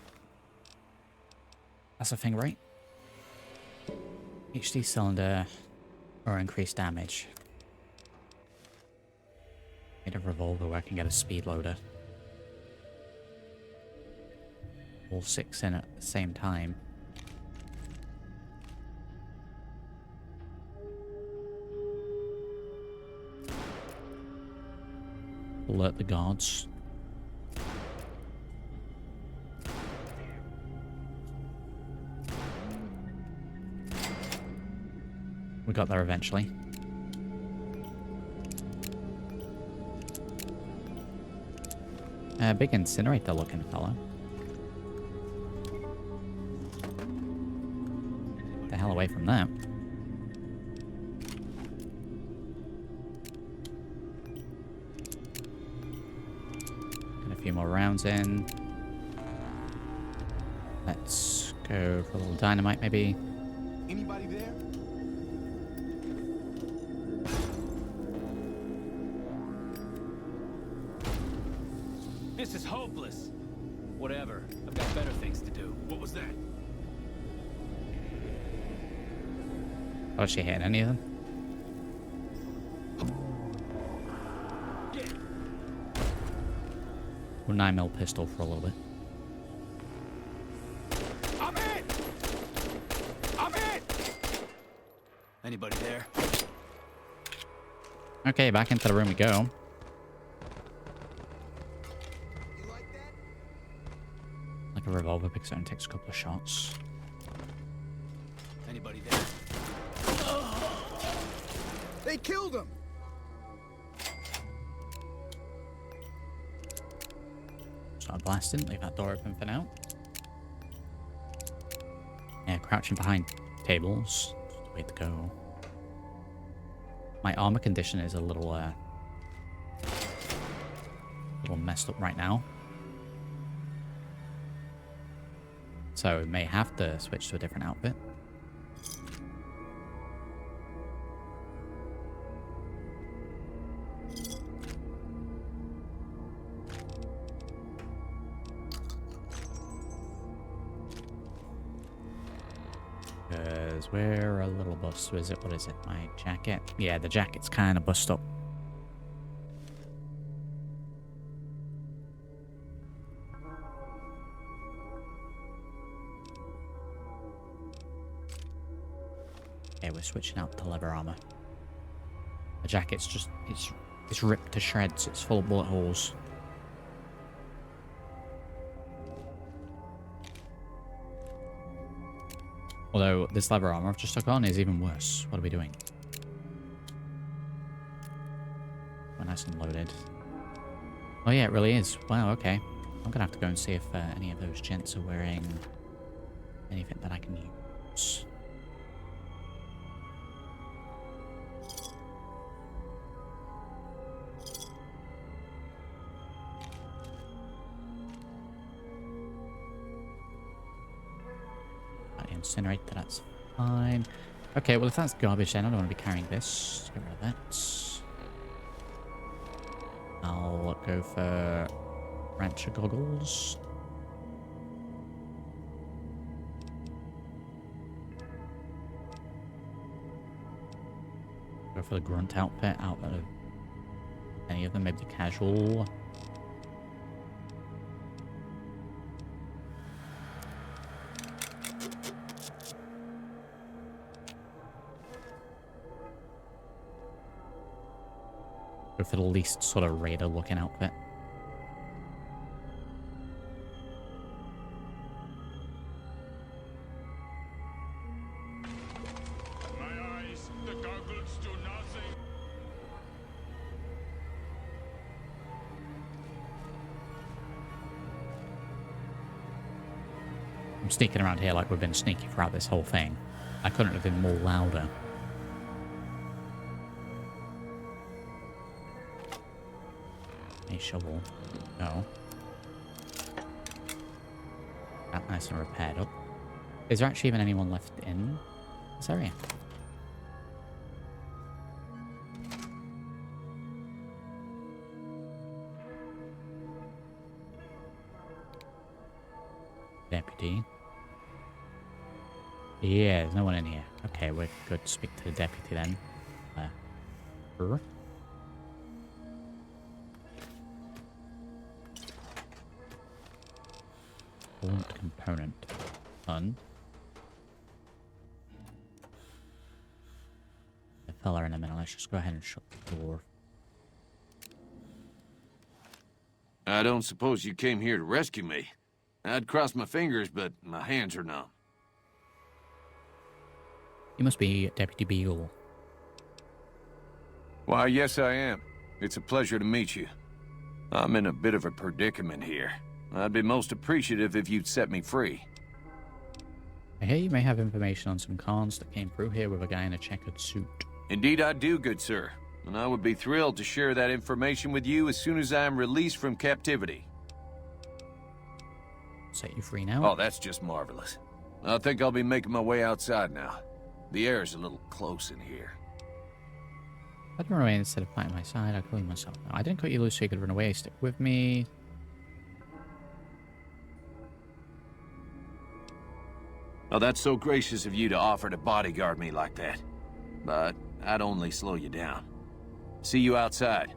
That's a thing, right? HD cylinder or increased damage. Need a revolver where I can get a speed loader. All 6 in at the same time. Alert the guards. We got there eventually. Big incinerator looking fellow. Get the hell away from that. A few more rounds in. Let's go for a little dynamite, maybe. Anybody there? This is hopeless. Whatever. I've got better things to do. What was that? Oh, is she hitting any of them? Yeah. 9mm pistol for a little bit. Anybody there? Okay, back into the room we go. Like a revolver picks it and takes a couple of shots. Anybody there? They killed him! Start blasting, leave that door open for now. Yeah, crouching behind tables. Just the way to go. My armor condition is a little messed up right now. So we may have to switch to a different outfit. Because we're a little bust. What is it? My jacket? Yeah, the jacket's kind of bust up. Okay, we're switching out to leather armor. The jacket's just, it's ripped to shreds. It's full of bullet holes. Although this leather armor I've just took on is even worse. What are we doing? We're nice and loaded. Oh yeah, it really is. Wow, okay. I'm gonna have to go and see if any of those gents are wearing anything that I can use. Incinerate, that's fine. Okay, well if that's garbage then I don't want to be carrying this. Get rid of that. I'll go for rancher goggles. Go for the grunt outfit out of any of them, maybe the casual. Go for the least sort of raider looking outfit. I'm sneaking around here like we've been sneaky throughout this whole thing. I couldn't have been more louder. A shovel. No. That nice and repaired up. Is there actually even anyone left in this area? Deputy. Yeah, there's no one in here. Okay, we're good to speak to the deputy then. Component. Fun. The fella in a minute. Let's just go ahead and shut the door. I don't suppose you came here to rescue me. I'd cross my fingers, but my hands are numb. You must be Deputy Beagle. Why, yes I am. It's a pleasure to meet you. I'm in a bit of a predicament here. I'd be most appreciative if you'd set me free. I hear you may have information on some cons that came through here with a guy in a checkered suit. Indeed I do, good sir. And I would be thrilled to share that information with you as soon as I am released from captivity. Set you free now? Oh, that's just marvelous. I think I'll be making my way outside now. The air's a little close in here. I'd run away instead of fighting my side. I'd kill you myself. No, I didn't cut you loose so you could run away. Stick with me. Oh, that's so gracious of you to offer to bodyguard me like that. But I'd only slow you down. See you outside.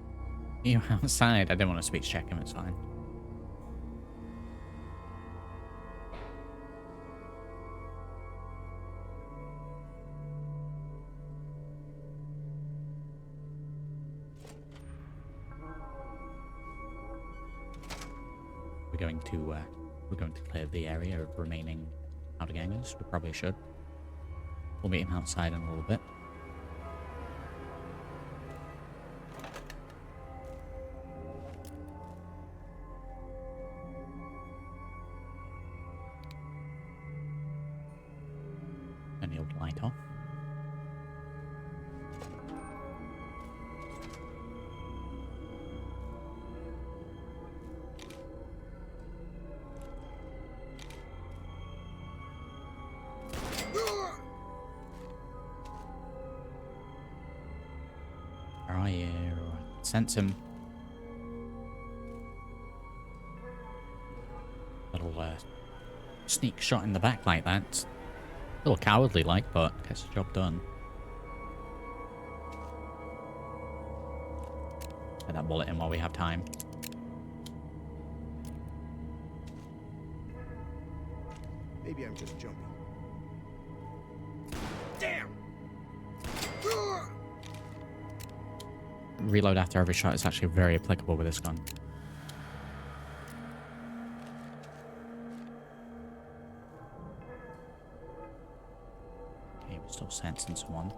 You outside? I didn't want to speech check him. It's fine. going to clear the area of remaining outer gangers. We probably should. We'll meet him outside in a little bit. Turn the old light off. Where are you? Sense him. Little sneak shot in the back like that. A little cowardly like, but gets the job done. Get that bullet in while we have time. Maybe I'm just jumping. Damn! Reload after every shot is actually very applicable with this gun. Okay, we're still sensing someone.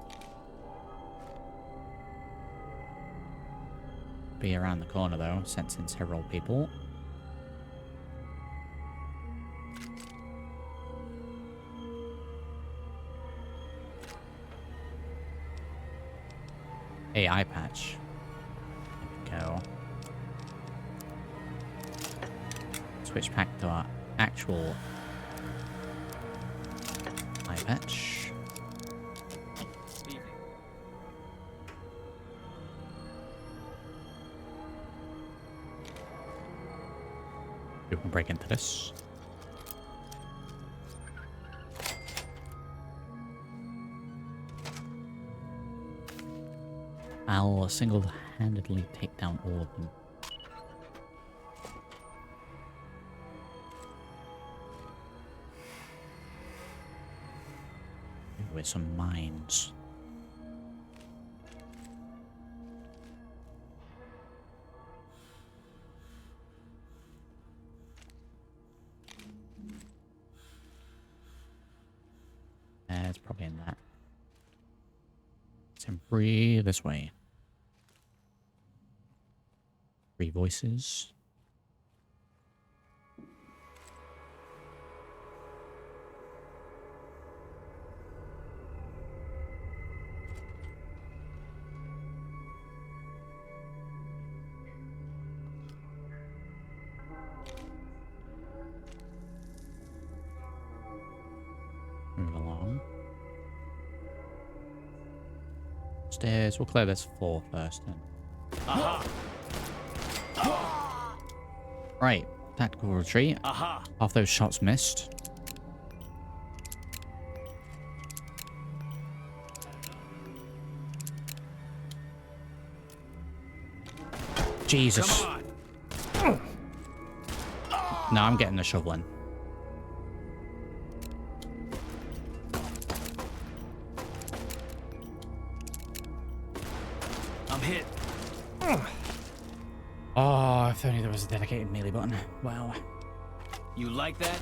Be around the corner though, sensing several people. Hey, eye patch. There we go. Switch back to our actual eye patch. We can break into this. I'll single-handedly take down all of them. With some mines. It's probably in that. So breathe this way. 3 voices. Move along. Stairs. We'll clear this floor first then. Aha! Right. Tactical retreat. Aha! Half those shots missed. Jesus. Come on. No, I'm getting the shovel in. I'm hit. Oh, if only there was a dedicated melee button. Wow. You like that?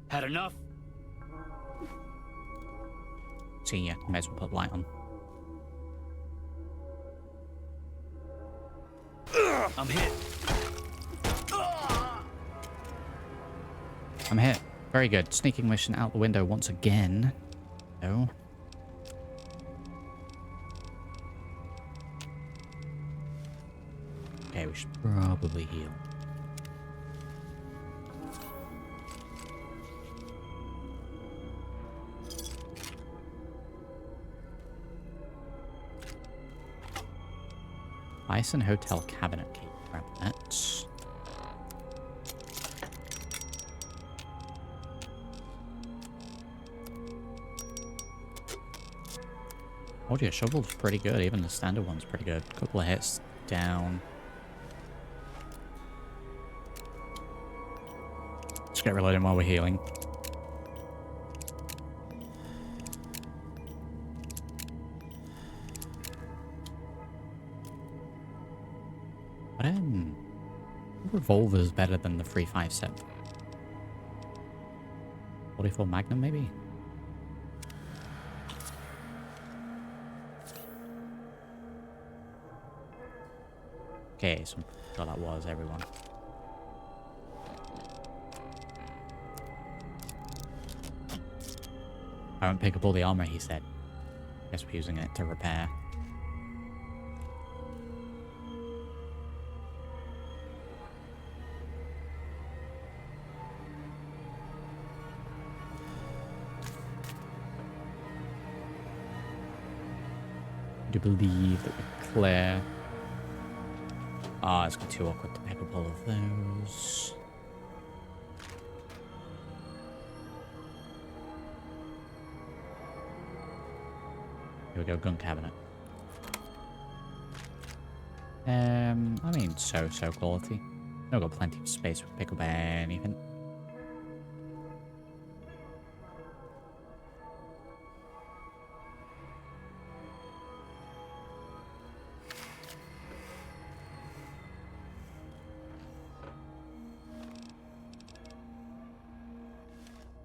Had enough? See ya. Might as well put light on. I'm hit. I'm hit. Very good. Sneaking mission out the window once again. No. Okay, we should probably heal. Bison Hotel cabinet key. Grab that. Oh dear, shovel's pretty good. Even the standard one's pretty good. Couple of hits down. Let's get reloading while we're healing. revolver's better than the 357. 44 Magnum, maybe? Okay, so I'm sure that was everyone. I won't pick up all the armor, he said. Guess we're using it to repair. I do believe that we're clear. Ah, it's gonna be too awkward to pick up all of those. Here we go, gun cabinet. I mean, so quality. I've got plenty of space to pick up anything.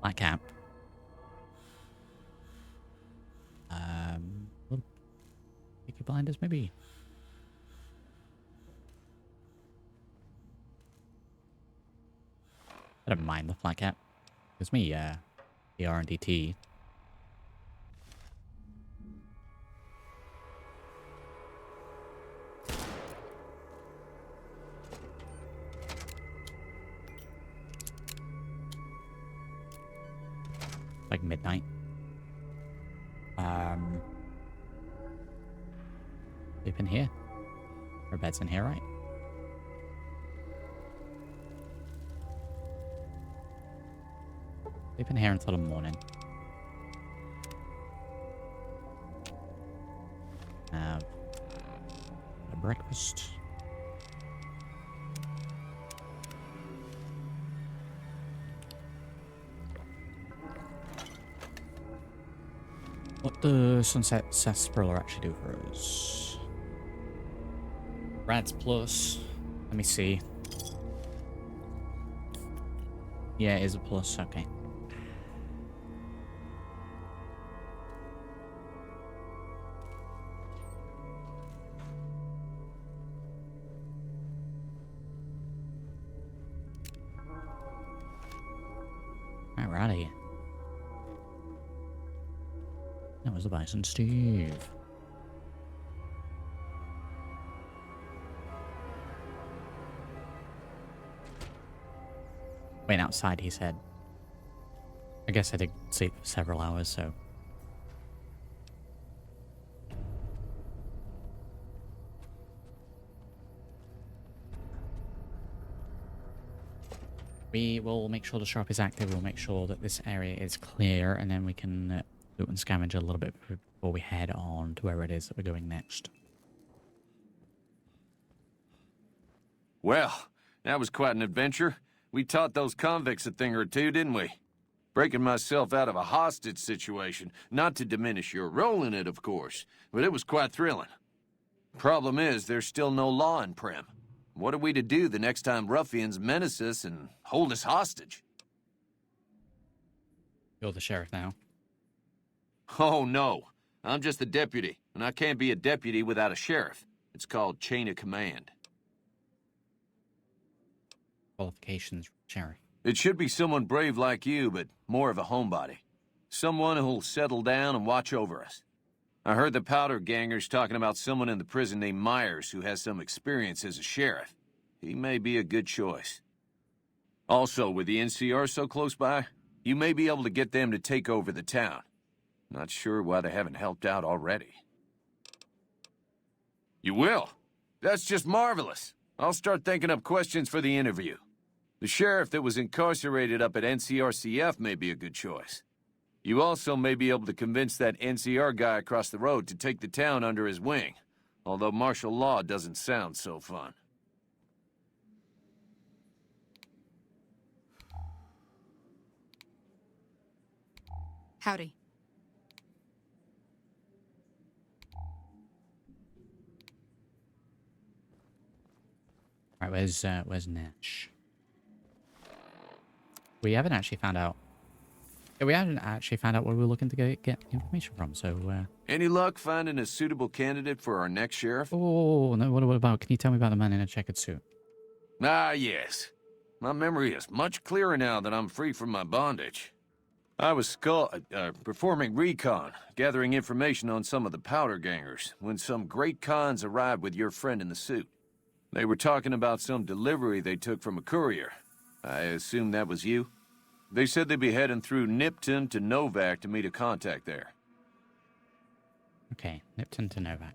Black cap. Peaky Blinders, maybe. I don't mind the flat cap. Gives me, the R&DT. Like midnight. Sleep in here. Our bed's in here, right? Sleep in here until the morning. Have a breakfast. What does Sunset Sarsaparilla actually do for us? Rads plus. Let me see. Yeah, it is a plus. Okay. Alrighty. That was the Bison Steve. Wait, outside, he said. I guess I did sleep for several hours, so. We will make sure the shop is active. We'll make sure that this area is clear, and then we can loot and scavenge a little bit before we head on to where it is that we're going next. Well, that was quite an adventure. We taught those convicts a thing or two, didn't we? Breaking myself out of a hostage situation, not to diminish your role in it, of course, but it was quite thrilling. Problem is, there's still no law in Primm. What are we to do the next time ruffians menace us and hold us hostage? You're the sheriff now. Oh, no. I'm just the deputy, and I can't be a deputy without a sheriff. It's called chain of command. Qualifications, sheriff. It should be someone brave like you, but more of a homebody. Someone who'll settle down and watch over us. I heard the powder gangers talking about someone in the prison named Myers who has some experience as a sheriff. He may be a good choice. Also, with the NCR so close by, you may be able to get them to take over the town. Not sure why they haven't helped out already. You will? That's just marvelous. I'll start thinking up questions for the interview. The sheriff that was incarcerated up at NCRCF may be a good choice. You also may be able to convince that NCR guy across the road to take the town under his wing, although martial law doesn't sound so fun. Howdy. Right, where's Nash? We haven't actually found out. Yeah, we haven't actually found out where we're looking to get information from. So, Any luck finding a suitable candidate for our next sheriff? Oh no! What about? Can you tell me about the man in a checkered suit? Ah, yes. My memory is much clearer now that I'm free from my bondage. I was performing recon, gathering information on some of the powder gangers, when some great cons arrived with your friend in the suit. They were talking about some delivery they took from a courier. I assume that was you? They said they'd be heading through Nipton to Novak to meet a contact there. Okay, Nipton to Novak.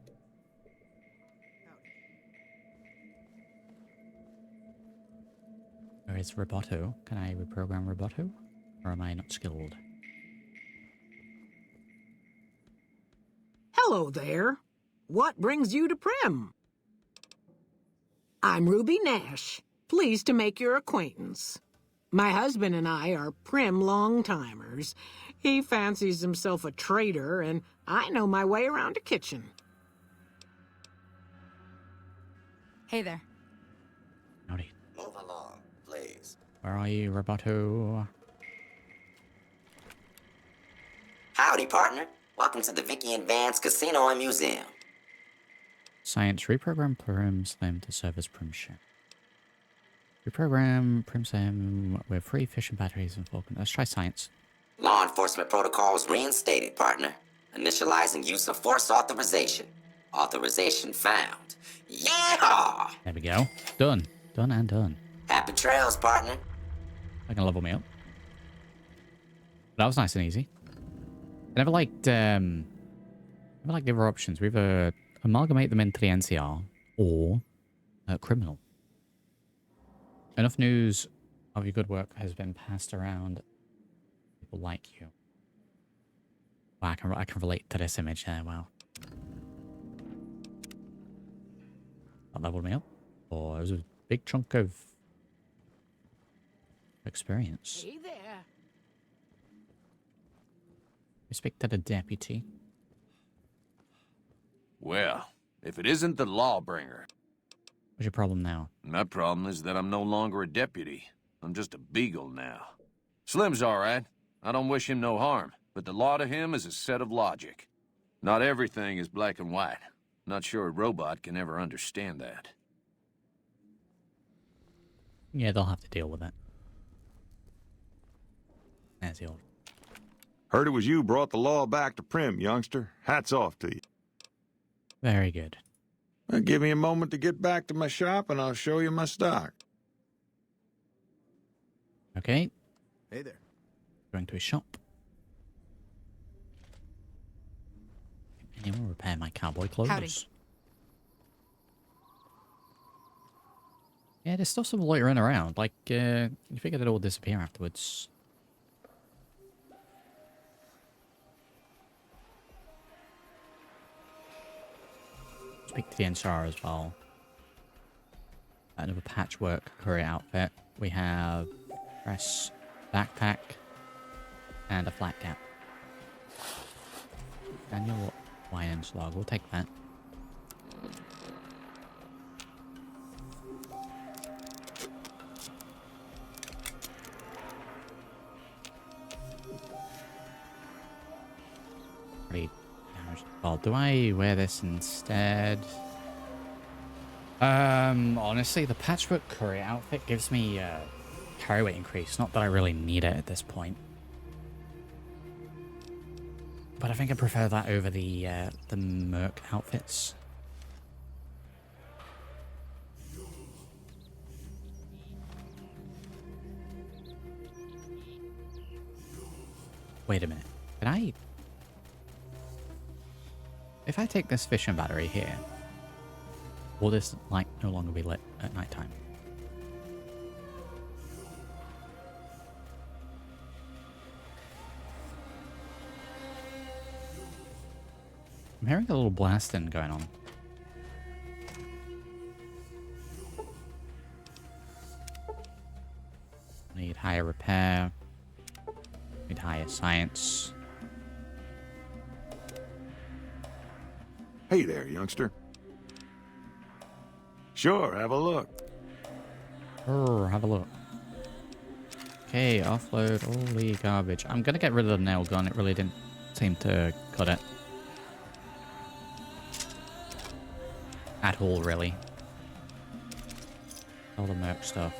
Where is Roboto? Can I reprogram Roboto? Or am I not skilled? Hello there. What brings you to Primm? I'm Ruby Nash. Pleased to make your acquaintance. My husband and I are Primm long-timers. He fancies himself a trader, and I know my way around a kitchen. Hey there. Howdy. Move along, please. Where are you, Roboto? Howdy, partner. Welcome to the Vicky and Vance Casino and Museum. Science. Reprogram Primm Slim to serve as Primm ship. Reprogram Primm Slim with free fission batteries and Falcon. Let's try science. Law enforcement protocols reinstated, partner. Initializing use of force authorization. Authorization found. Yeah! There we go. Done. Done and done. Happy trails, partner. I can level me up. That was nice and easy. I never liked the other options. We either amalgamate them into the NCR or criminal. Enough news of your good work has been passed around. People like you. Wow, I can relate to this image there. Wow. That leveled me up. Oh, it was a big chunk of experience. Hey there. We speak to the deputy. Well, if it isn't the lawbringer. What's your problem now? My problem is that I'm no longer a deputy. I'm just a beagle now. Slim's all right. I don't wish him no harm, but the law to him is a set of logic. Not everything is black and white. Not sure a robot can ever understand that. Yeah, they'll have to deal with it. As the old. Heard it was you brought the law back to Primm, youngster. Hats off to you. Very good. Well, give me a moment to get back to my shop and I'll show you my stock. Okay. Hey there. Going to a shop. Anyone repair my cowboy clothes? Howdy. Yeah, there's still some loitering around. Like, you figure it'll all disappear afterwards. Speak to the NCR as well. Another patchwork courier outfit. We have dress, backpack, and a flat cap. Daniel wine slog. We'll take that. Pretty damaged. Well, do I wear this instead? Honestly, the patchwork courier outfit gives me carry weight increase. Not that I really need it at this point. But I think I prefer that over the merc outfits. Wait a minute. Can I... If I take this fission battery here, will this light no longer be lit at night time? I'm hearing a little blasting going on. Need higher repair. Need higher science. Hey there, youngster. Sure, have a look. Have a look. Okay, offload all the garbage. I'm gonna get rid of the nail gun. It really didn't seem to cut it. At all, really. All the merc stuff.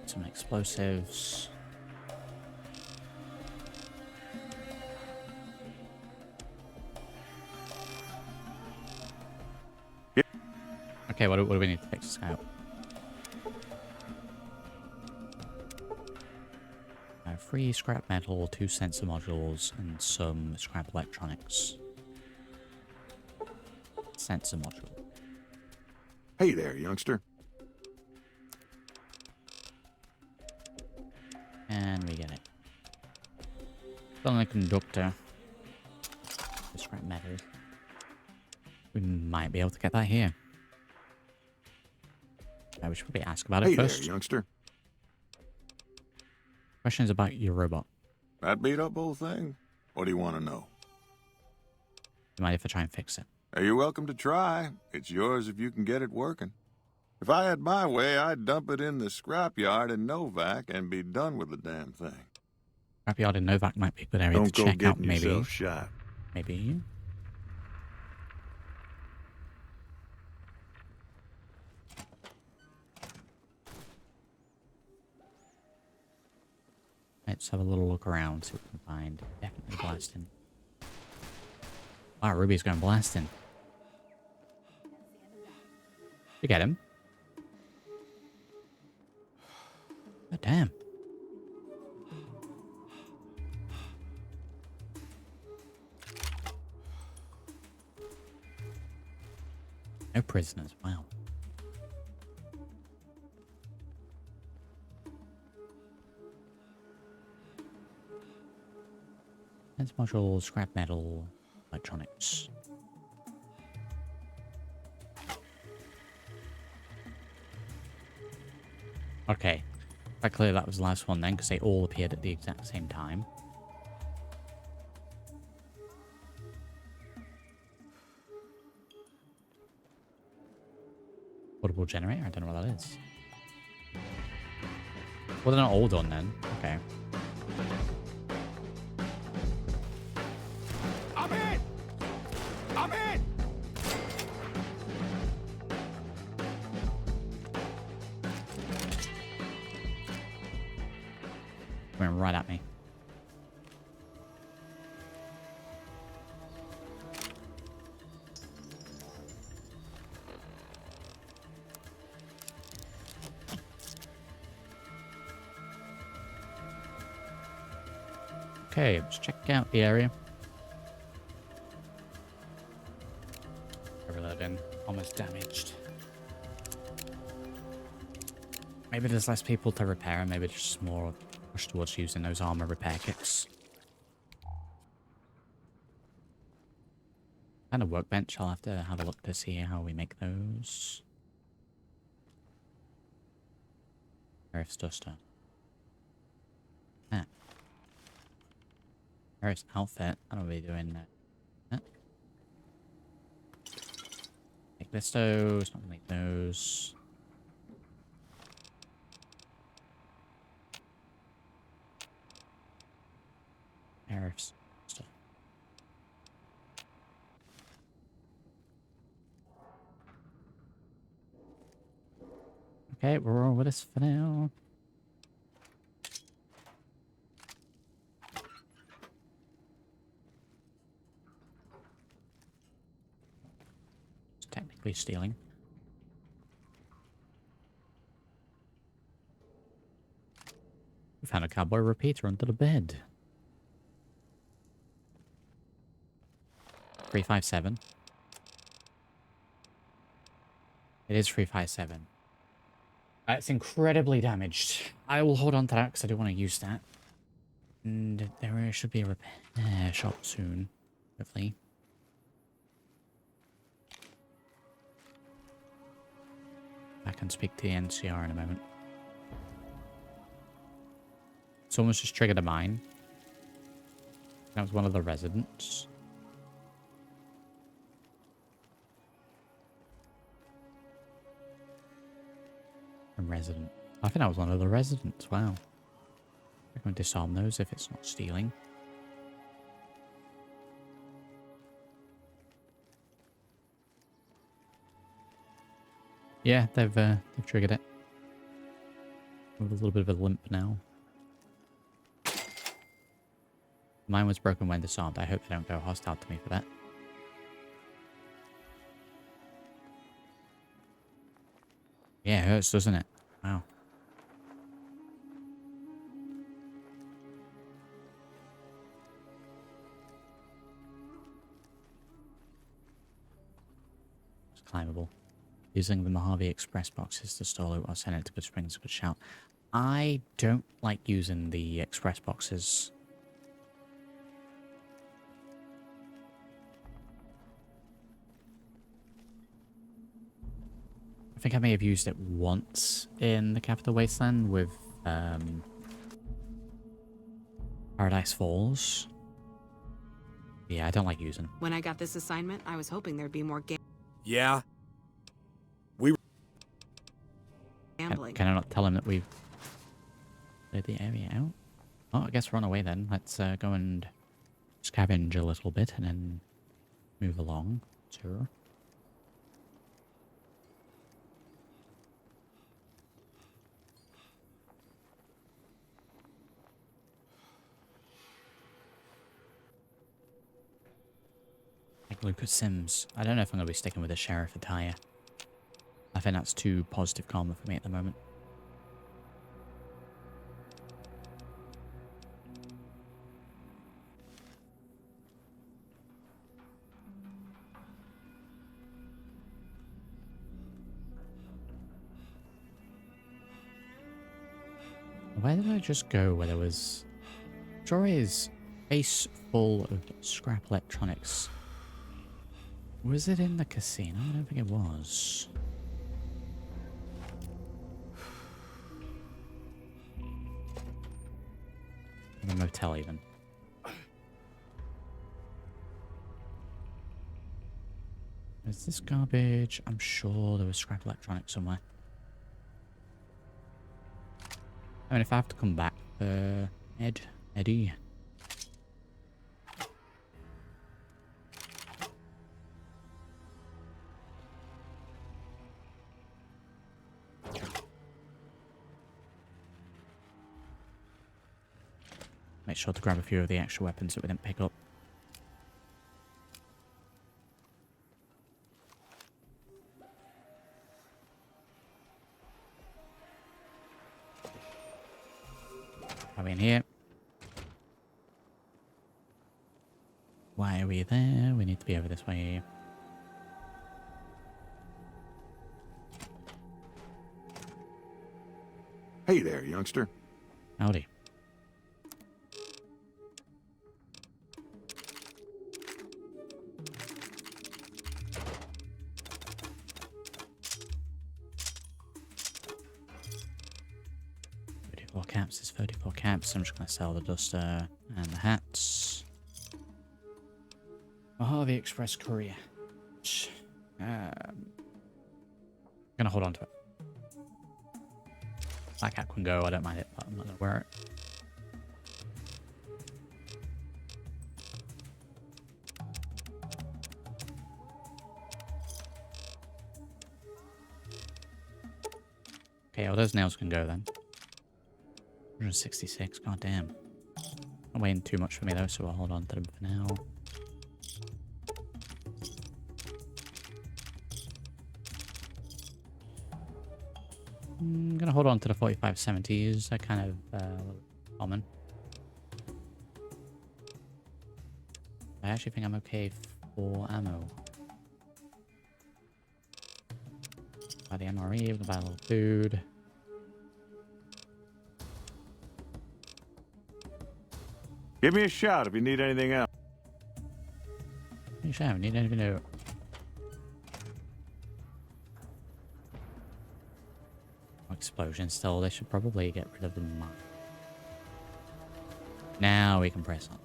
Some explosives. Okay, what do we need to fix this guy up? 3 scrap metal, 2 sensor modules, and some scrap electronics. Sensor module. Hey there, youngster. And we get it. Still a conductor. The scrap metal. We might be able to get that here. We should probably ask about it first. Hey there, youngster. Questions about your robot. That beat up old thing? What do you want to know? You mind if I try and fix it? You're welcome to try. It's yours if you can get it working. If I had my way, I'd dump it in the scrapyard in Novak and be done with the damn thing. Scrapyard in Novak might be a good area to check out, maybe. Don't go getting yourself shot. Maybe. Let's have a little look around, see what we can find. Definitely blasting. Wow, Ruby's going blasting. You get him? Oh, damn. No prisoners, wow. Sense module, scrap metal, electronics. Okay. Quite clear that was the last one then, because they all appeared at the exact same time. Portable generator? I don't know what that is. Well, they're not all done then. Okay. I'm in! I'm in! Coming right at me. Okay, let's check out the area. Reloading. Almost damaged. Maybe there's less people to repair, maybe just more push towards using those armor repair kits. And a workbench, I'll have to have a look to see how we make those. Sheriff's duster. Ah. Sheriff's outfit, I don't be doing that. Make this those, not make those. Sheriff's stuff. Okay, we're all with us for now. It's technically stealing. We found a cowboy repeater under the bed. 357. It is 357. It's incredibly damaged. I will hold on to that because I do want to use that. And there should be a repair shop soon, hopefully. I can speak to the NCR in a moment. Someone's just triggered a mine. That was one of the residents. Primm resident. I think that was one of the residents. Wow. I can disarm those if it's not stealing. Yeah, they've triggered it. With a little bit of a limp now. Mine was broken when disarmed. I hope they don't go hostile to me for that. Yeah, it hurts, doesn't it? Wow. It's climbable. Using the Mojave Express boxes to store loot or send it to Goodsprings is a good shout. I don't like using the express boxes. I think I may have used it once in the Capital Wasteland with Paradise Falls. Yeah, I don't like using them. When I got this assignment, I was hoping there'd be more Yeah. gambling. Can I not tell him that we've cleared the area out? Oh, I guess we're on our way then. Let's go and scavenge a little bit and then move along. Sure. Like Lucas Sims. I don't know if I'm going to be sticking with the sheriff attire. I think that's too positive karma for me at the moment. Where did I just go where there was... Jory's face full of scrap electronics. Was it in the casino? I don't think it was. In the motel even. Is this garbage? I'm sure there was scrap electronics somewhere. I mean, if I have to come back, Eddie. Make sure to grab a few of the extra weapons that we didn't pick up. Are we in here? Why are we there? We need to be over this way. Hey there, youngster. Howdy. Caps, there's 34 caps. I'm just going to sell the duster and the hats. Mojave Express Courier. I'm going to hold on to it. That cap can go, I don't mind it, but I'm not going to wear it. Okay, well those nails can go then. 166, god damn. Not weighing too much for me though, so I'll hold on to them for now. I'm gonna hold on to the 4570s, they're kind of common. I actually think I'm okay for ammo. Buy the MRE, we're gonna buy a little food. Give me a shout if you need anything else. You should need anything to... Explosion still, they should probably get rid of the mine. Now we can press on.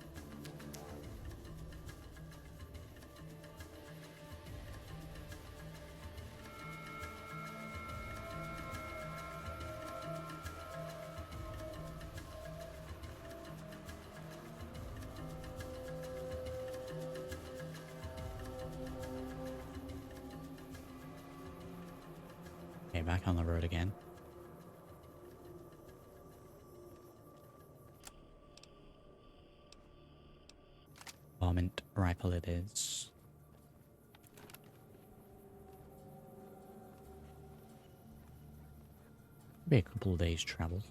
back on the road again. Varmint rifle it is. Be a couple of days travel.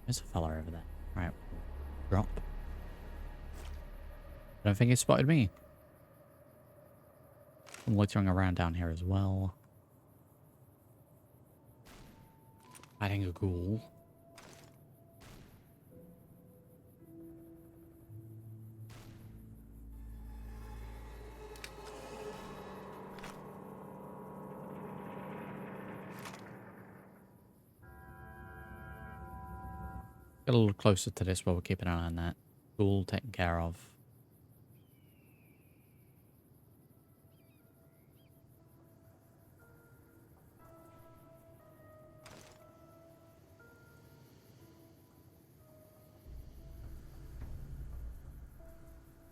There's a fella over there. Right. Drop. I don't think he spotted me. I'm loitering around down here as well. Fighting a ghoul. Get a little closer to this while we're keeping an eye on that. Ghoul taken care of.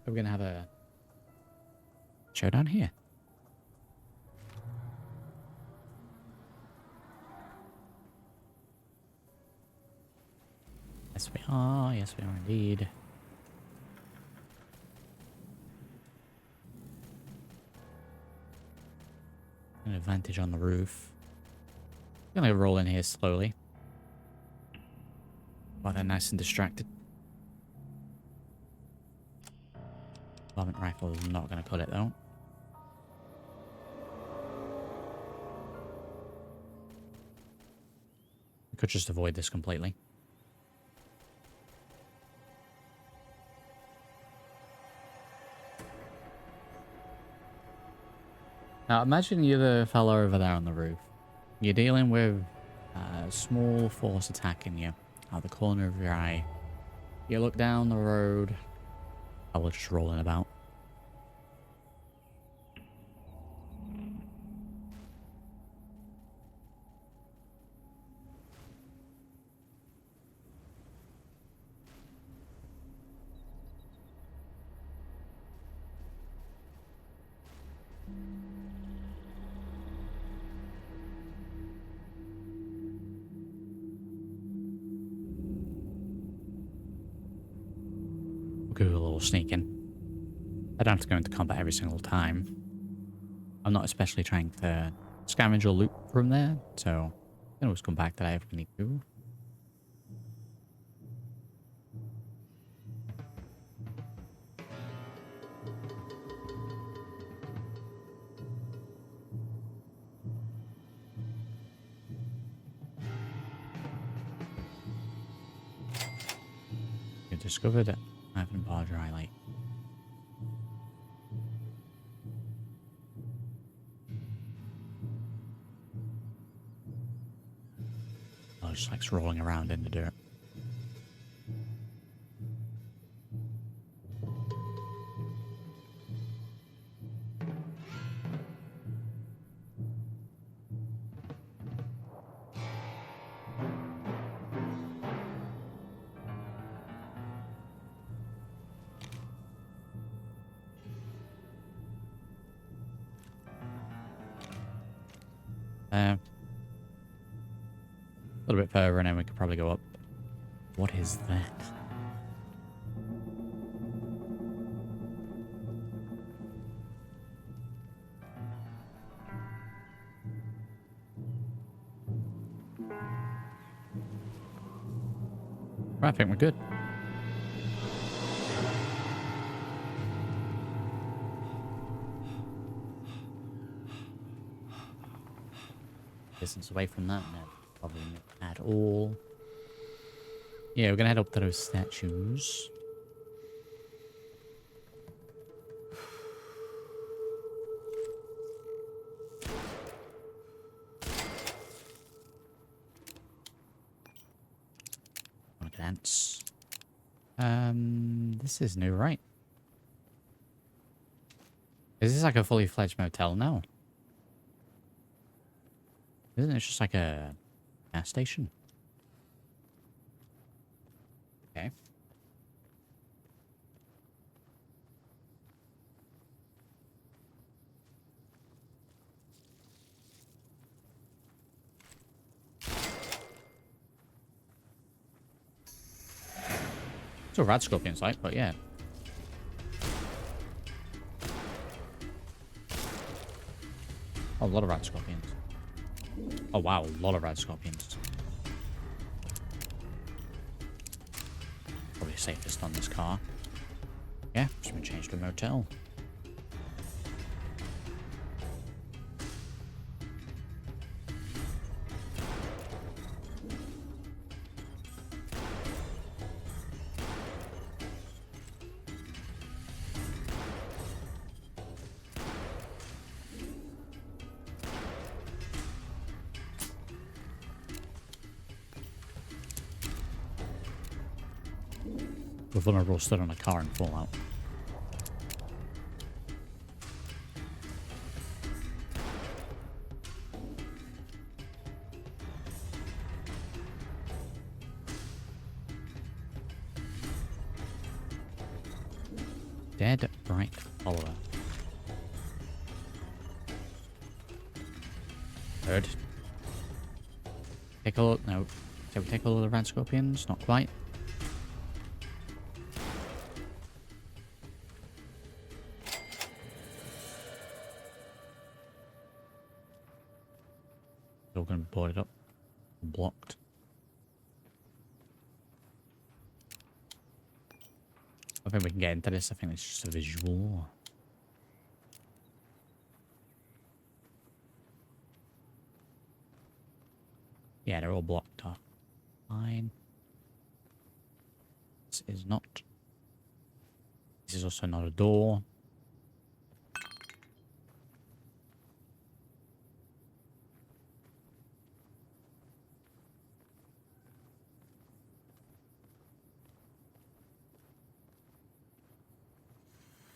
We're gonna have a showdown here. Yes, we are. Yes, we are indeed. An advantage on the roof. Gonna roll in here slowly. While they're nice and distracted. Varmint rifle is not gonna cut it though. We could just avoid this completely. Now imagine you're the fella over there on the roof. You're dealing with a small force attacking you out the corner of your eye. You look down the road. I will just rolling about. We'll do a little sneaking. I don't have to go into combat every single time. I'm not especially trying to scavenge or loot from there, so I can always come back to that if we need to. You discovered it. I haven't bar dry light. Oh, just likes rolling around in the dirt. A little bit further and then we could probably go up. What is that? Right, I think we're good. Distance away from that, no problem at all. Yeah, we're gonna head up to those statues. Dance. This is new, right? Is this like a fully fledged motel? No. Isn't it just like a gas station? Okay. It's a rad scorpion site, but yeah. Oh, a lot of rad scorpions. Oh wow, a lot of rad scorpions. Probably safest on this car. Yeah, just been changed to a motel. We're vulnerable stood on a car in Fallout. Dead bright follower. Third. Take a look. No. So we take all of the rad scorpions? Not quite. Still gonna board it up. Blocked. I think we can get into this. I think it's just a visual. Yeah, they're all blocked off. Fine. This is not. This is also not a door.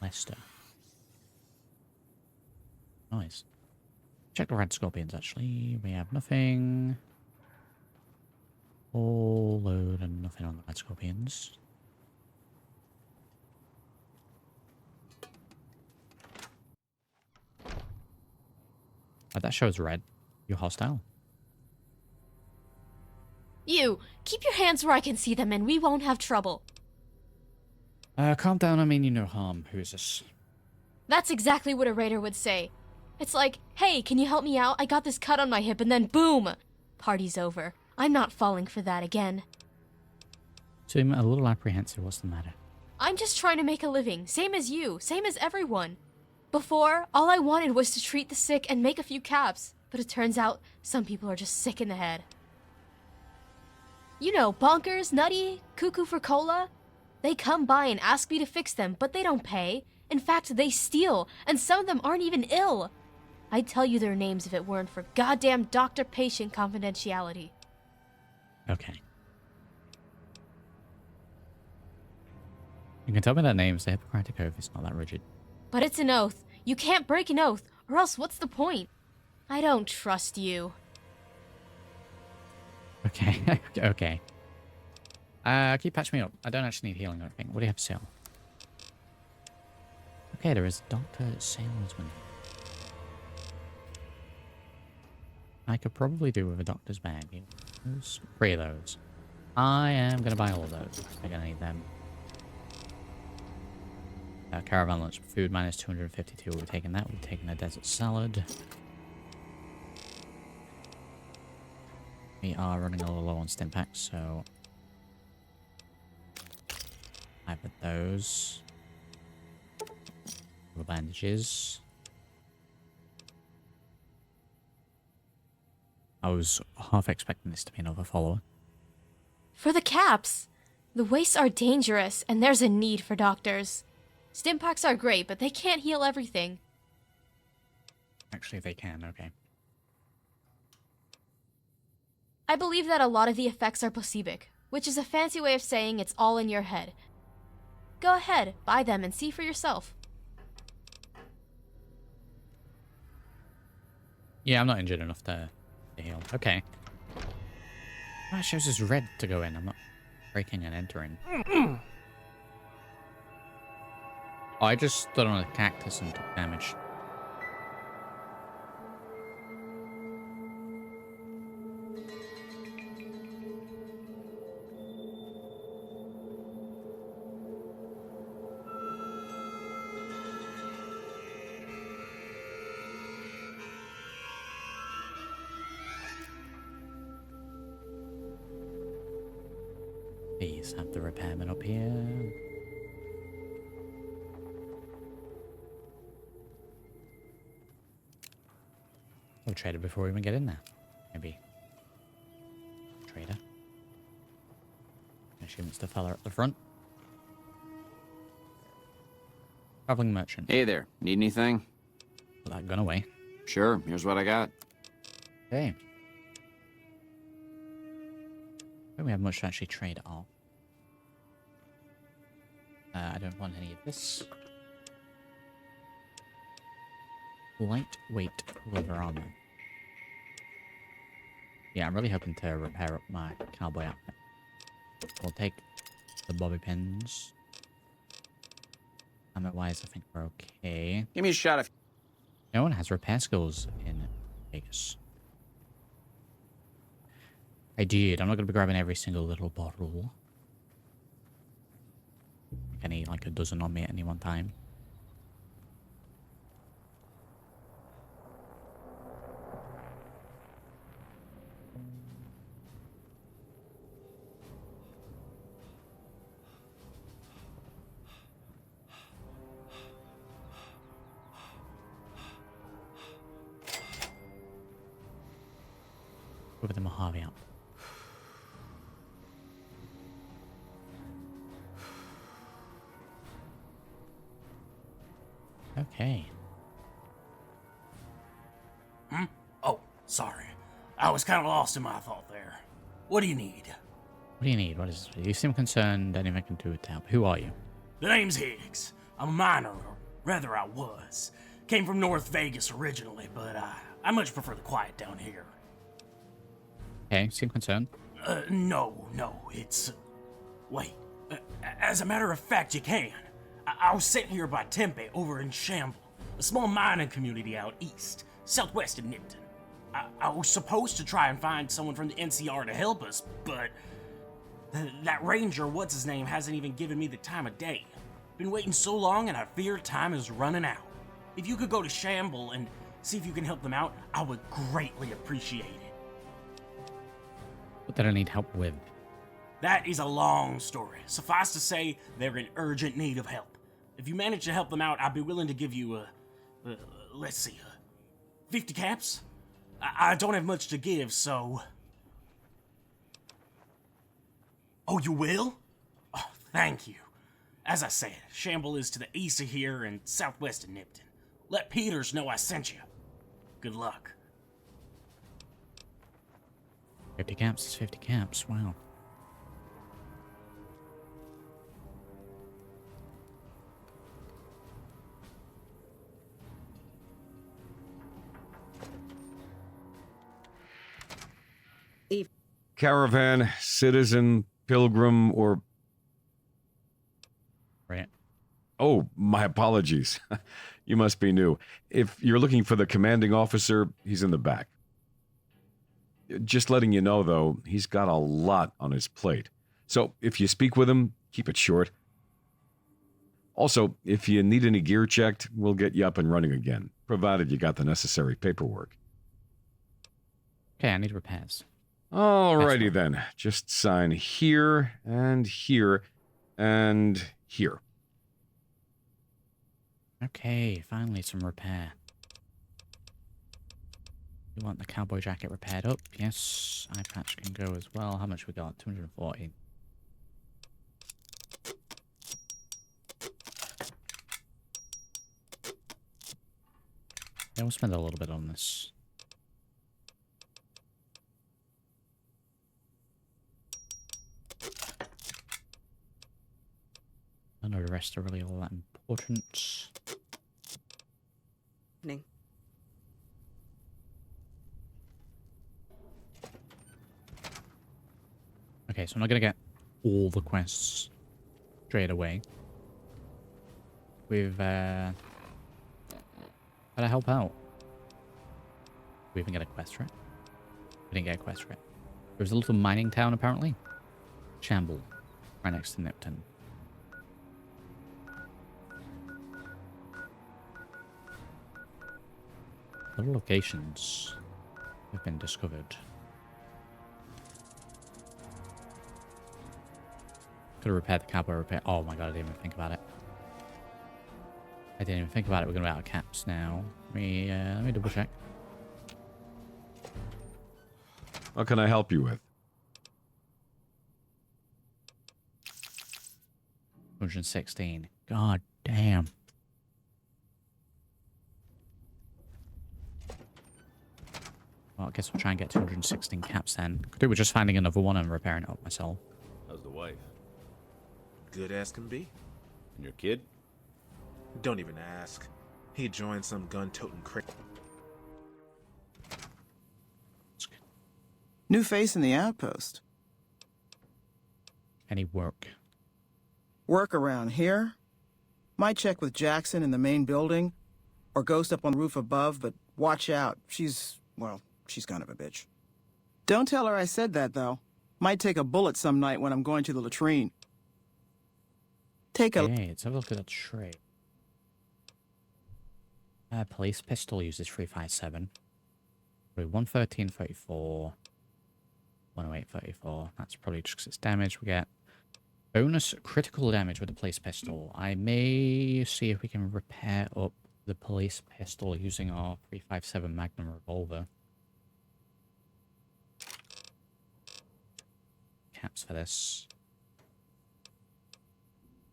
Lester. Nice. Check the red scorpions, actually. We have nothing. All load and nothing on the red scorpions. Oh, that shows red. You're hostile. You! Keep your hands where I can see them and we won't have trouble. Calm down, I mean you no harm. Who is this? That's exactly what a raider would say. It's like, hey, can you help me out? I got this cut on my hip and then boom! Party's over. I'm not falling for that again. Seem a little apprehensive. What's the matter? I'm just trying to make a living, same as you, same as everyone. Before, all I wanted was to treat the sick and make a few caps, but it turns out some people are just sick in the head. You know, bonkers, nutty, cuckoo for cola. They come by and ask me to fix them, but they don't pay. In fact, they steal, and some of them aren't even ill. I'd tell you their names if it weren't for goddamn doctor-patient confidentiality. Okay. You can tell me their names. The Hippocratic Oath is not that rigid. But it's an oath. You can't break an oath, or else what's the point? I don't trust you. Okay. Okay. Can you patch me up? I don't actually need healing or anything. What do you have to sell? Okay, there is Dr. Salesman. I could probably do with a doctor's bag. There's 3 of those. I am going to buy all of those. I'm going to need them. Caravan lunch food minus 252. We're taking that. We're taking a desert salad. We are running a little low on stim packs, so I put those. The bandages. I was half expecting this to be another follower. For the caps! The wastes are dangerous, and there's a need for doctors. Stim packs are great, but they can't heal everything. Actually, they can, okay. I believe that a lot of the effects are placebo, which is a fancy way of saying it's all in your head. Go ahead, buy them and see for yourself. Yeah, I'm not injured enough to heal. Okay. Oh, it shows us red to go in. I'm not breaking and entering. Oh, I just stood on a cactus and took damage. Please have the repairman up here. We'll trade it before we even get in there. Maybe. Trader. I assume it's the fella at the front. Traveling merchant. Hey there. Need anything? Put that gun away. Sure. Here's what I got. Okay. Don't we have much to actually trade at all? I don't want any of this. Lightweight leather armor. Yeah, I'm really hoping to repair up my cowboy outfit. We'll take the bobby pins. Armor-wise, I think we're okay. Give me a shot if... No one has repair skills in Vegas. I did. I'm not going to be grabbing every single little bottle. I need like a dozen on me at any one time. Over the Mojave out. Okay. Oh, sorry. I was kind of lost in my thought there. What do you need? What do you need? What is it? You seem concerned. Anything I can do to help. Who are you? The name's Higgs. I'm a miner, or rather I was. Came from North Vegas originally, but I much prefer the quiet down here. Okay, seem concerned. No, it's... Wait. As a matter of fact, you can. I was sent here by Tempe over in Shamble, a small mining community out east, southwest of Nipton. I was supposed to try and find someone from the NCR to help us, but that ranger, what's his name, hasn't even given me the time of day. Been waiting so long and I fear time is running out. If you could go to Shamble and see if you can help them out, I would greatly appreciate it. What did I need help with? That is a long story. Suffice to say, they're in urgent need of help. If you manage to help them out, I'd be willing to give you let's see, 50 caps? I don't have much to give, so... Oh, you will? Oh, thank you. As I said, Shamble is to the east of here and southwest of Nipton. Let Peters know I sent you. Good luck. 50 caps is 50 caps. Wow. Caravan, citizen, pilgrim, or... Right. Oh, my apologies. You must be new. If you're looking for the commanding officer, he's in the back. Just letting you know, though, he's got a lot on his plate. So if you speak with him, keep it short. Also, if you need any gear checked, we'll get you up and running again, provided you got the necessary paperwork. Okay, I need repairs. Alrighty then. Just sign here, and here, and here. Okay, finally some repair. You want the cowboy jacket repaired up? Yes, eye patch can go as well. How much we got? 240. Yeah, we'll spend a little bit on this. No, the rest are really all that important. Evening. Okay, so I'm not gonna get all the quests straight away. We've gotta help out. We even get a quest for it? We didn't get a quest for it. There's a little mining town apparently. Shamble, right next to Nipton. Other locations have been discovered. Could have repaired the cowboy repair. Oh my god, I didn't even think about it. I didn't even think about it. We're gonna be out of caps now. Let me double check. What can I help you with? 116. God damn. Well, I guess we'll try and get 216 caps then. Could do with just finding another one and repairing it up myself. How's the wife? Good as can be. And your kid? Don't even ask. He joined some gun-toting crazy. New face in the outpost. Any work? Work around here? Might check with Jackson in the main building, or Ghost up on the roof above, but watch out. She's kind of a bitch. Don't tell her I said that, though. Might take a bullet some night when I'm going to the latrine. Hey, let's have a look at that trait. Police pistol uses 357. 113, 34. 108, 34. That's probably just because it's damage. We get bonus critical damage with the police pistol. I may see if we can repair up the police pistol using our 357 Magnum revolver. Caps for this.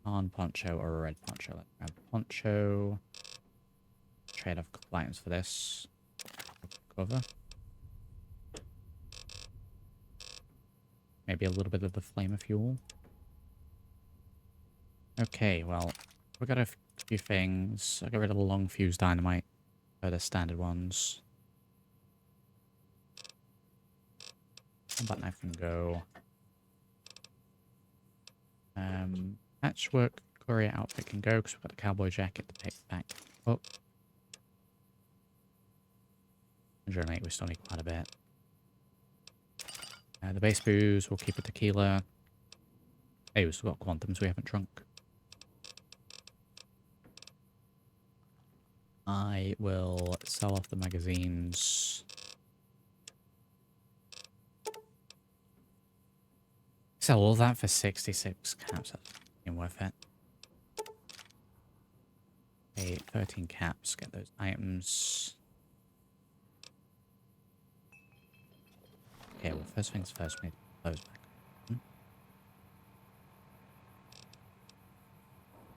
On poncho or a red poncho. Let's grab poncho. Trade off couple items for this. Cover. Maybe a little bit of the flame of fuel. Okay, well, we got a few things. I'll get rid of the long fuse dynamite. They're the standard ones. Combat knife can go. Patchwork courier outfit can go because we've got the cowboy jacket to pick back up. 108, we still need quite a bit. The base booze, we'll keep a tequila. Hey, we've still got quantums we haven't drunk. I will sell off the magazines. Sell all that for 66 caps. That's fucking worth it. Okay, 13 caps. Get those items. Okay, well, first things first, we need to close back.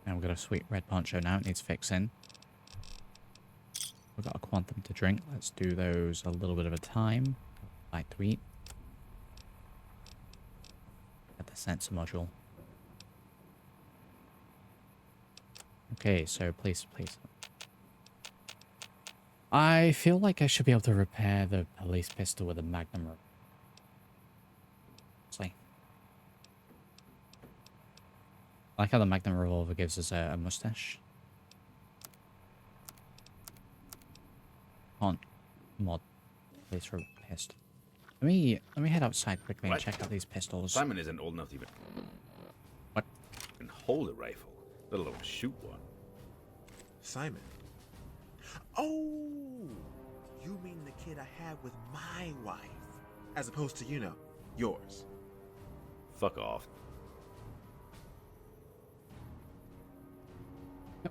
Now we've got a sweet red poncho now. It needs fixing. We've got a quantum to drink. Let's do those a little bit of a time. Bite to eat. Get the sensor module. Okay, so please. I feel like I should be able to repair the police pistol with a Magnum. I like how the Magnum revolver gives us a mustache. On mod, place for pistol. Let me head outside quickly and check out these pistols. Simon isn't old enough to even hold a rifle, let alone shoot one. Simon. Oh, you mean the kid I had with my wife, as opposed to, yours. Fuck off.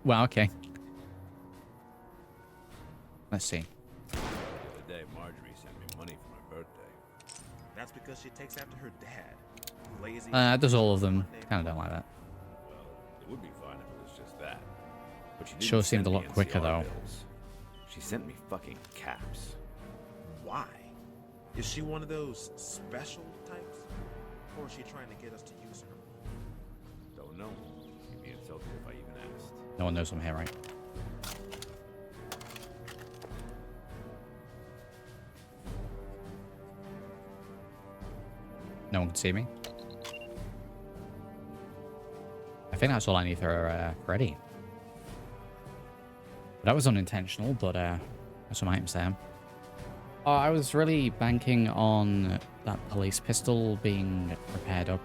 Well, okay. Let's see. The other day, Marjorie sent me money for my birthday. That's because she takes after her dad. Lazy. Does all of them. Kind of don't like that. Well, it would be fine if it was just that. But she didn't Sure seemed a send lot me quicker, NCR though. bills. She sent me fucking caps. Why? Is she one of those special types? Or is she trying to get us to use her? Don't know. Give me a insulted if I even asked. No one knows I'm here, right? No one can see me. I think that's all I need for Freddy. That was unintentional, but that's some items there. Oh, I was really banking on that police pistol being repaired up.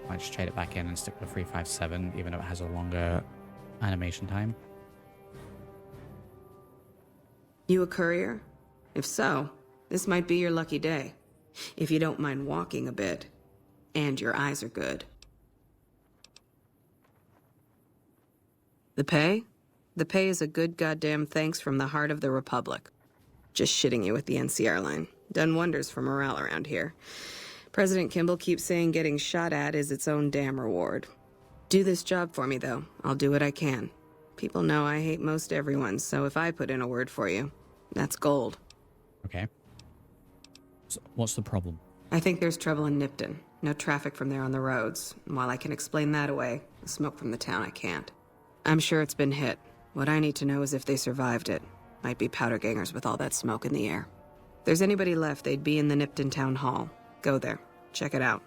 Might just trade it back in and stick with the 357, even though it has a longer animation time. You a courier? If so, this might be your lucky day. If you don't mind walking a bit. And your eyes are good. The pay? The pay is a good goddamn thanks from the heart of the Republic. Just shitting you with the NCR line. Done wonders for morale around here. President Kimball keeps saying getting shot at is its own damn reward. Do this job for me, though. I'll do what I can. People know I hate most everyone, so if I put in a word for you, that's gold. Okay. So what's the problem? I think there's trouble in Nipton. No traffic from there on the roads. And while I can explain that away, the smoke from the town I can't. I'm sure it's been hit. What I need to know is if they survived it. Might be powder gangers with all that smoke in the air. If there's anybody left, they'd be in the Nipton Town Hall. Go there. Check it out.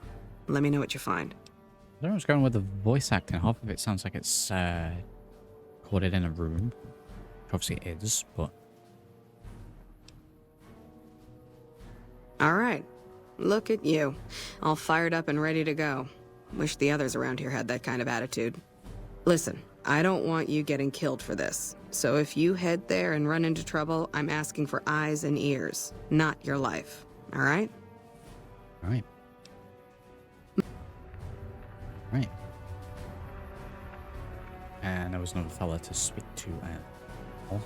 Let me know what you find. I don't know what's going on with the voice acting. Half of it sounds like it's recorded in a room. Obviously it is, but... Alright. Look at you. All fired up and ready to go. Wish the others around here had that kind of attitude. Listen, I don't want you getting killed for this. So if you head there and run into trouble, I'm asking for eyes and ears, not your life. Alright? Alright. Right. And there was another fella to speak to. Oh.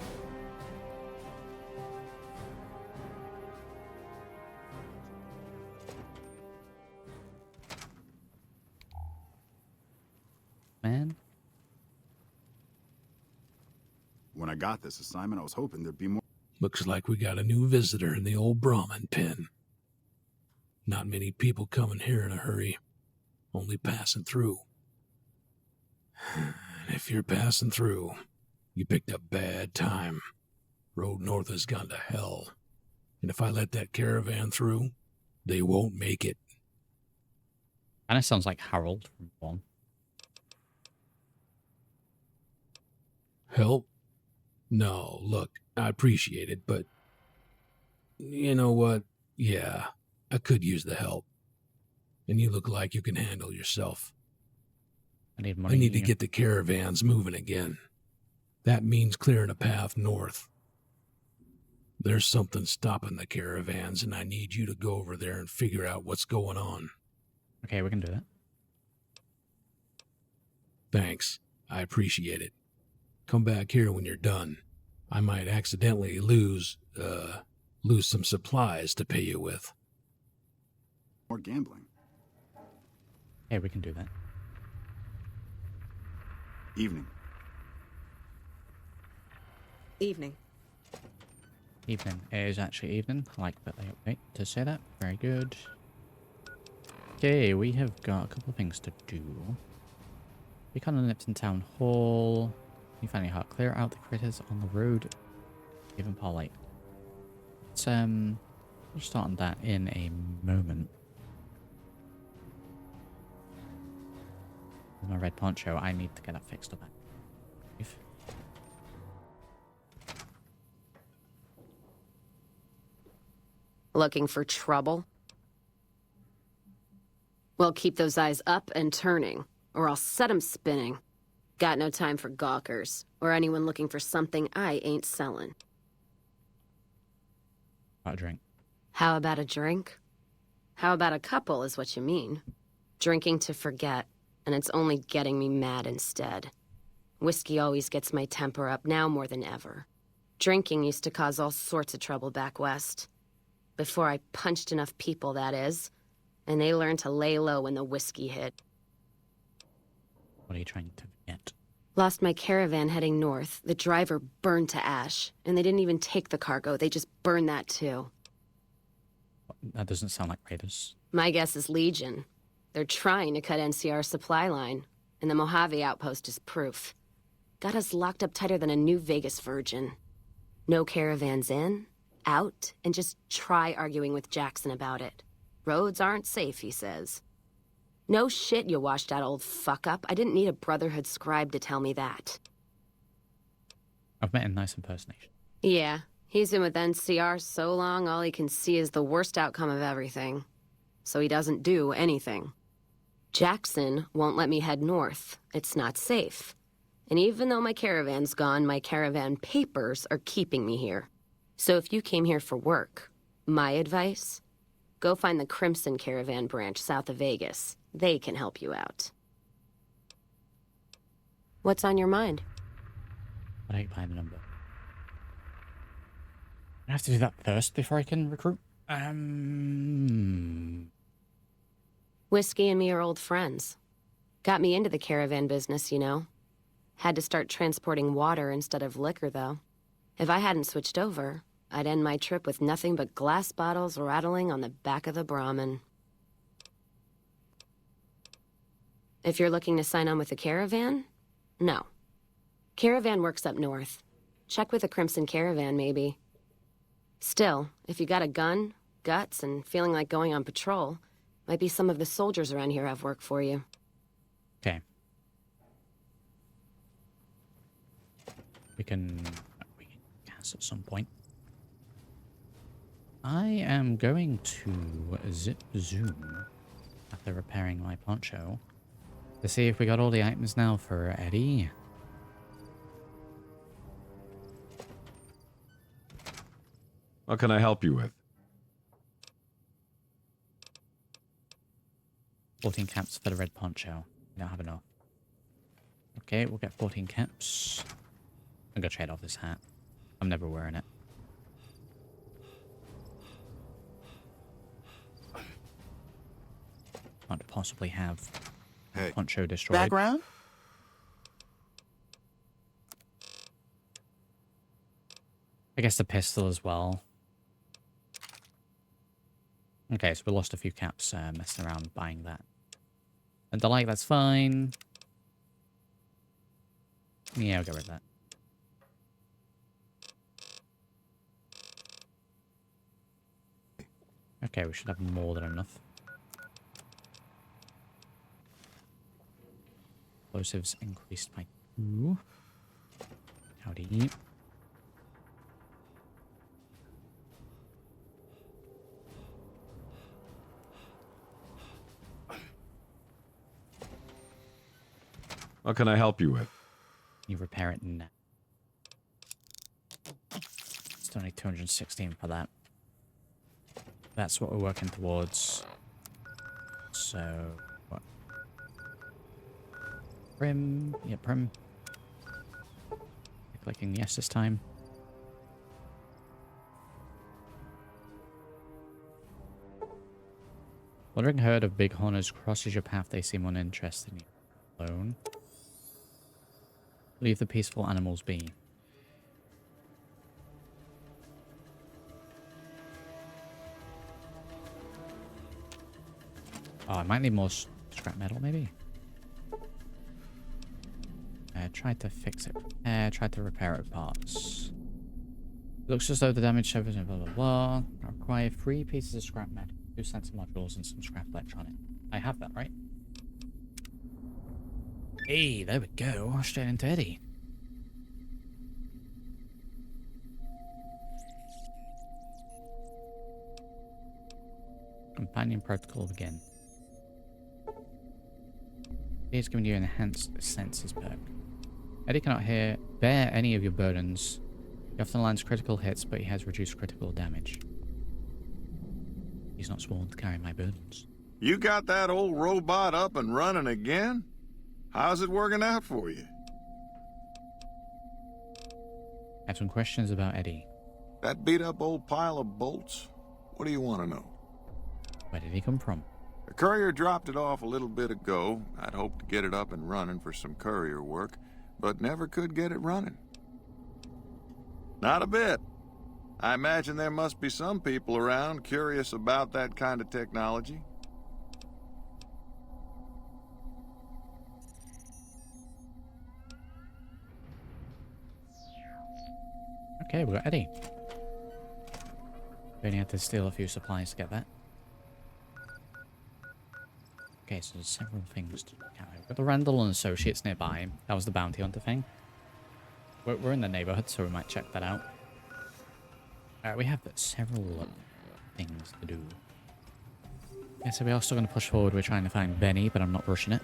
Man. When I got this assignment, I was hoping there'd be more. Looks like we got a new visitor in the old Brahmin pen. Not many people coming here in a hurry. Only passing through. And if you're passing through, you picked a bad time. Road north has gone to hell. And if I let that caravan through, they won't make it. And it sounds like Harold from one. Help? No, look, I appreciate it, but... You know what? Yeah, I could use the help. And you look like you can handle yourself. I need money. I need to get the caravans moving again. That means clearing a path north. There's something stopping the caravans, and I need you to go over there and figure out what's going on. Okay, we can do that. Thanks. I appreciate it. Come back here when you're done. I might accidentally lose some supplies to pay you with. More gambling. Hey, we can do that. Evening. Evening. Evening. It is actually evening. I like that they update to say that. Very good. Okay, we have got a couple of things to do. We kind of nipped in Town Hall. You find your heart. Clear out the critters on the road. Even Parlay. Let's we'll start on that in a moment. With my red poncho, I need to get that fixed up. Looking for trouble? Well, keep those eyes up and turning, or I'll set 'em spinning. Got no time for gawkers, or anyone looking for something I ain't selling. About a drink. How about a drink? How about a couple is what you mean. Drinking to forget, and it's only getting me mad instead. Whiskey always gets my temper up, now more than ever. Drinking used to cause all sorts of trouble back west. Before I punched enough people, that is. And they learned to lay low when the whiskey hit. What are you trying to get? Lost my caravan heading north. The driver burned to ash. And they didn't even take the cargo, they just burned that too. That doesn't sound like Raiders. My guess is Legion. They're trying to cut NCR's supply line. and the Mojave outpost is proof. Got us locked up tighter than a New Vegas virgin. No caravans in, out, and just try arguing with Jackson about it. Roads aren't safe, he says. No shit, you washed out old fuck-up. I didn't need a Brotherhood scribe to tell me that. I've met a nice impersonation. Yeah, he's been with NCR so long, all he can see is the worst outcome of everything. So he doesn't do anything. Jackson won't let me head north. It's not safe. And even though my caravan's gone, my caravan papers are keeping me here. So if you came here for work, my advice, go find the Crimson Caravan branch south of Vegas. They can help you out. What's on your mind? I don't find the number. I have to do that first before I can recruit. Whiskey and me are old friends. Got me into the caravan business, you know. Had to start transporting water instead of liquor, though. If I hadn't switched over, I'd end my trip with nothing but glass bottles rattling on the back of the Brahmin. If you're looking to sign on with the caravan, no. Caravan works up north. Check with the Crimson Caravan, maybe. Still, if you got a gun, guts, and feeling like going on patrol, might be some of the soldiers around here have work for you. Okay. We can gas at some point. I am going to zip zoom after repairing my poncho to see if we got all the items now for Eddie. What can I help you with? 14 caps for the red poncho. We don't have enough. Okay, we'll get 14 caps. I'm gonna trade off this hat. I'm never wearing it. Can't possibly have poncho destroyed. Background? I guess the pistol as well. Okay, so we lost a few caps messing around buying that. And the light, that's fine. Yeah, I'll get rid of that. Okay, we should have more than enough. Explosives increased by 2. Howdy. What can I help you with? You repair it now. Still need 216 for that. That's what we're working towards. So, what? Primm. Yeah, Primm. Clicking yes this time. Wandering herd of big hunters crosses your path. They seem uninterested in you. Alone. Leave the peaceful animals be. Oh, I might need more scrap metal, maybe. Tried to fix it. Tried to repair it with parts. Looks as though the damage shows blah blah blah. I require 3 pieces of scrap metal, 2 sensor modules, and some scrap electronic. I have that, right? Hey, there we go. Straight into Eddie. Companion protocol again. He's giving you an enhanced senses perk. Eddie cannot bear any of your burdens. He often lands critical hits, but he has reduced critical damage. He's not sworn to carry my burdens. You got that old robot up and running again? How's it working out for you? I have some questions about Eddie. That beat-up old pile of bolts? What do you want to know? Where did he come from? The courier dropped it off a little bit ago. I'd hoped to get it up and running for some courier work, but never could get it running. Not a bit. I imagine there must be some people around curious about that kind of technology. Okay, we got Eddie. We only had to steal a few supplies to get that. Okay, so there's several things to look at. We've got the Randall and Associates nearby. That was the bounty hunter thing. We're in the neighborhood, so we might check that out. We have several things to do. Yeah, so we are still going to push forward. We're trying to find Benny, but I'm not rushing it.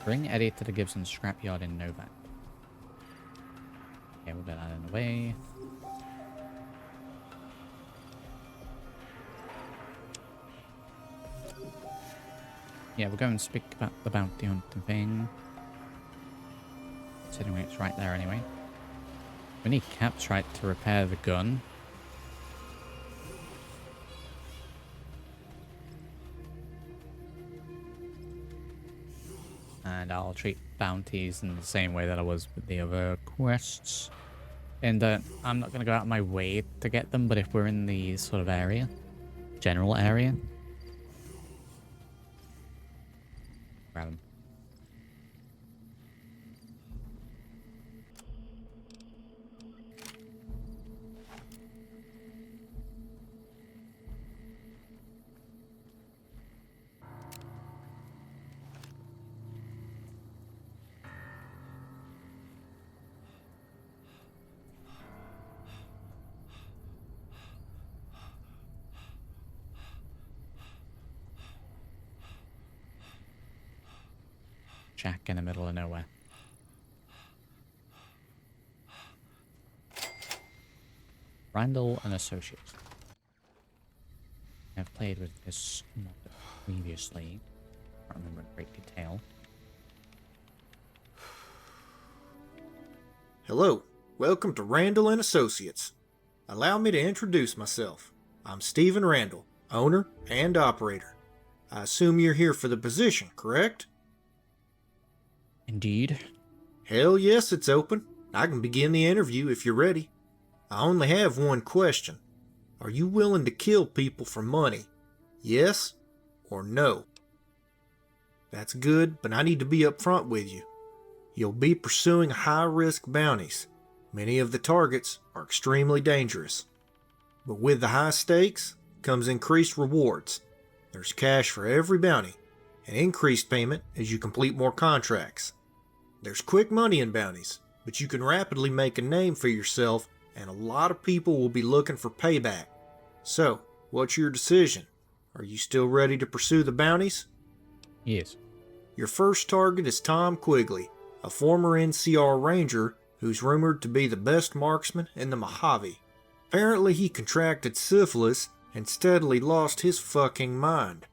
Bring Eddie to the Gibson scrapyard in Novak. Okay, we'll get that in the way. Yeah, we'll go and speak about the bounty hunting thing. Considering it's right there anyway. We need Caps, right, to repair the gun. And I'll treat bounties in the same way that I was with the other quests. And I'm not going to go out of my way to get them, but if we're in the sort of area, general area, grab them. Jack in the middle of nowhere. Randall and Associates. I've played with this mod previously. I can't remember in great detail. Hello, welcome to Randall and Associates. Allow me to introduce myself. I'm Stephen Randall, owner and operator. I assume you're here for the position, correct? Indeed. Hell yes, it's open. I can begin the interview if you're ready. I only have one question. Are you willing to kill people for money? Yes or no? That's good, but I need to be upfront with you. You'll be pursuing high-risk bounties. Many of the targets are extremely dangerous. But with the high stakes comes increased rewards. There's cash for every bounty, and increased payment as you complete more contracts. There's quick money in bounties, but you can rapidly make a name for yourself, and a lot of people will be looking for payback. So, what's your decision? Are you still ready to pursue the bounties? Yes. Your first target is Tom Quigley, a former NCR Ranger who's rumored to be the best marksman in the Mojave. Apparently he contracted syphilis and steadily lost his fucking mind.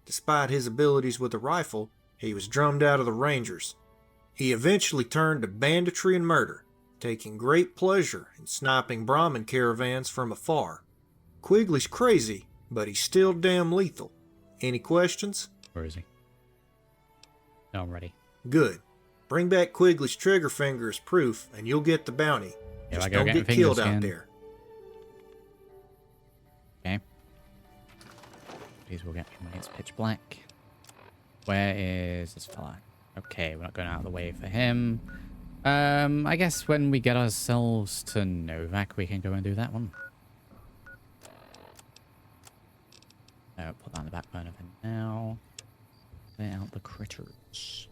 Despite his abilities with a rifle, he was drummed out of the Rangers. He eventually turned to banditry and murder, taking great pleasure in sniping Brahmin caravans from afar. Quigley's crazy, but he's still damn lethal. Any questions? Where is he? No, I'm ready. Good. Bring back Quigley's trigger finger as proof, and you'll get the bounty. Yeah, Just I go don't getting get killed fingers out again. there. Okay. Please will get me when it's pitch black. Where is this fella? Okay, we're not going out of the way for him. I guess when we get ourselves to Novak, we can go and do that one. Put that on the back burner for now. Clear out the critters.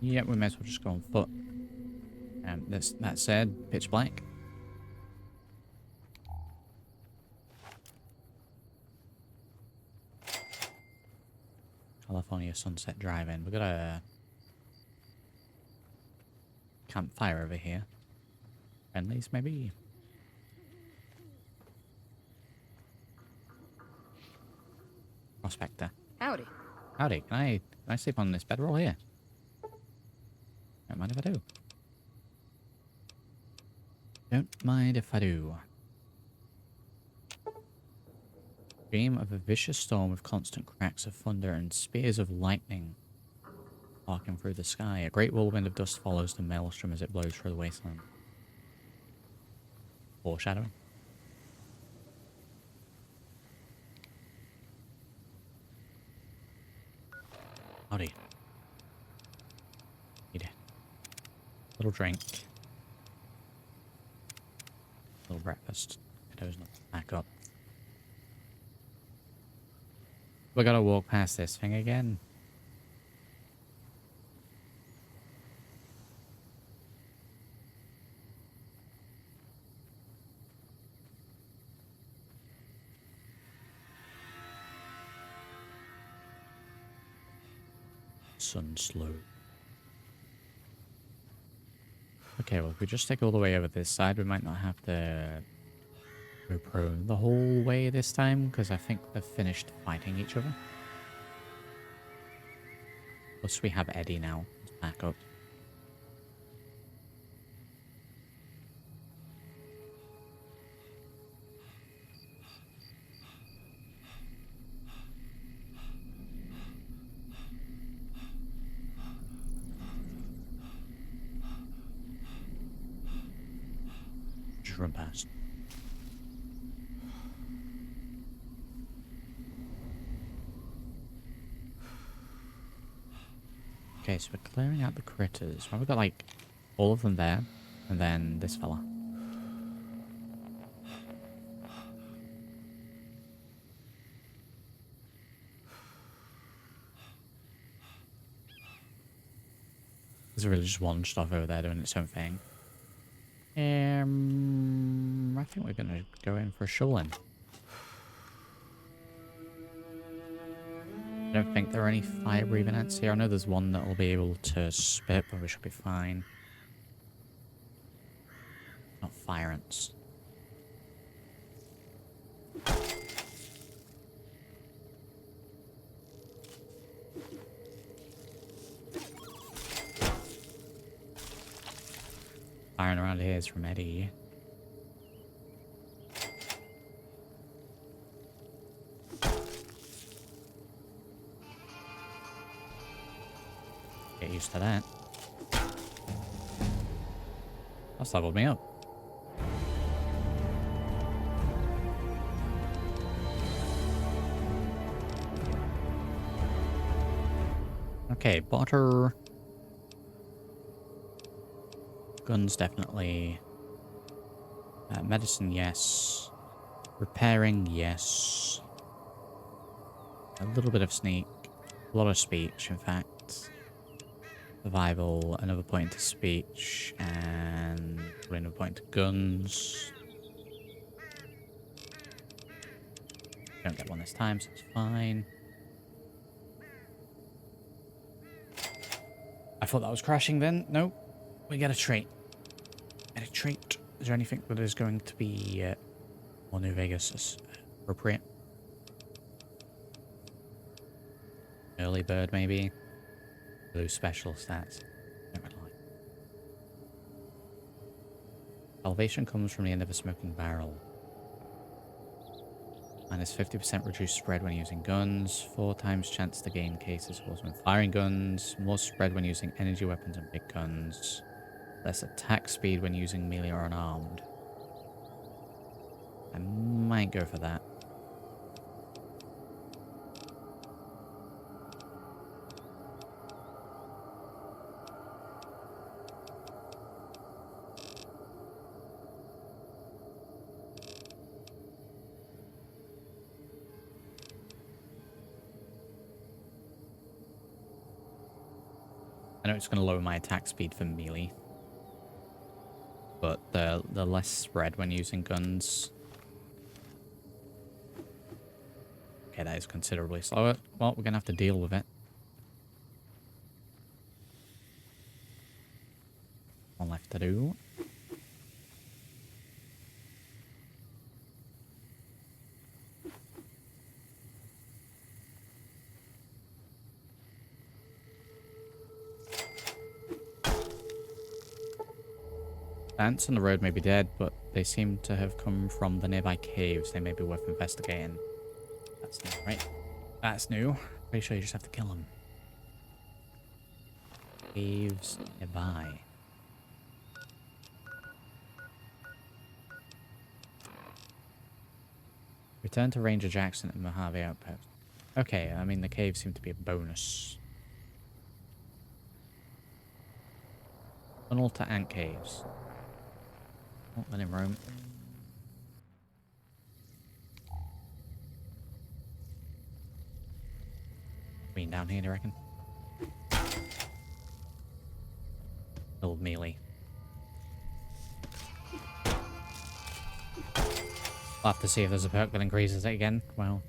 Yep, we may as well just go on foot. That said, pitch black. California Sunset Drive-In. We've got a campfire over here. Friendlies, maybe? Prospector. Howdy. Howdy. Can I sleep on this bedroll here? Don't mind if I do. Don't mind if I do. Dream of a vicious storm with constant cracks of thunder and spears of lightning arcing through the sky. A great whirlwind of dust follows the maelstrom as it blows through the wasteland. Foreshadowing. Howdy. Need a little drink. Little breakfast. Kiddo's not back up. We gotta walk past this thing again. Sun slow. Okay, well, if we just take all the way over this side, we might not have to go prone the whole way this time, because I think they've finished fighting each other. Plus, we have Eddie now. Let's back up. Just run past. Okay, so we're clearing out the critters. Well, we've got like all of them there, and then this fella. There's really just one stuff over there doing its own thing. I think we're gonna go in for a shoal-in. I don't think there are any fire-breathing ants here. I know there's one that will be able to spit, but we should be fine. Not fire ants. Firing around here is from Eddie. Get used to that. That's leveled me up. Okay, butter. Guns, definitely. Medicine, yes. Repairing, yes. A little bit of sneak. A lot of speech, in fact. Survival, another point to speech, and another point to guns. Don't get one this time, so it's fine. I thought that was crashing then. Nope. We get a trait. Get a trait. Is there anything that is going to be more New Vegas appropriate? Early bird, maybe? Blue special stats. Don't really like. Salvation comes from the end of a smoking barrel. Minus 50% reduced spread when using guns. 4 times chance to gain cases when firing guns. More spread when using energy weapons and big guns. Less attack speed when using melee or unarmed. I might go for that. I know it's going to lower my attack speed for melee. But the less spread when using guns. Okay, that is considerably slower. Well, we're going to have to deal with it. One left to do. Ants on the road may be dead, but they seem to have come from the nearby caves. They may be worth investigating. That's new, right? That's new. Pretty sure you just have to kill them. Caves nearby. Return to Ranger Jackson at Mojave Outpost. Okay, I mean the caves seem to be a bonus. Tunnel to ant caves. Oh, living room. Queen down here, do you reckon? Old melee. I'll have to see if there's a perk that increases it again. Well.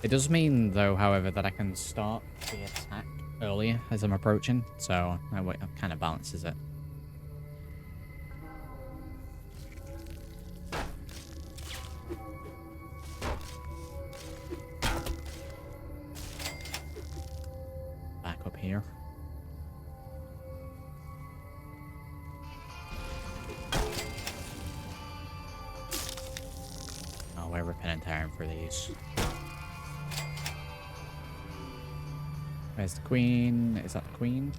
It does mean, though, however, that I can start the attack earlier as I'm approaching, so it kind of balances it. Back up here. Oh, we're ripping and tearing for these. Where's the queen? Is that the queen?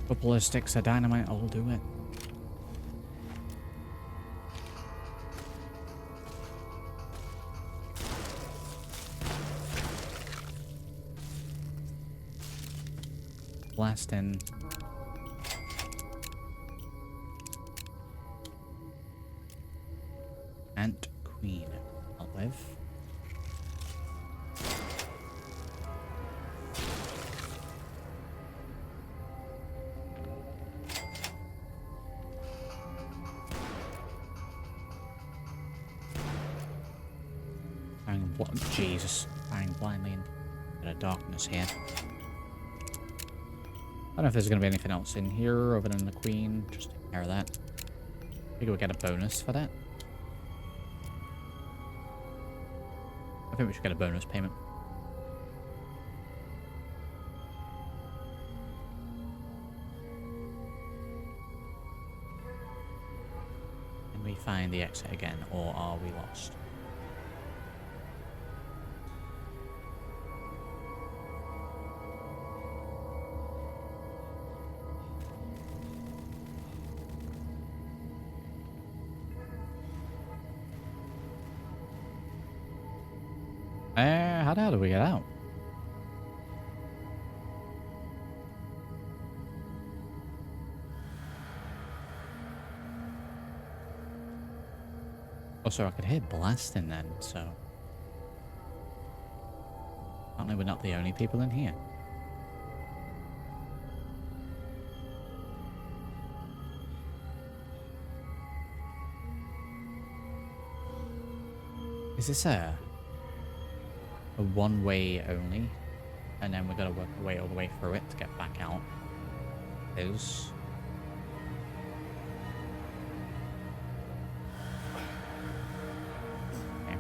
Couple of sticks of dynamite, I'll do it. Blasting. Ant queen. I'll live. Jesus, firing blindly in a bit of darkness here. I don't know if there's going to be anything else in here other than the queen. Just take care of that. I think we'll get a bonus for that. I think we should get a bonus payment. Can we find the exit again, or are we lost? How the hell do we get out? Oh, so I could hear blasting then, so... Apparently we're not the only people in here. Is this a one-way only, and then we've got to work our way all the way through it to get back out? Is okay.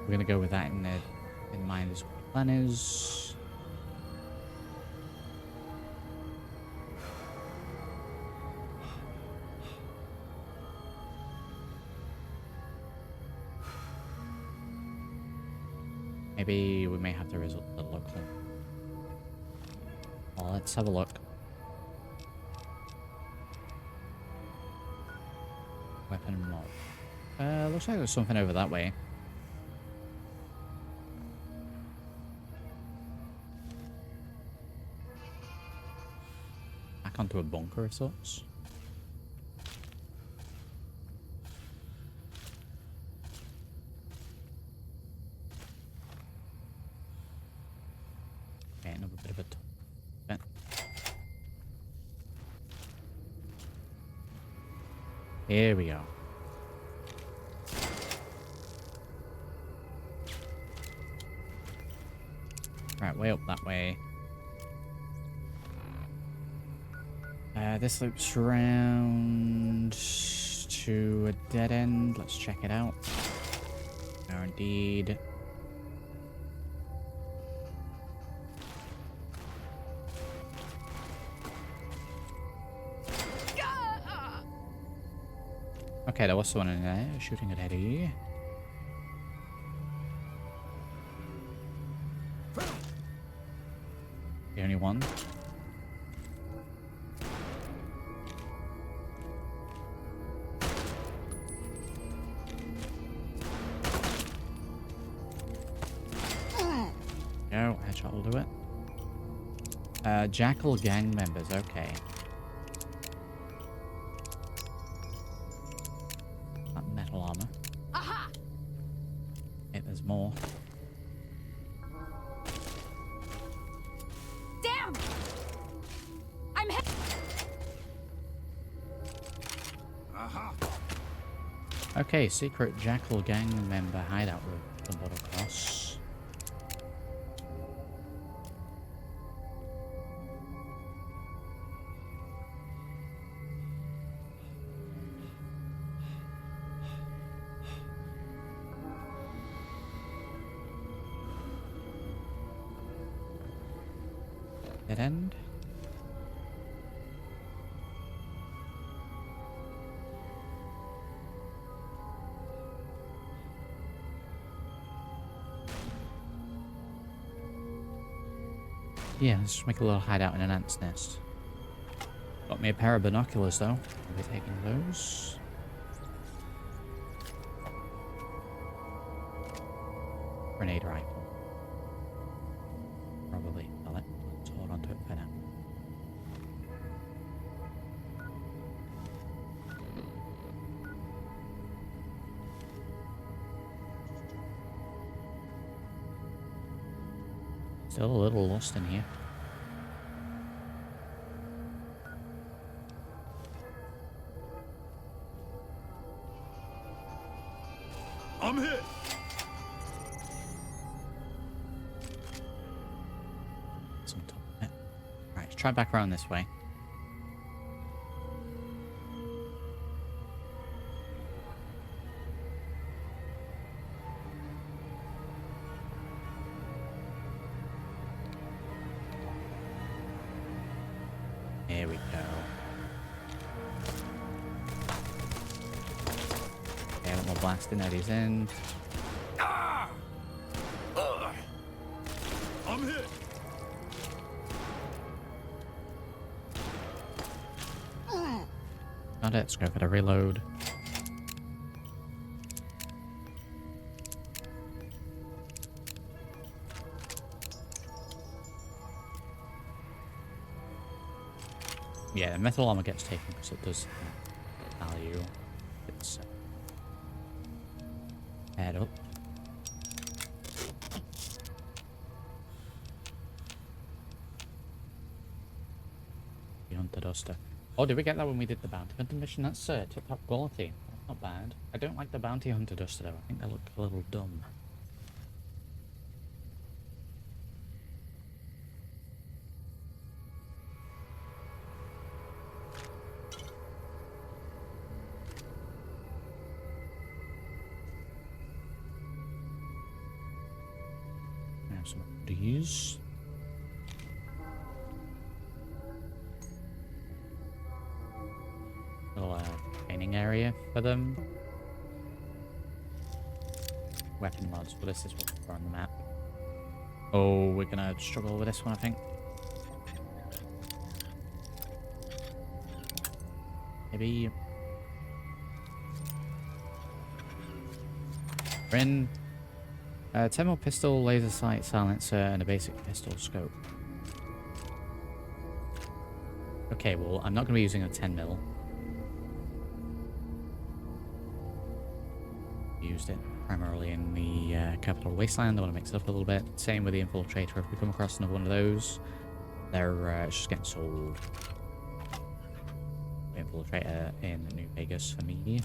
We're gonna go with that in mind as what the plan is. Maybe we may have to resort to the local. Well, let's have a look. Weapon mob. Looks like there's something over that way. Back onto a bunker of sorts. Another bit of a vent. Here we go. Right, way up that way. This loops around to a dead end. Let's check it out. No, indeed. Okay, there was someone in there shooting at Eddie. only one. Go, headshot will do it. Jackal gang members, okay. That metal armor. Aha! Okay, there's more. Damn! I'm hit. Aha. Okay, secret Jackal gang member hideout room. Stumbled across. Dead end. Yeah, let's just make a little hideout in an ant's nest. Got me a pair of binoculars though. I'll be taking those. Grenade rifle. Probably sell it. Let's hold on to it for now. Still a little lost in here. I'm hit. It's on top of it. Right, let's try back around this way. Here we go. Okay, a little more blasting at his end. I'm hit. Got it, let's go for the reload. Yeah, the metal armor gets taken because it does value. It's head up. The Hunter Duster. Oh, did we get that when we did the bounty hunter mission? That's tip-top quality. That's not bad. I don't like the bounty hunter duster though. I think they look a little dumb. Some of these. Little training area for them. Weapon mods, but this is what we're on the map. Oh, we're gonna struggle with this one, I think. Maybe. We're in. 10mm pistol, laser sight, silencer, and a basic pistol scope. Okay, well, I'm not going to be using a 10mm. Used it primarily in the capital Wasteland. I want to mix it up a little bit. Same with the Infiltrator. If we come across another one of those, they're just getting sold. Infiltrator in New Vegas for me.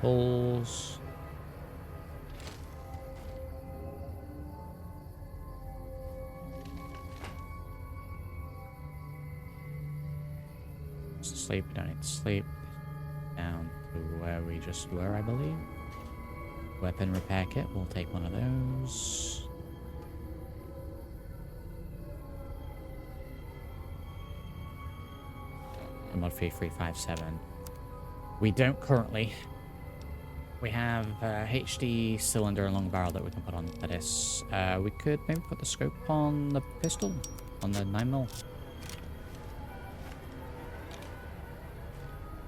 Holes. Sleep, we don't need to sleep. Down to where we just were, I believe. Weapon repair kit, we'll take one of those. the mod 3357. We don't currently. We have a HD cylinder and long barrel that we can put on for this. We could maybe put the scope on the pistol, on the 9mm.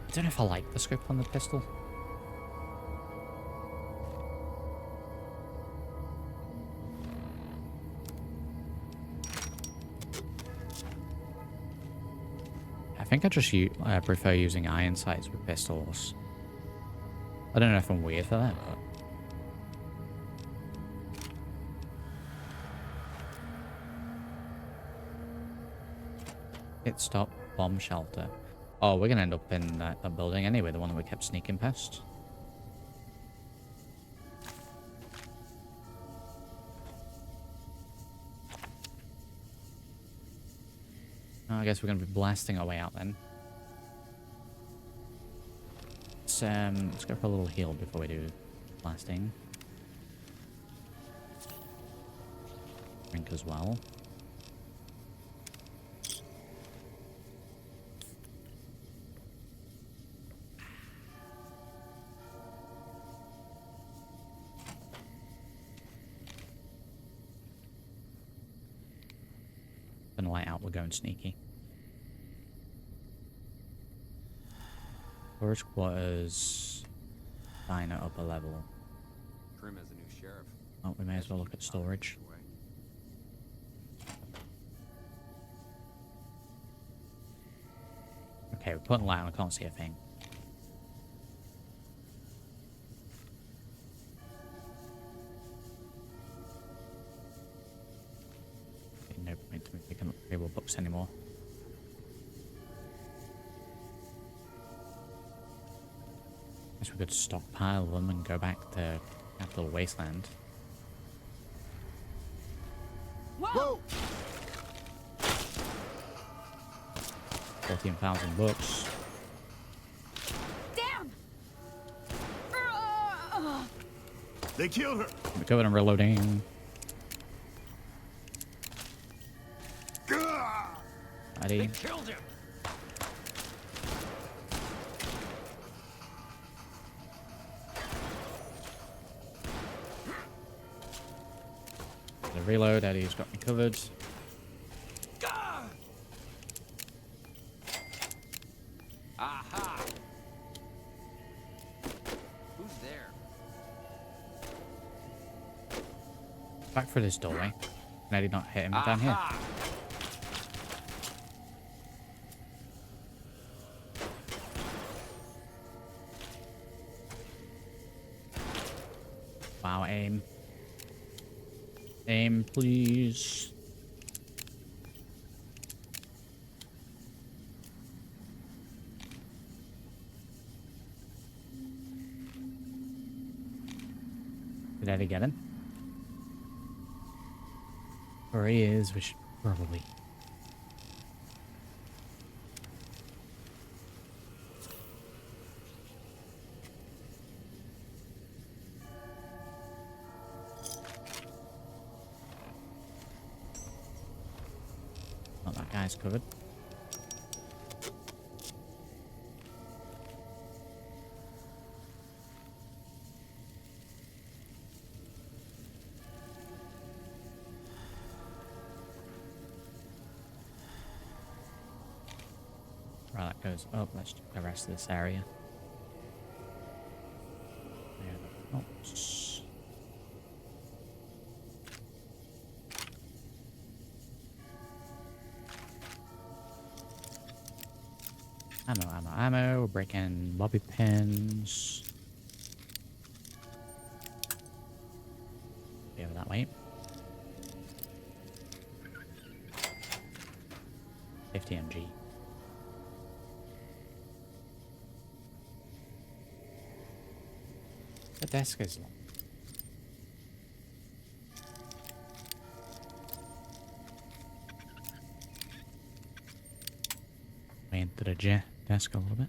I don't know if I like the scope on the pistol. I think I just prefer using iron sights with pistols. I don't know if I'm weird for that, but... Pit stop, bomb shelter. Oh, we're gonna end up in that building anyway, the one that we kept sneaking past. Oh, I guess we're gonna be blasting our way out then. Let's go for a little heal before we do blasting. Drink as well. Gonna light out, we're going sneaky. Storage quarters, diner upper level. Primm has a new sheriff. Oh, we may as well look at storage. Okay, we're putting light on, I can't see a thing. Okay, no point to me picking up table books anymore. Guess we could stockpile them and go back to Capital Wasteland. Whoa! 14,000 books. Damn! They killed her. We're going and reloading. They killed him. The reload, Eddie's got me covered. Aha! Who's there? Back for this doorway. Can Eddie not hit him down here? Wow, aim. Aim, please. Did Eddie get him? Where he is, we should probably... Not that guy's covered. Right, that goes up. Let's check the rest of this area. Oops. Ammo. We're breaking bobby pins. Go that way. 50 mg. The desk is long. Way into the desk a little bit.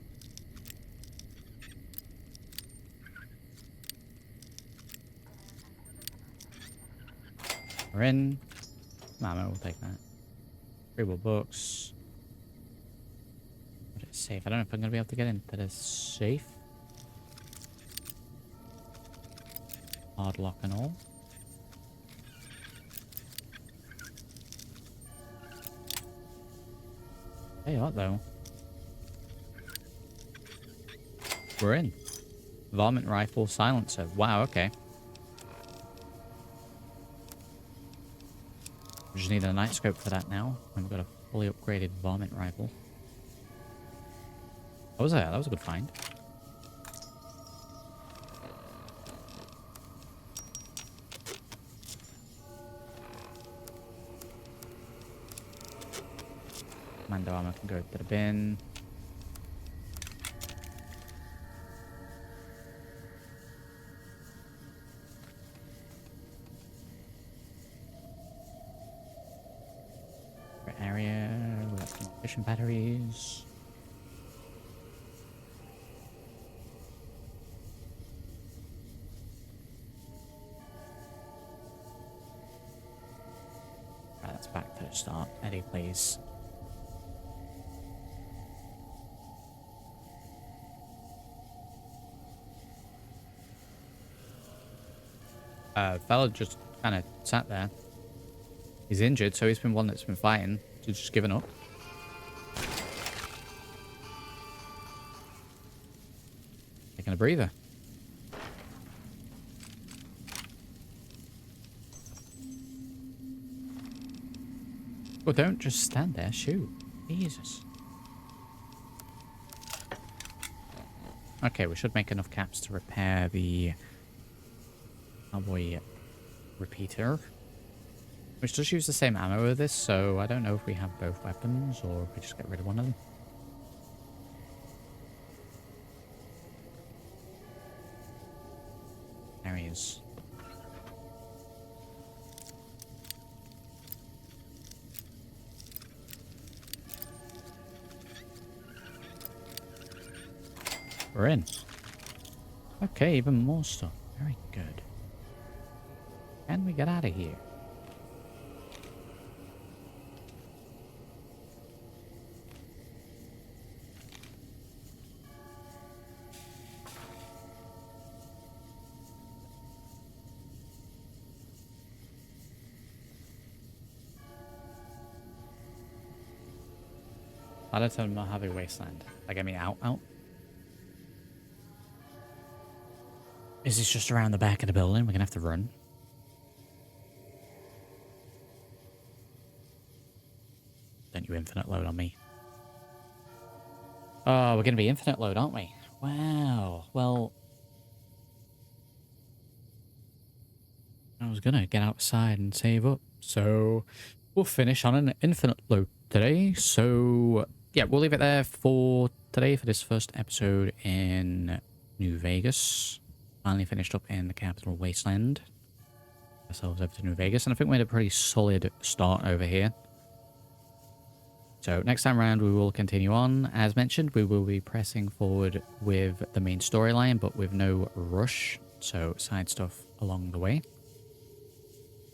We're in. Mama, we'll take that. 3 more books. What did it say? safe. I don't know if I'm going to be able to get into this safe. Hard lock and all. Hey, what though? We're in. Varmint rifle silencer. Wow, okay. We just need a night scope for that now. And we've got a fully upgraded varmint rifle. What was that? That was a good find. Commando armor can go to the bin. Area, we got some efficient batteries. Right, that's back to the start. Eddie, please. Fella just kind of sat there. He's injured, so he's been one that's been fighting. He's just given up. Taking a breather. Well, don't just stand there. Shoot. Jesus. Okay, we should make enough caps to repair the cowboy repeater. Which does use the same ammo with this, so I don't know if we have both weapons or if we just get rid of one of them. There he is. We're in. Okay, even more stuff. Very good. Can we get out of here? I don't tell them not have a wasteland. Like, get me out. Is this just around the back of the building? We're gonna have to run. Don't you infinite load on me. Oh, we're gonna be infinite load, aren't we? Wow. Well, I was gonna get outside and save up. So we'll finish on an infinite load today. So yeah, we'll leave it there for today for this first episode in New Vegas. Finally finished up in the capital Wasteland. Ourselves over to New Vegas, and I think we had a pretty solid start over here. So next time around we will continue on. As mentioned, we will be pressing forward with the main storyline, but with no rush. So side stuff along the way.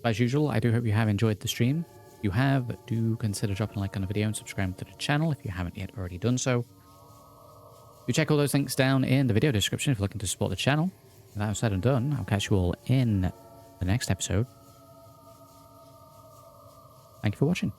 As usual, I do hope you have enjoyed the stream. If you have, do consider dropping a like on the video and subscribe to the channel if you haven't yet already done so. Do check all those links down in the video description if you're looking to support the channel. With that said and done, I'll catch you all in the next episode. Thank you for watching.